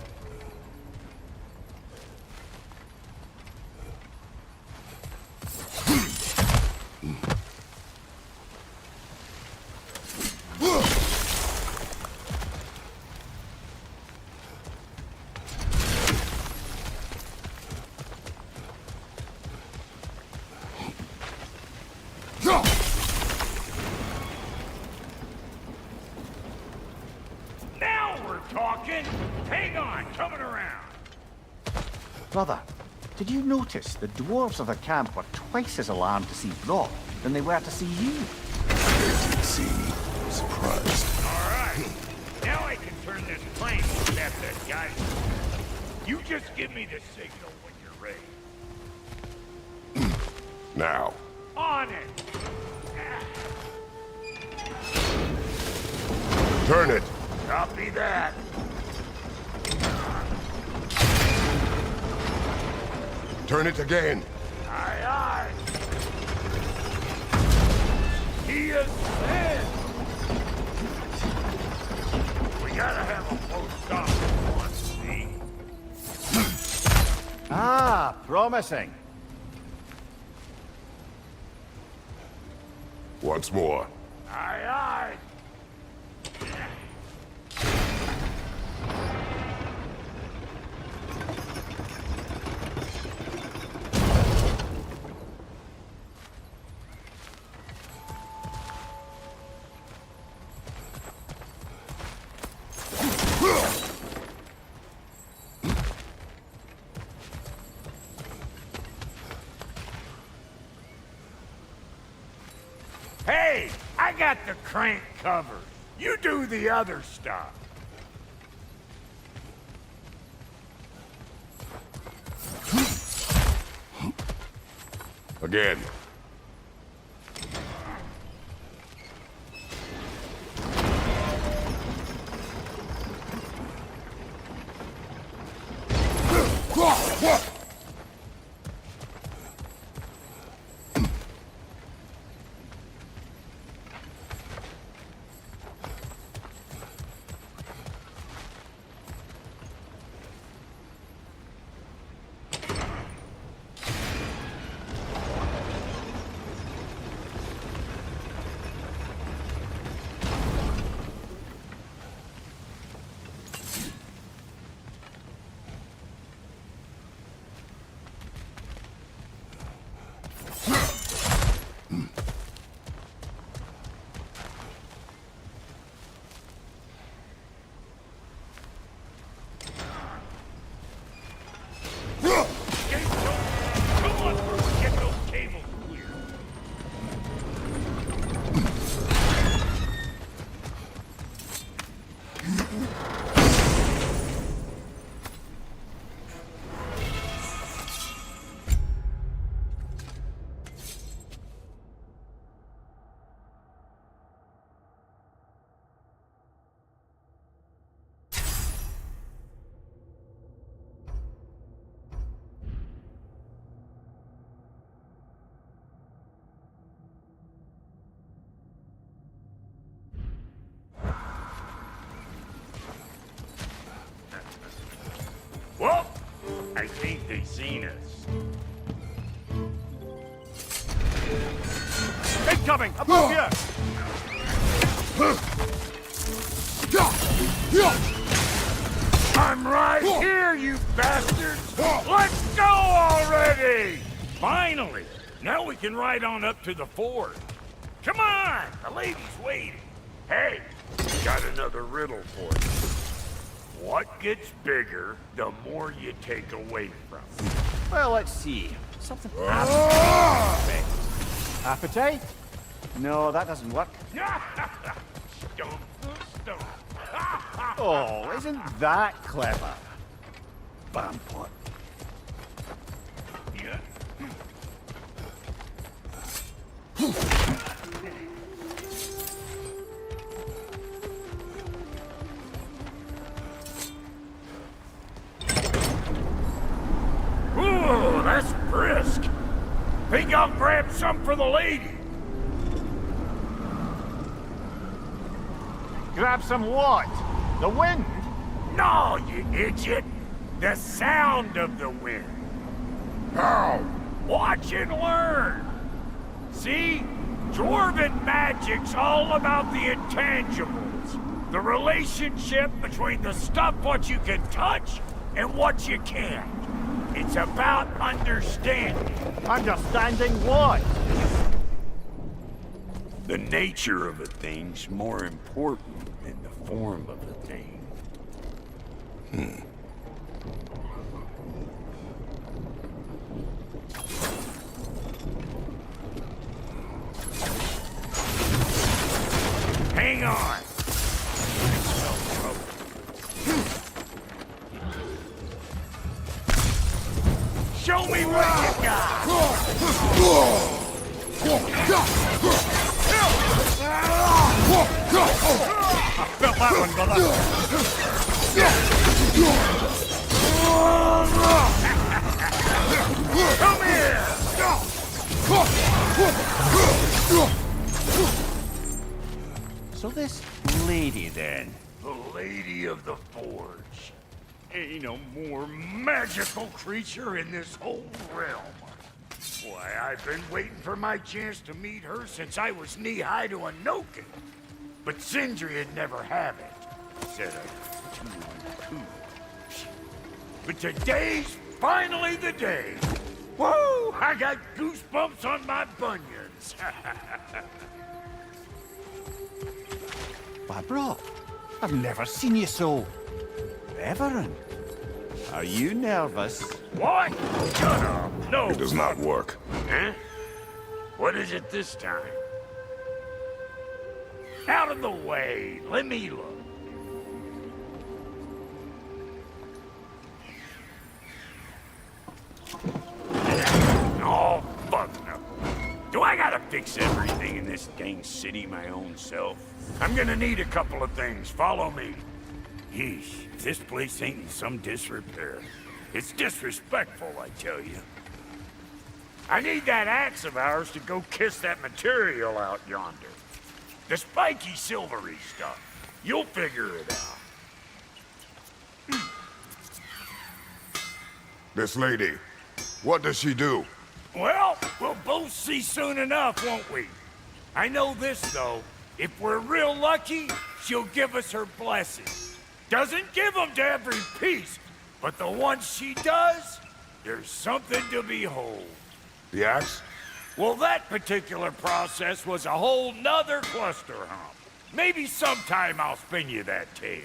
Hang on, coming around. Brother, did you notice the dwarves of the camp were twice as alarmed to see Brock than they were to see you? See, surprised. All right, now I can turn this plane and tap that guy. You just give me the signal when you're ready. Now. On it. Turn it. Copy that. Turn it again. Aye, aye. He is dead. We gotta have a post office once, see? Ah, promising. Once more. Aye, aye. Hey, I got the crank covered. You do the other stuff. Again. Whoa! I think they seen us. Incoming! Above here! I'm right here, you bastards! Let's go already! Finally! Now we can ride on up to the fort. Come on! The lady's waiting. Hey, got another riddle for you. What gets bigger, the more you take away from it? Well, let's see. Something appetite? No, that doesn't work. Stomp the stomp. Oh, isn't that clever? Vampire. Yeah. Ooh, that's brisk. Think I'll grab some for the lady. Grab some what? The wind? No, you idiot. The sound of the wind. How? Watch and learn. See? Dwarven magic's all about the intangibles. The relationship between the stuff what you can touch and what you can't. It's about understanding. Understanding what? The nature of a thing's more important than the form of a thing. Hang on. Show me what you got! I felt that one, brother. Come here! So this lady then? The Lady of the Forge. Ain't no more magical creature in this whole realm. Why, I've been waiting for my chance to meet her since I was knee-high to a Noken. But Sindri would never have it. Said a 2 on 2. But today's finally the day. Whoa! I got goosebumps on my bunions. Why, bro, I've never seen you so reverent. Are you nervous? What? Shut up. No. It does not work. Huh? What is it this time? Out of the way. Let me look. Oh, fuck no. Do I gotta fix everything in this dang city my own self? I'm gonna need a couple of things. Follow me. Yeesh, if this place ain't in some disrepair. It's disrespectful, I tell you. I need that axe of ours to go kiss that material out yonder. The spiky, silvery stuff. You'll figure it out. This lady, what does she do? Well, we'll both see soon enough, won't we? I know this, though. If we're real lucky, she'll give us her blessing. Doesn't give them to every piece, but the ones she does, there's something to behold. The axe? Well, that particular process was a whole nother cluster hump. Maybe sometime I'll spin you that tale.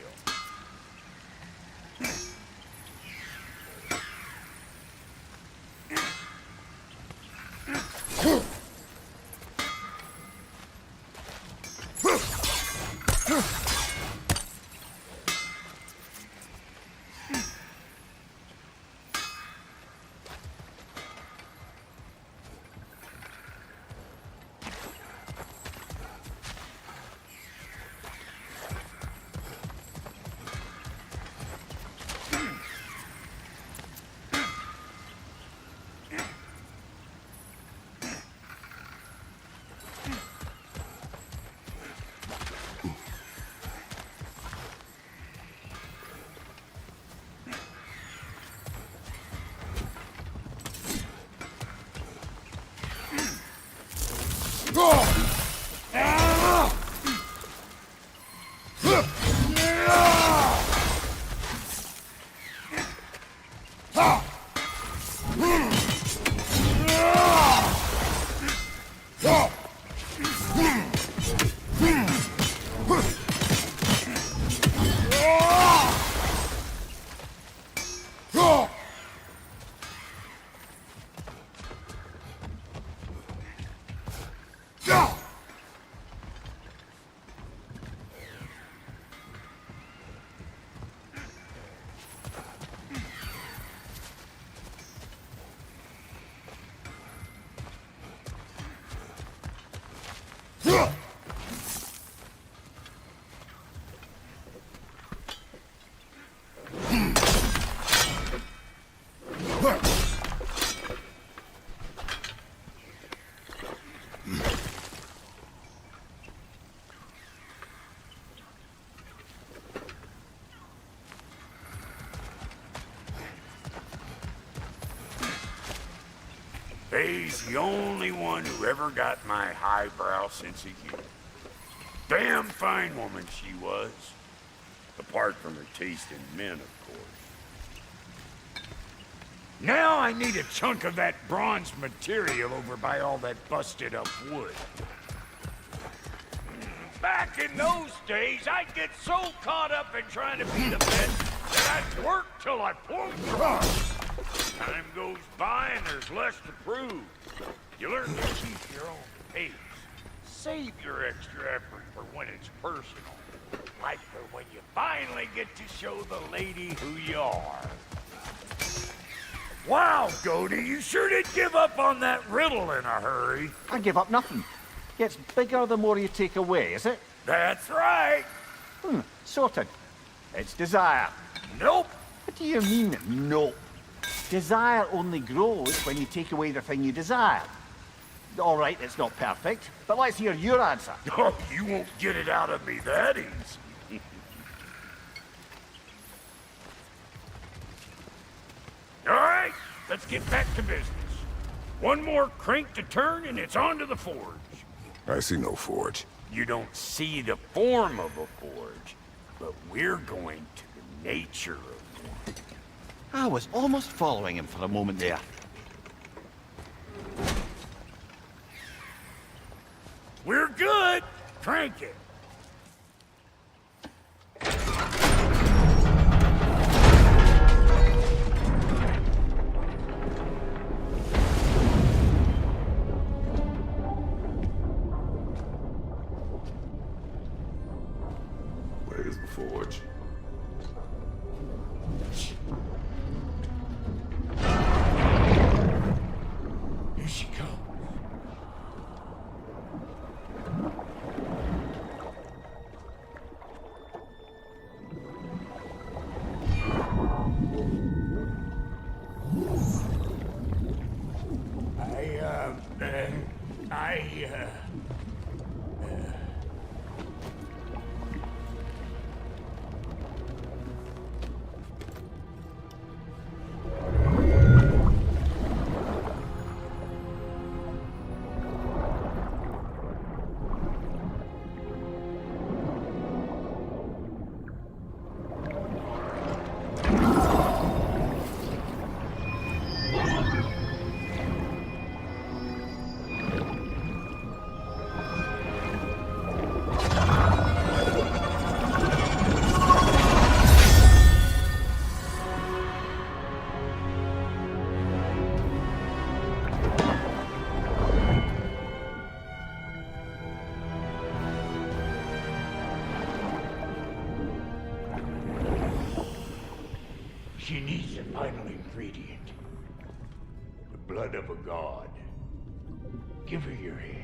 Faye's the only one who ever got my highbrow sense of humor. Damn fine woman she was. Apart from her taste in men, of course. Now I need a chunk of that bronze material over by all that busted up wood. Back in those days, I'd get so caught up in trying to be the best that I'd work till I pulled drunk. Time goes by and there's less to prove. You learn to keep your own pace. Save your extra effort for when it's personal. Like for when you finally get to show the lady who you are. Wow, Goody, you sure did give up on that riddle in a hurry. I give up nothing. Gets bigger the more you take away, is it? That's right. Sorted. It's desire. Nope. What do you mean, nope? Desire only grows when you take away the thing you desire. All right, it's not perfect, but let's hear your answer. Oh, you won't get it out of me that easy. All right, let's get back to business. One more crank to turn and it's on to the forge. I see no forge. You don't see the form of a forge, but we're going to the nature of one. I was almost following him for a moment there. We're good. Crank it. Where's the forge? Here she comes. She needs a final ingredient. The blood of a god. Give her your hand.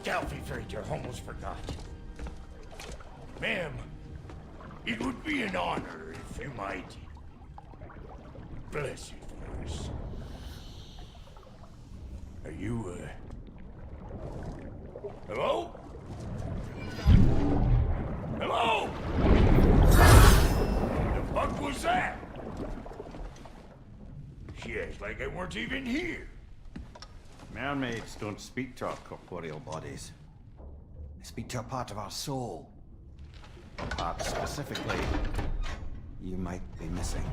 Delphi Freighter, almost forgot. Ma'am, it would be an honor if you might bless it for us. Are you, hello? Hello? The fuck was that? She acts like I weren't even here. Mermaids don't speak to our corporeal bodies. They speak to a part of our soul. A part specifically you might be missing.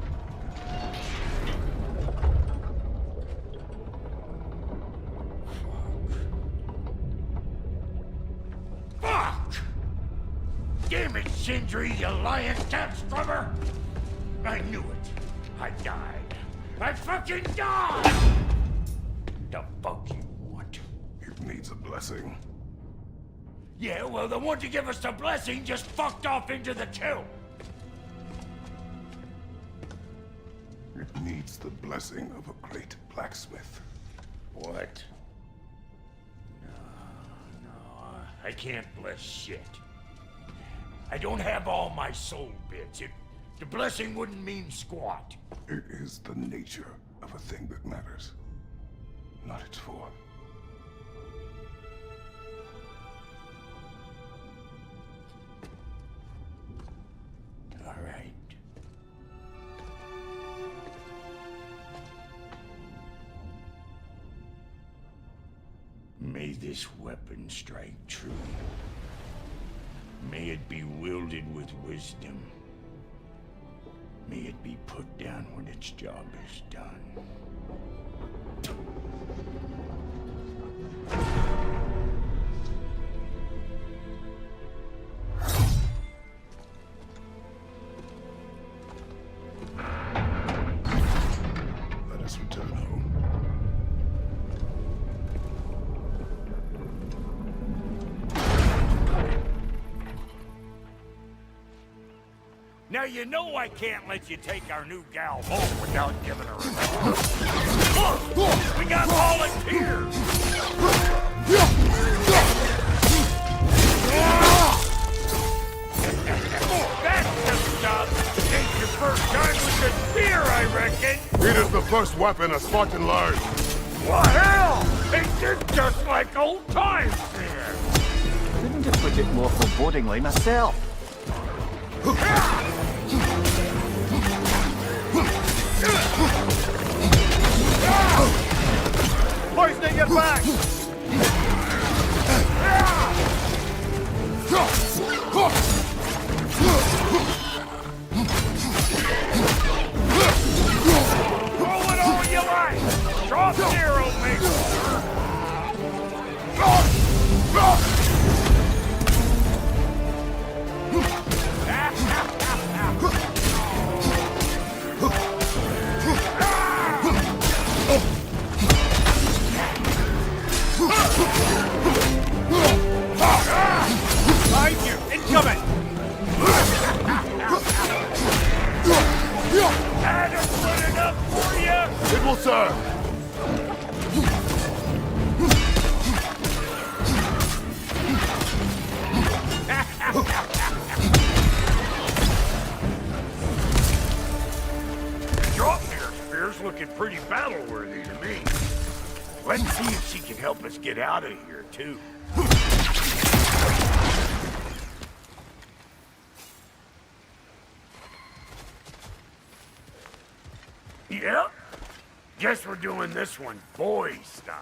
Fuck! Damn it, Sindri, you lying cat scrubber! I knew it. I died. I fucking died! The fuck you want? It needs a blessing. Yeah, well, the one to give us the blessing just fucked off into the kiln. It needs the blessing of a great blacksmith. What? I can't bless shit. I don't have all my soul bits. The blessing wouldn't mean squat. It is the nature of a thing that matters, not its form. All right. May this weapon strike true. May it be wielded with wisdom. May it be put down when its job is done. Let us return home. Now you know I can't let you take our new gal home without giving her a Look! We got volunteers! That's the stuff! Ain't your first time with the spear, I reckon! It is the first weapon a Spartan learned. What hell? Ain't this just like old times here? Couldn't have put it more forebodingly myself. Poisoning your back! Throw it all you like! Drop zero, mate! Behind you! Incoming! Adam put it up for you! It will serve. Dropmere Spear's looking pretty battle-worthy to me. Let's see if she can help us get out of here, too. Yep. Guess we're doing this one boy style.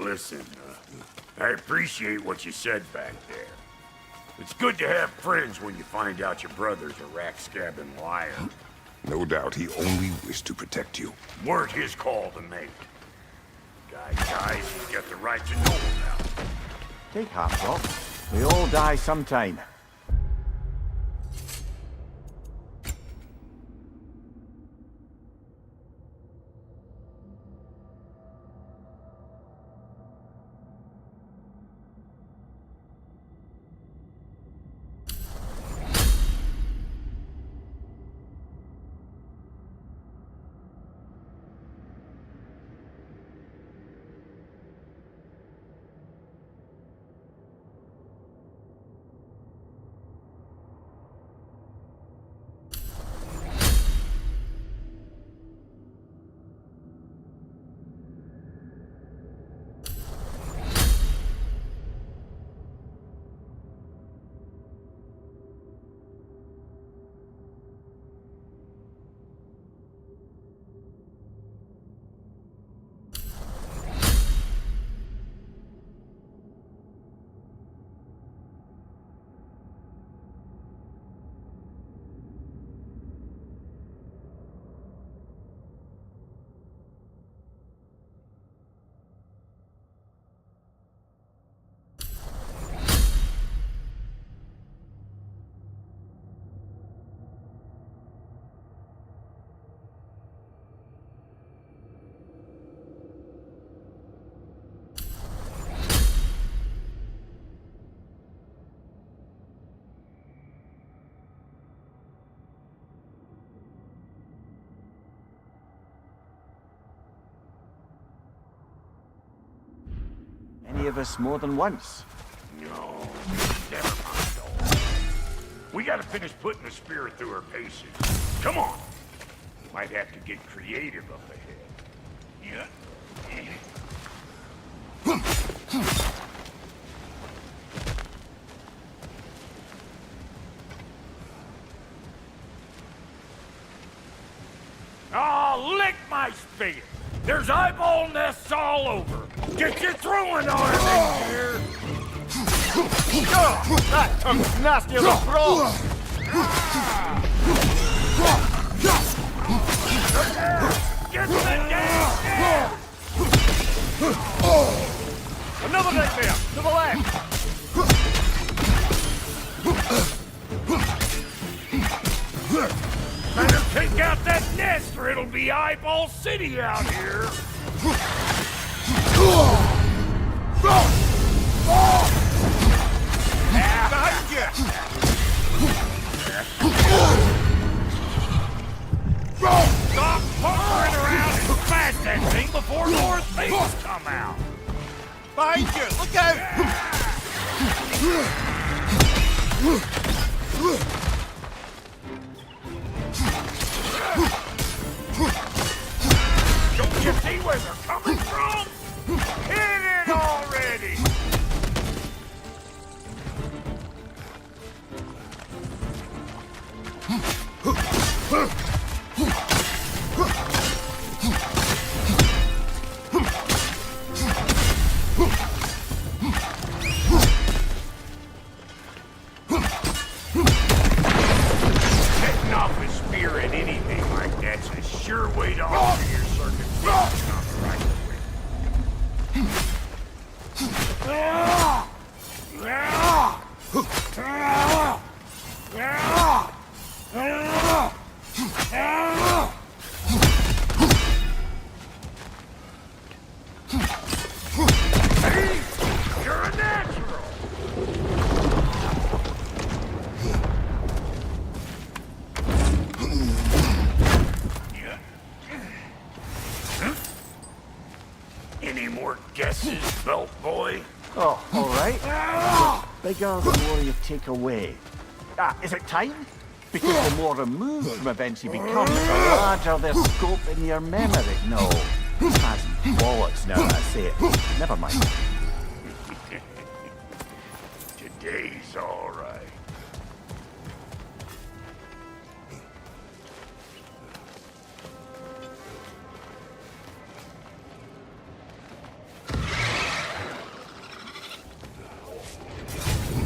Listen, I appreciate what you said back there. It's good to have friends when you find out your brother's a rack-scabbing liar. No doubt he only wished to protect you. Weren't his call to make. Guy dies, he's got the right to know about it. Take heart, Doc. We all die sometime. save us more than once. No, never mind all. We gotta finish putting the spirit through her paces. Come on. Might have to get creative up ahead. Yeah. Oh, lick my spigot! There's eyeball nests all over! Get your throwing arm in here! That tongue's nasty as a frog! Get the damn there! Another nightmare! To the left! Better take out that nest or it'll be Eyeball City out here! Behind you! Stop hovering around and smash that thing before more things come out! Behind you! Look out! Don't you see where they're coming from? Hit it already! Setting off a spear at anything like that's a sure way to alter your circumstances on the right Hey, you're a natural! Any more guesses, belt boy? Oh, all right. The bigger, the more you take away. Is it time? Because the more removed from events you become, the larger their scope in your memory. No, that's bollocks now that I say it. Never mind. Today's all right.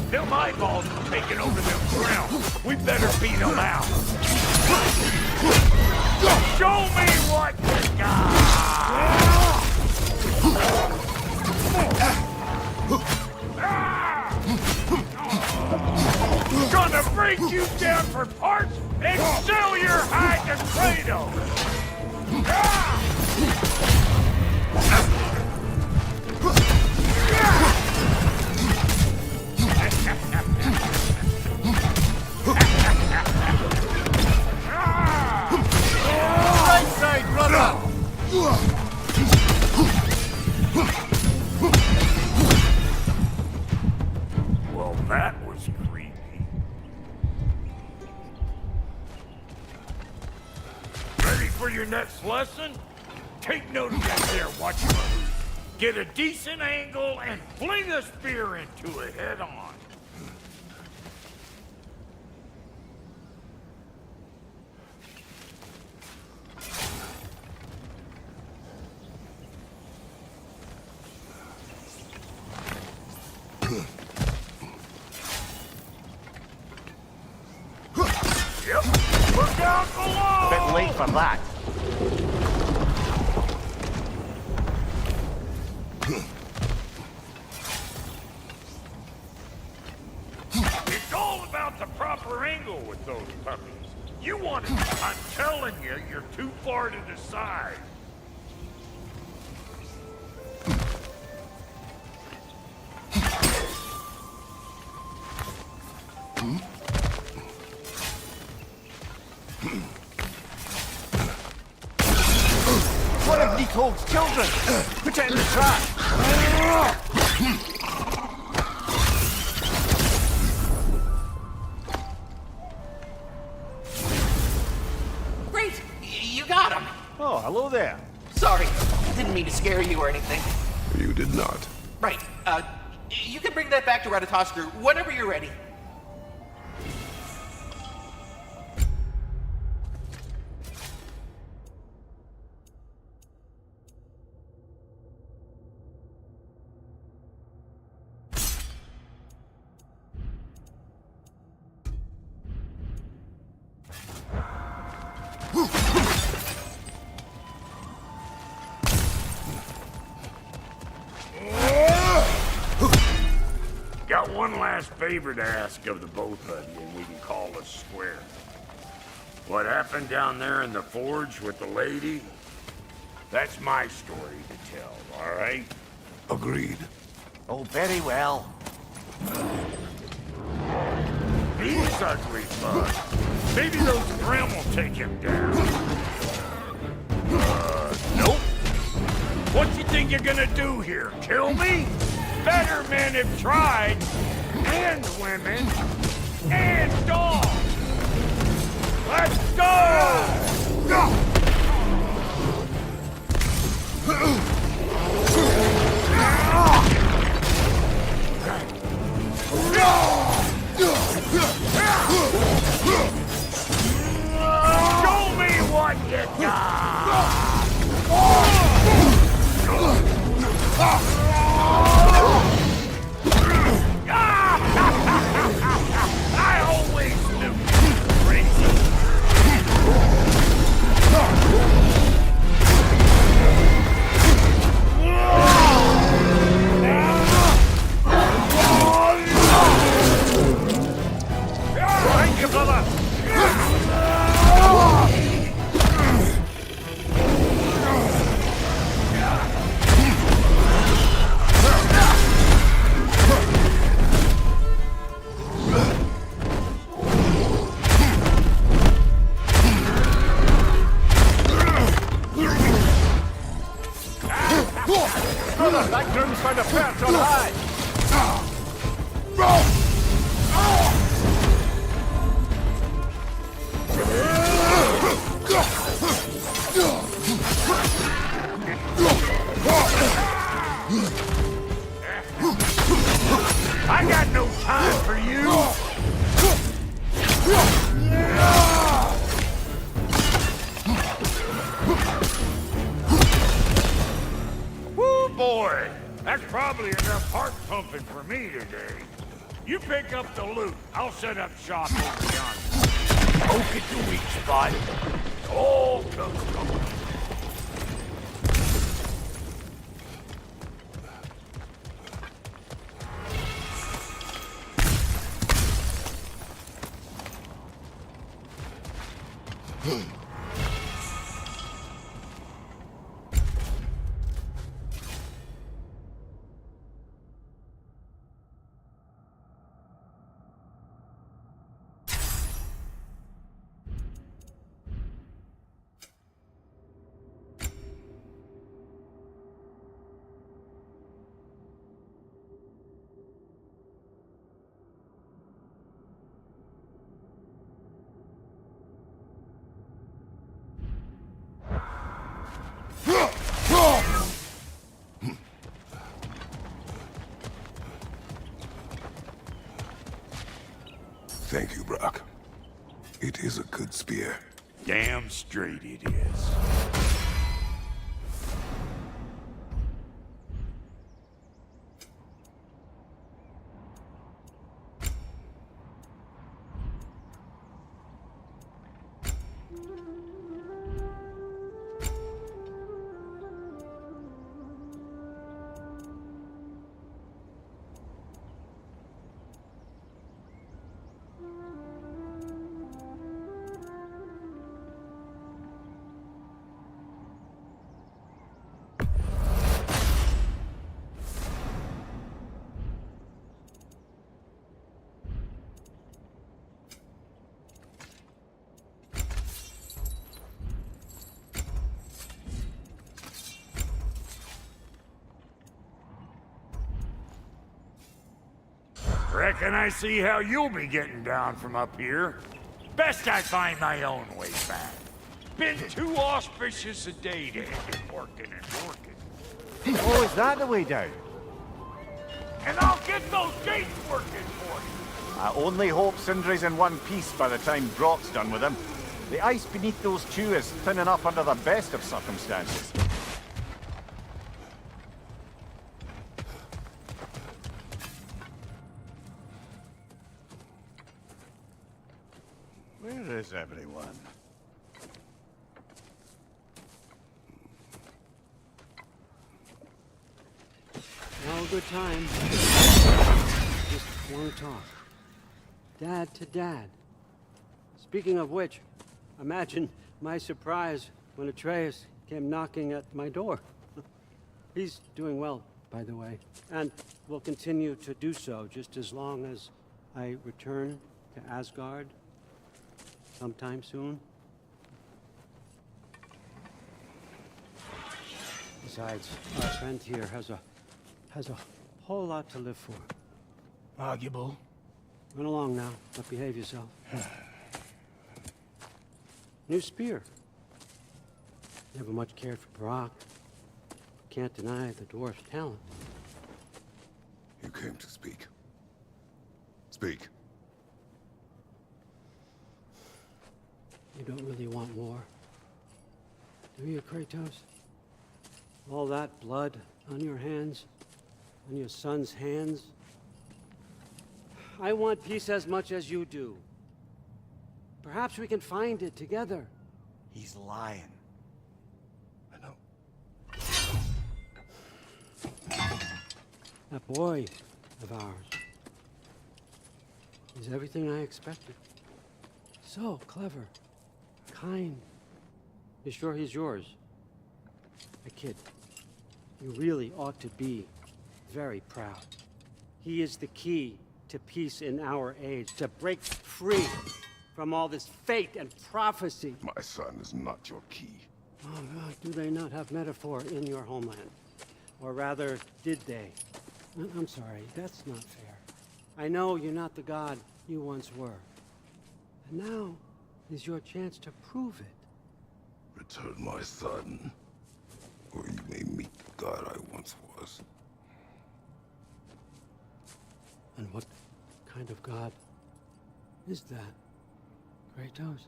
Them eyeballs are taking over them grounds. We better beat them out. Show me what you got! Gonna break you down for parts and sell your hide to Kratos! Right side, brother! Well, that was creepy. Ready for your next lesson? Take note of that there, watch your move. Get a decent angle and fling a spear into it head on. Yep, look out below! Bit late for that. It's all about the proper angle with those puppies. You want it, I'm telling you, you're too far to the side. One of Nicole's children! Put it in the trap! Great! You got him! Oh, hello there. Sorry, didn't mean to scare you or anything. You did not. Right, you can bring that back to Ratatoskr whenever you're ready. Got one last favor to ask of the both of you, and we can call us square. What happened down there in the forge with the lady? That's my story to tell, all right? Agreed. Oh, very well. He's ugly, bud. Maybe those Grim will take him down. Nope. What you think you're gonna do here? Kill me? Better men have tried. And women. And dogs. Let's go! Show me what you got! I always knew you were crazy. Thank you, brother. Brother, that groom's found a perch on high. I got no time for you. Woo, boy. That's probably enough heart pumping for me today. You pick up the loot. I'll set up shop over yonder. Poke at the weak spot. All comes from. Thank you, Brock. It is a good spear. Damn straight it is. Reckon I see how you'll be getting down from up here. Best I find my own way back. Been too auspicious a day to end it working and working. Oh, is that the way down? And I'll get those gates working for you. I only hope Sindri's in one piece by the time Brock's done with him. The ice beneath those two is thin enough under the best of circumstances. Where is everyone? No good time. Just want to talk. Dad to Dad. Speaking of which, imagine my surprise when Atreus came knocking at my door. He's doing well, by the way, and will continue to do so just as long as I return to Asgard sometime soon. Besides, our friend here has a whole lot to live for. Arguable. Run along now, but behave yourself. New spear. Never much cared for Brock. Can't deny the dwarf's talent. You came to speak. Speak. You don't really want war, do you, Kratos? All that blood on your hands, on your son's hands. I want peace as much as you do. Perhaps we can find it together. He's lying. I know. That boy of ours is everything I expected. So clever, kind. You sure he's yours? A kid. You really ought to be very proud. He is the key to peace in our age, to break free from all this fate and prophecy. My son is not your key. Oh, God, do they not have metaphor in your homeland? Or rather, did they? I'm sorry, that's not fair. I know you're not the god you once were. And now is your chance to prove it. Return my son, or you may meet the god I once was. And what kind of god is that, Kratos?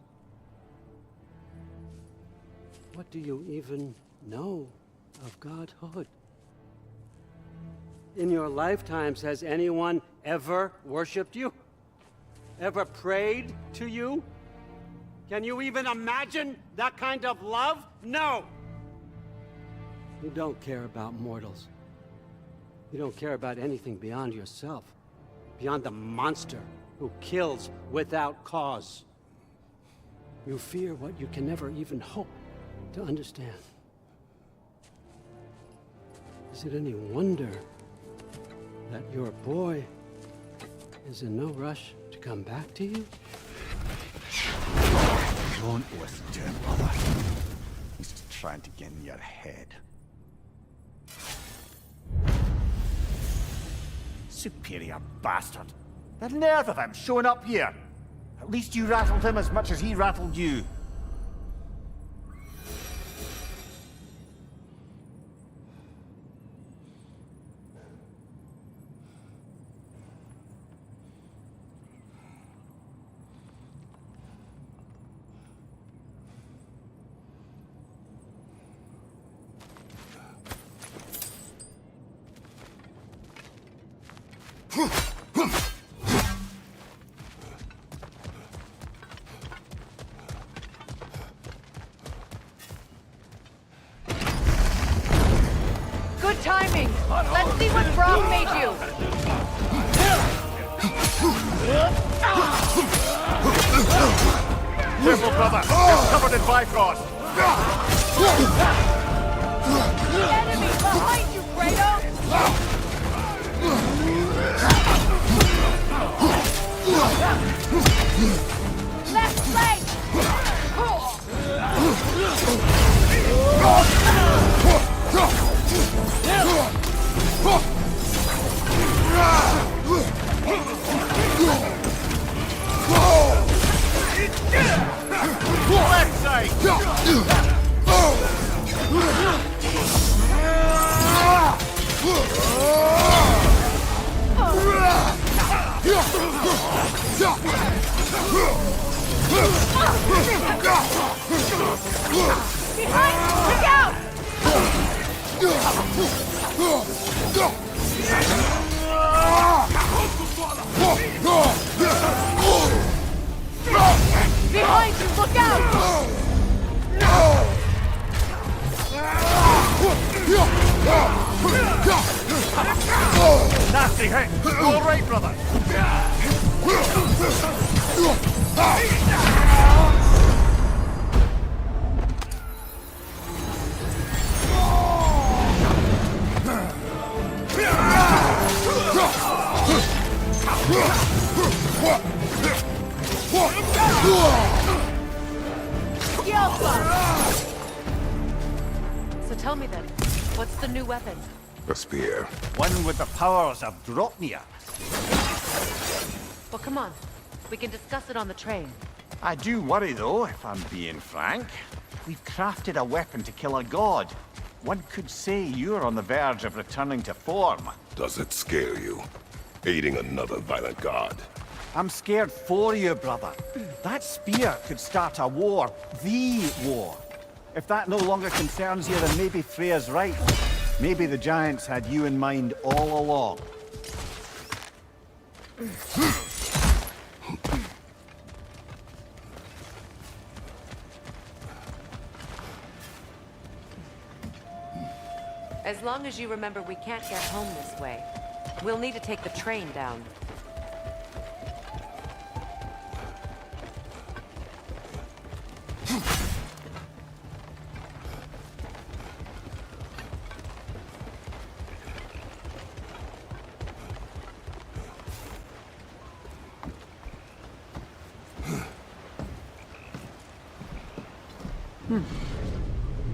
What do you even know of godhood? In your lifetimes, has anyone ever worshipped you? Ever prayed to you? Can you even imagine that kind of love? No! You don't care about mortals. You don't care about anything beyond yourself, beyond the monster who kills without cause. You fear what you can never even hope to understand. Is it any wonder that your boy is in no rush to come back to you? Don't listen to him, brother. He's just trying to get in your head. Superior bastard. The nerve of him showing up here. At least you rattled him as much as he rattled you. Good timing. Let's see what Brock made you. Careful, brother. It's covered in Bifrost. The enemy behind you, Kratos! Left leg! Look out! Behind you, look out! Nasty hit! All right, brother! So tell me then, what's the new weapon? A spear. One with the powers of Dropnia. Well, come on. We can discuss it on the train. I do worry, though, if I'm being frank. We've crafted a weapon to kill a god. One could say you're on the verge of returning to form. Does it scare you? Aiding another violent god. I'm scared for you, brother. That spear could start a war. The war. If that no longer concerns you, then maybe Freya's right. Maybe the Giants had you in mind all along. As long as you remember we can't get home this way. We'll need to take the train down.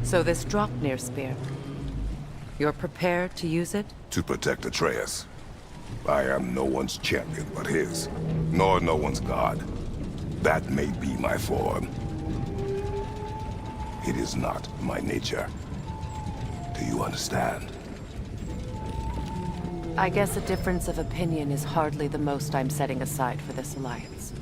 So this Draupnir spear, you're prepared to use it? To protect Atreus. I am no one's champion but his, nor no one's god. That may be my form. It is not my nature. Do you understand? I guess a difference of opinion is hardly the most I'm setting aside for this alliance.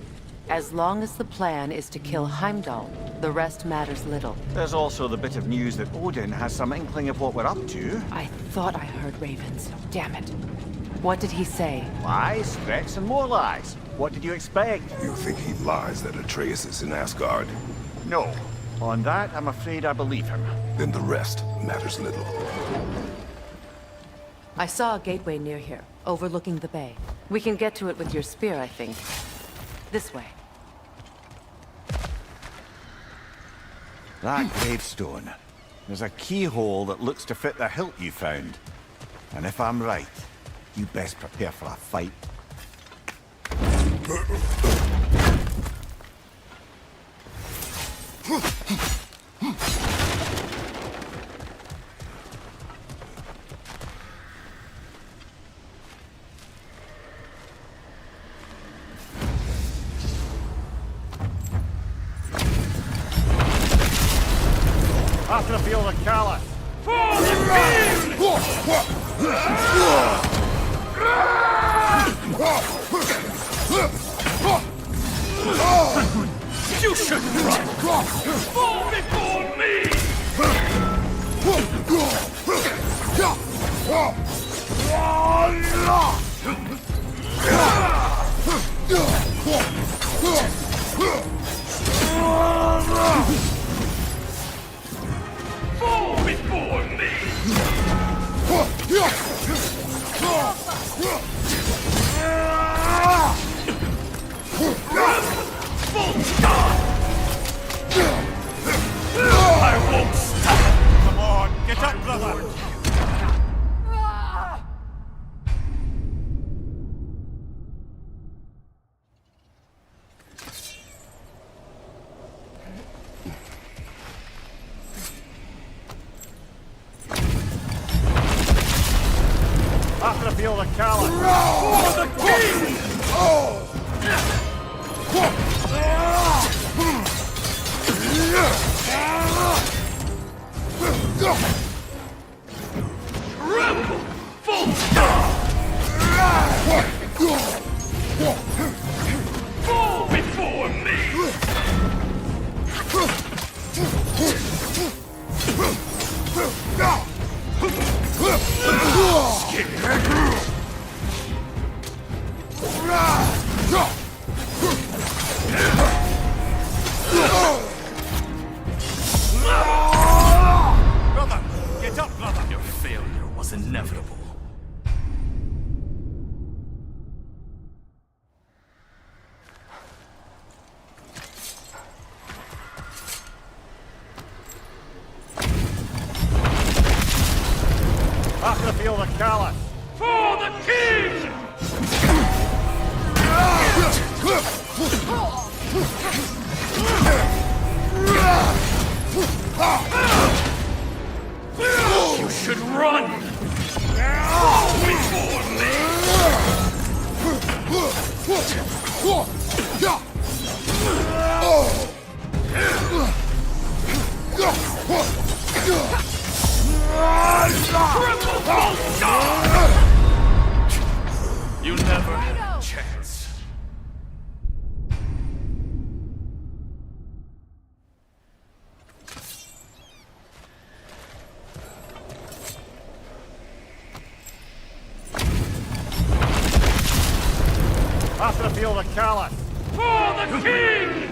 As long as the plan is to kill Heimdall, the rest matters little. There's also the bit of news that Odin has some inkling of what we're up to. I thought I heard ravens. Damn it. What did he say? Lies, threats, and more lies. What did you expect? You think he lies that Atreus is in Asgard? No. On that, I'm afraid I believe him. Then the rest matters little. I saw a gateway near here, overlooking the bay. We can get to it with your spear, I think. This way. That gravestone. There's a keyhole that looks to fit the hilt you found. And if I'm right, you best prepare for a fight. After the field of Callus. You should run! Fall before me! Fall before me! Full stop! I won't stop! Come on, get up, brother! After the field of Callus. For the king! Rebel! Full stop! Fall before me! Brother, get up, brother! Your failure was inevitable. After the field of Callus! For the king! You should run! Before You never had a chance. After the field of Callus! For the king!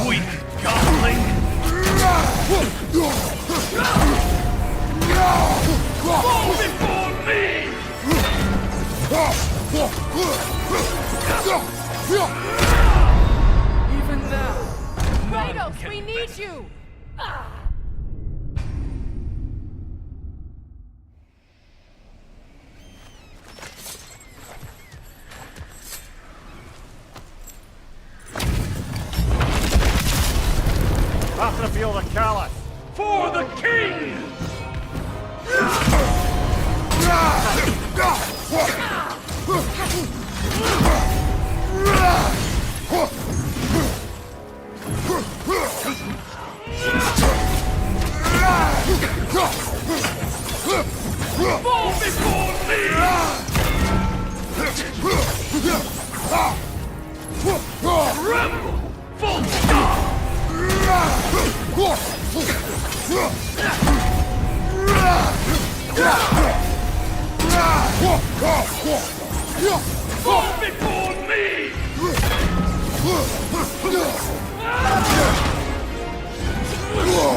Weak godling! Fall before me! Even now, Kratos, we need you! After the field of Callus! For the king! Fall before me! Tremble! Full stop! Fall before me!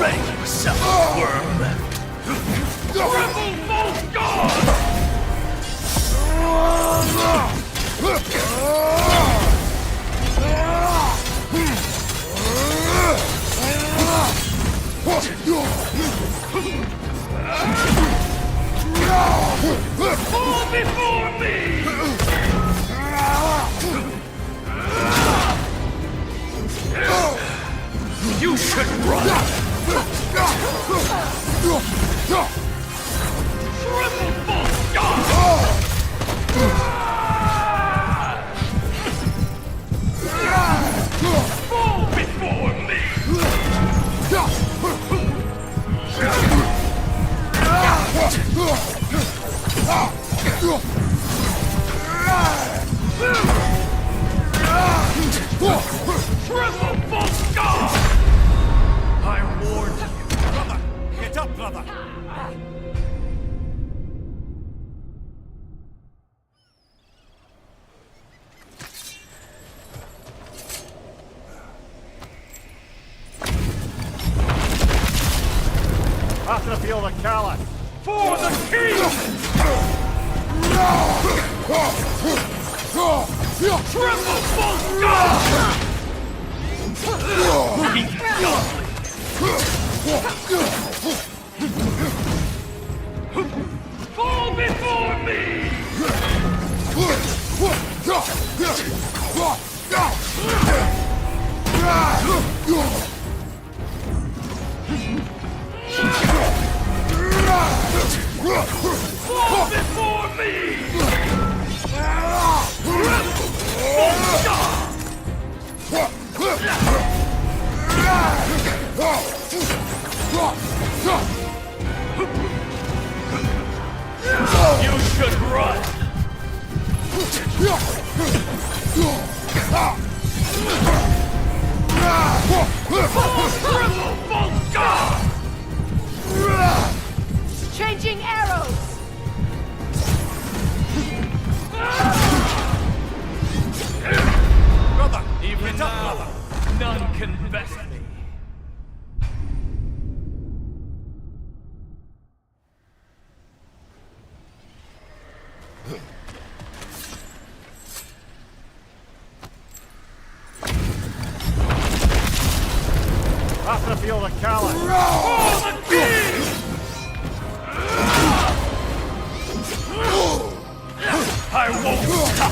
Ready yourself, worm! Tremble, false god! Fall before me! You should run! feel the callus. For the king! Triple full god! Fall before me! Fall before me! You should run! Changing arrows! Brother, even now, none can best me. Have to feel the callus. For the king! I won't stop!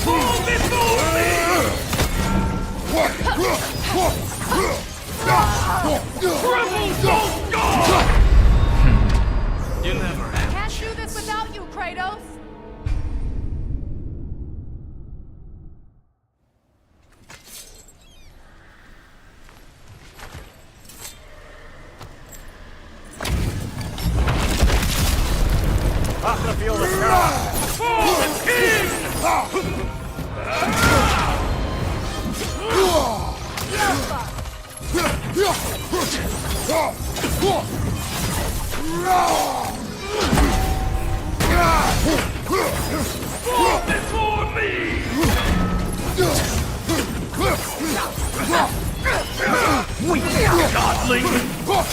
Fall before me! Triple full god! You never have. Can't do this without you, Kratos! Have to feel the callus. For the king! Fall before me! Godling! Fall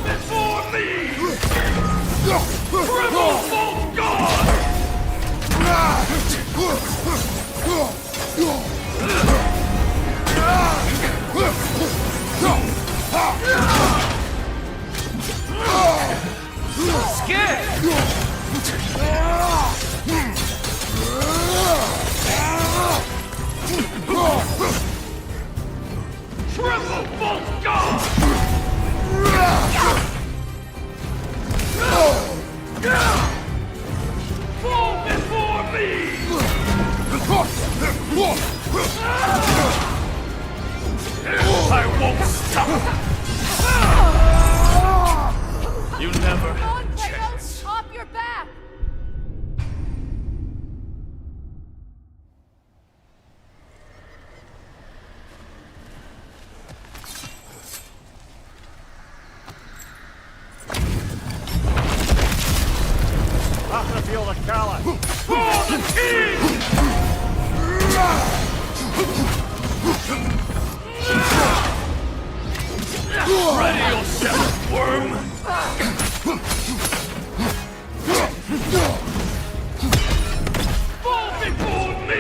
before me! Triple full god! Triple full god! Fall before me! I won't stop! You never Come on, had a Kratos! chance. Off your back! Have to feel the callus. For the king! Ready yourself, worm! Fall before me!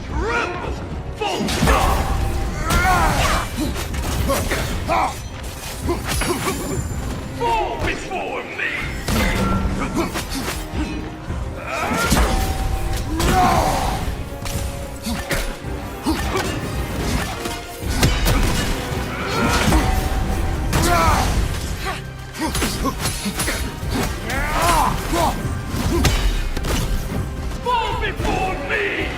Triple full god! Fall before me! Fall before me!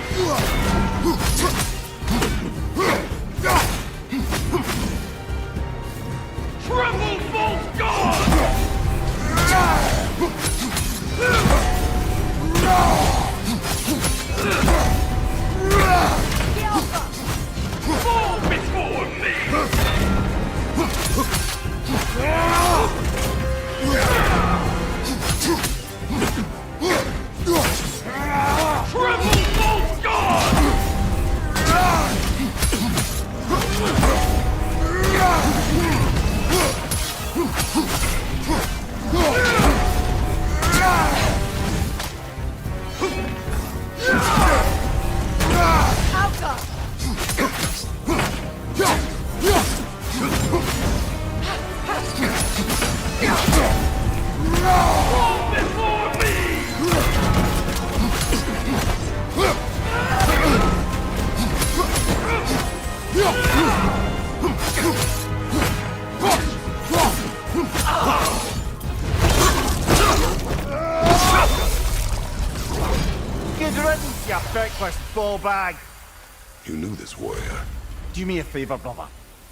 Triple full god! worthless ball bag! You knew this warrior. Do me a favor, brother.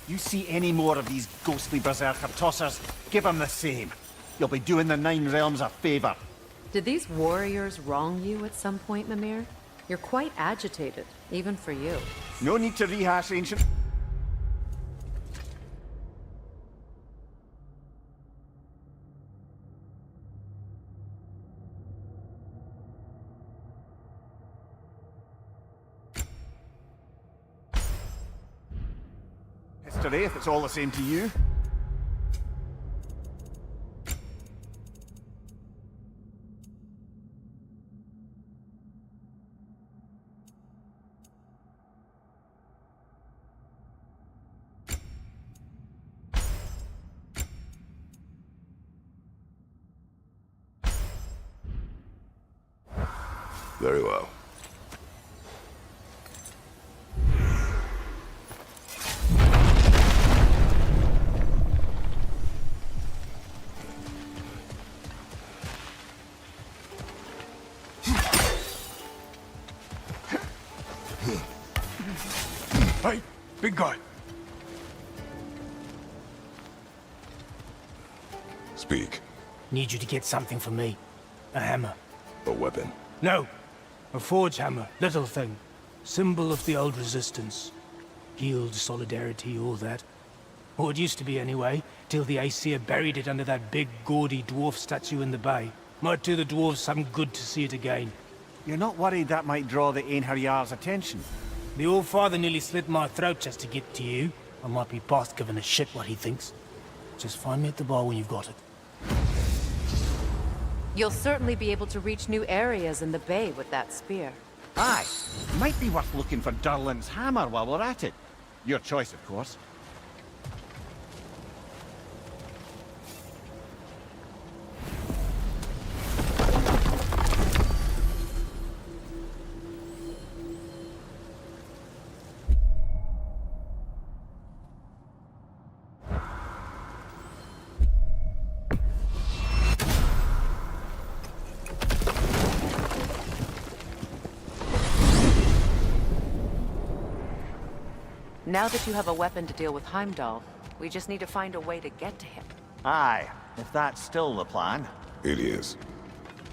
You see any more of these ghostly berserker tossers, give them the same. You'll be doing the Nine Realms a favor. Did these warriors wrong you at some point, Mimir? You're quite agitated, even for you. No need to rehash ancient... history, if it's all the same to you. Very well. Hey, big guy. Speak. Need you to get something for me. A hammer. A weapon. No. A forge hammer. Little thing. Symbol of the old resistance. Guild, solidarity, all that. Or it used to be anyway, till the Aesir buried it under that big, gaudy dwarf statue in the bay. Might do the dwarves some good to see it again. You're not worried that might draw the Einherjar's attention? The old father nearly slit my throat just to get to you. I might be past giving a shit what he thinks. Just find me at the bar when you've got it. You'll certainly be able to reach new areas in the bay with that spear. Aye. Might be worth looking for Durlin's hammer while we're at it. Your choice, of course. Now that you have a weapon to deal with Heimdall, we just need to find a way to get to him. Aye, if that's still the plan. It is.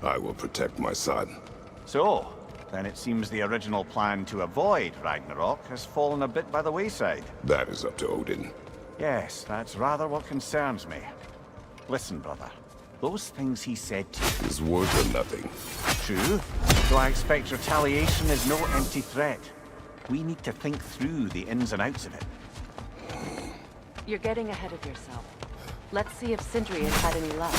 I will protect my son. So, then it seems the original plan to avoid Ragnarok has fallen a bit by the wayside. That is up to Odin. Yes, that's rather what concerns me. Listen, brother. Those things he said to you... His words are nothing. True. So I expect retaliation is no empty threat. We need to think through the ins and outs of it. You're getting ahead of yourself. Let's see if Sindri has had any luck.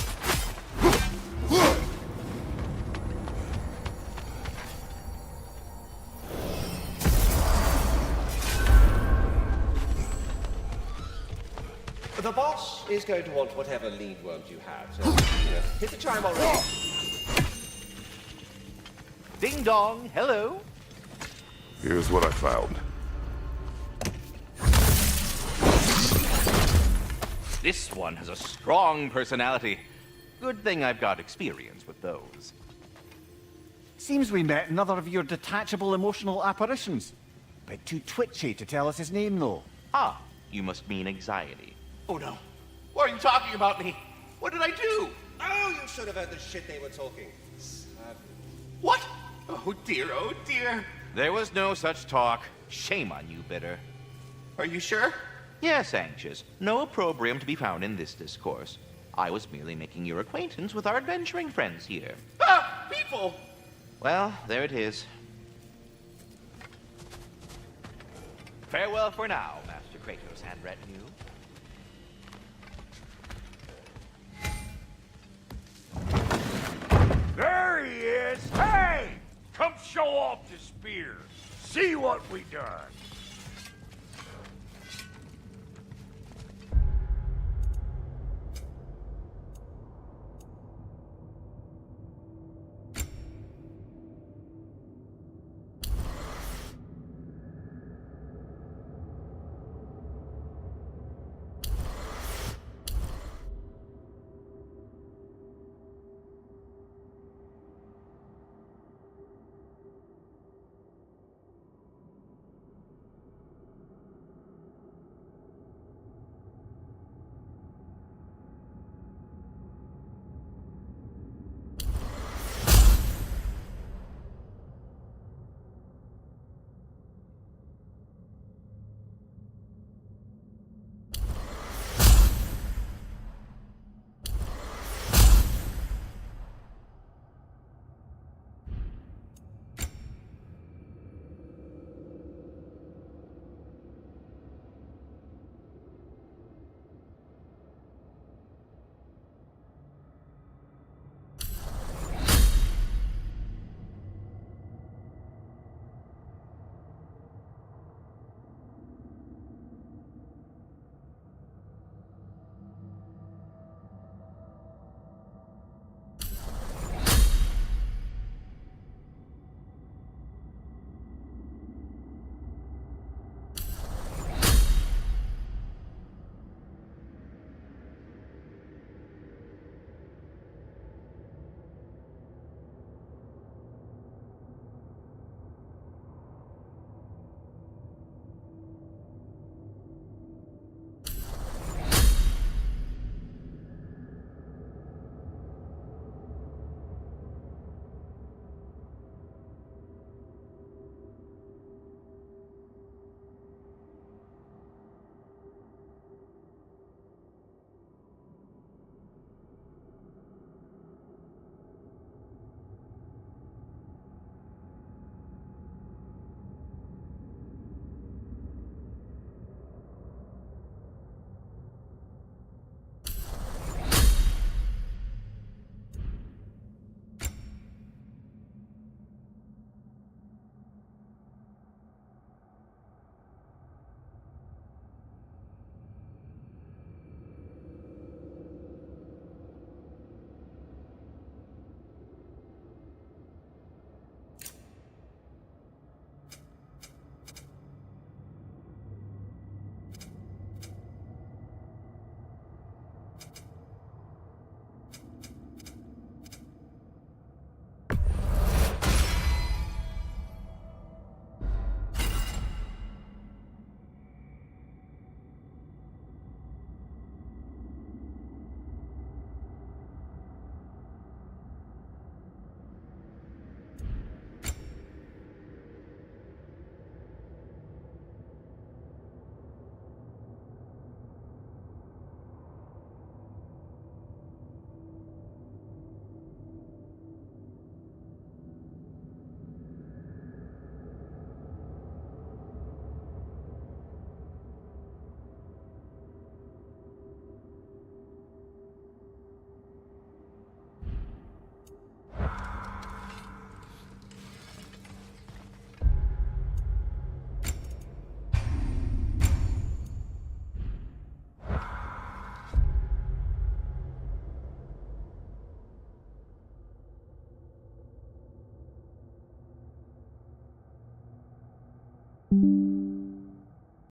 The boss is going to want whatever lead worms you have, so, hit the chime already. Ding dong, hello. Here's what I found. This one has a strong personality. Good thing I've got experience with those. Seems we met another of your detachable emotional apparitions. Bit too twitchy to tell us his name, though. Ah, you must mean anxiety. Oh no. Why are you talking about me? What did I do? Oh, you should have heard the shit they were talking. What? Oh dear, oh dear. There was no such talk. Shame on you, Bitter. Are you sure? Yes, Anxious. No opprobrium to be found in this discourse. I was merely making your acquaintance with our adventuring friends here. Ah, people! Well, there it is. Farewell for now, Master Kratos and retinue. There he is! Hey! Come show off the spear. See what we done.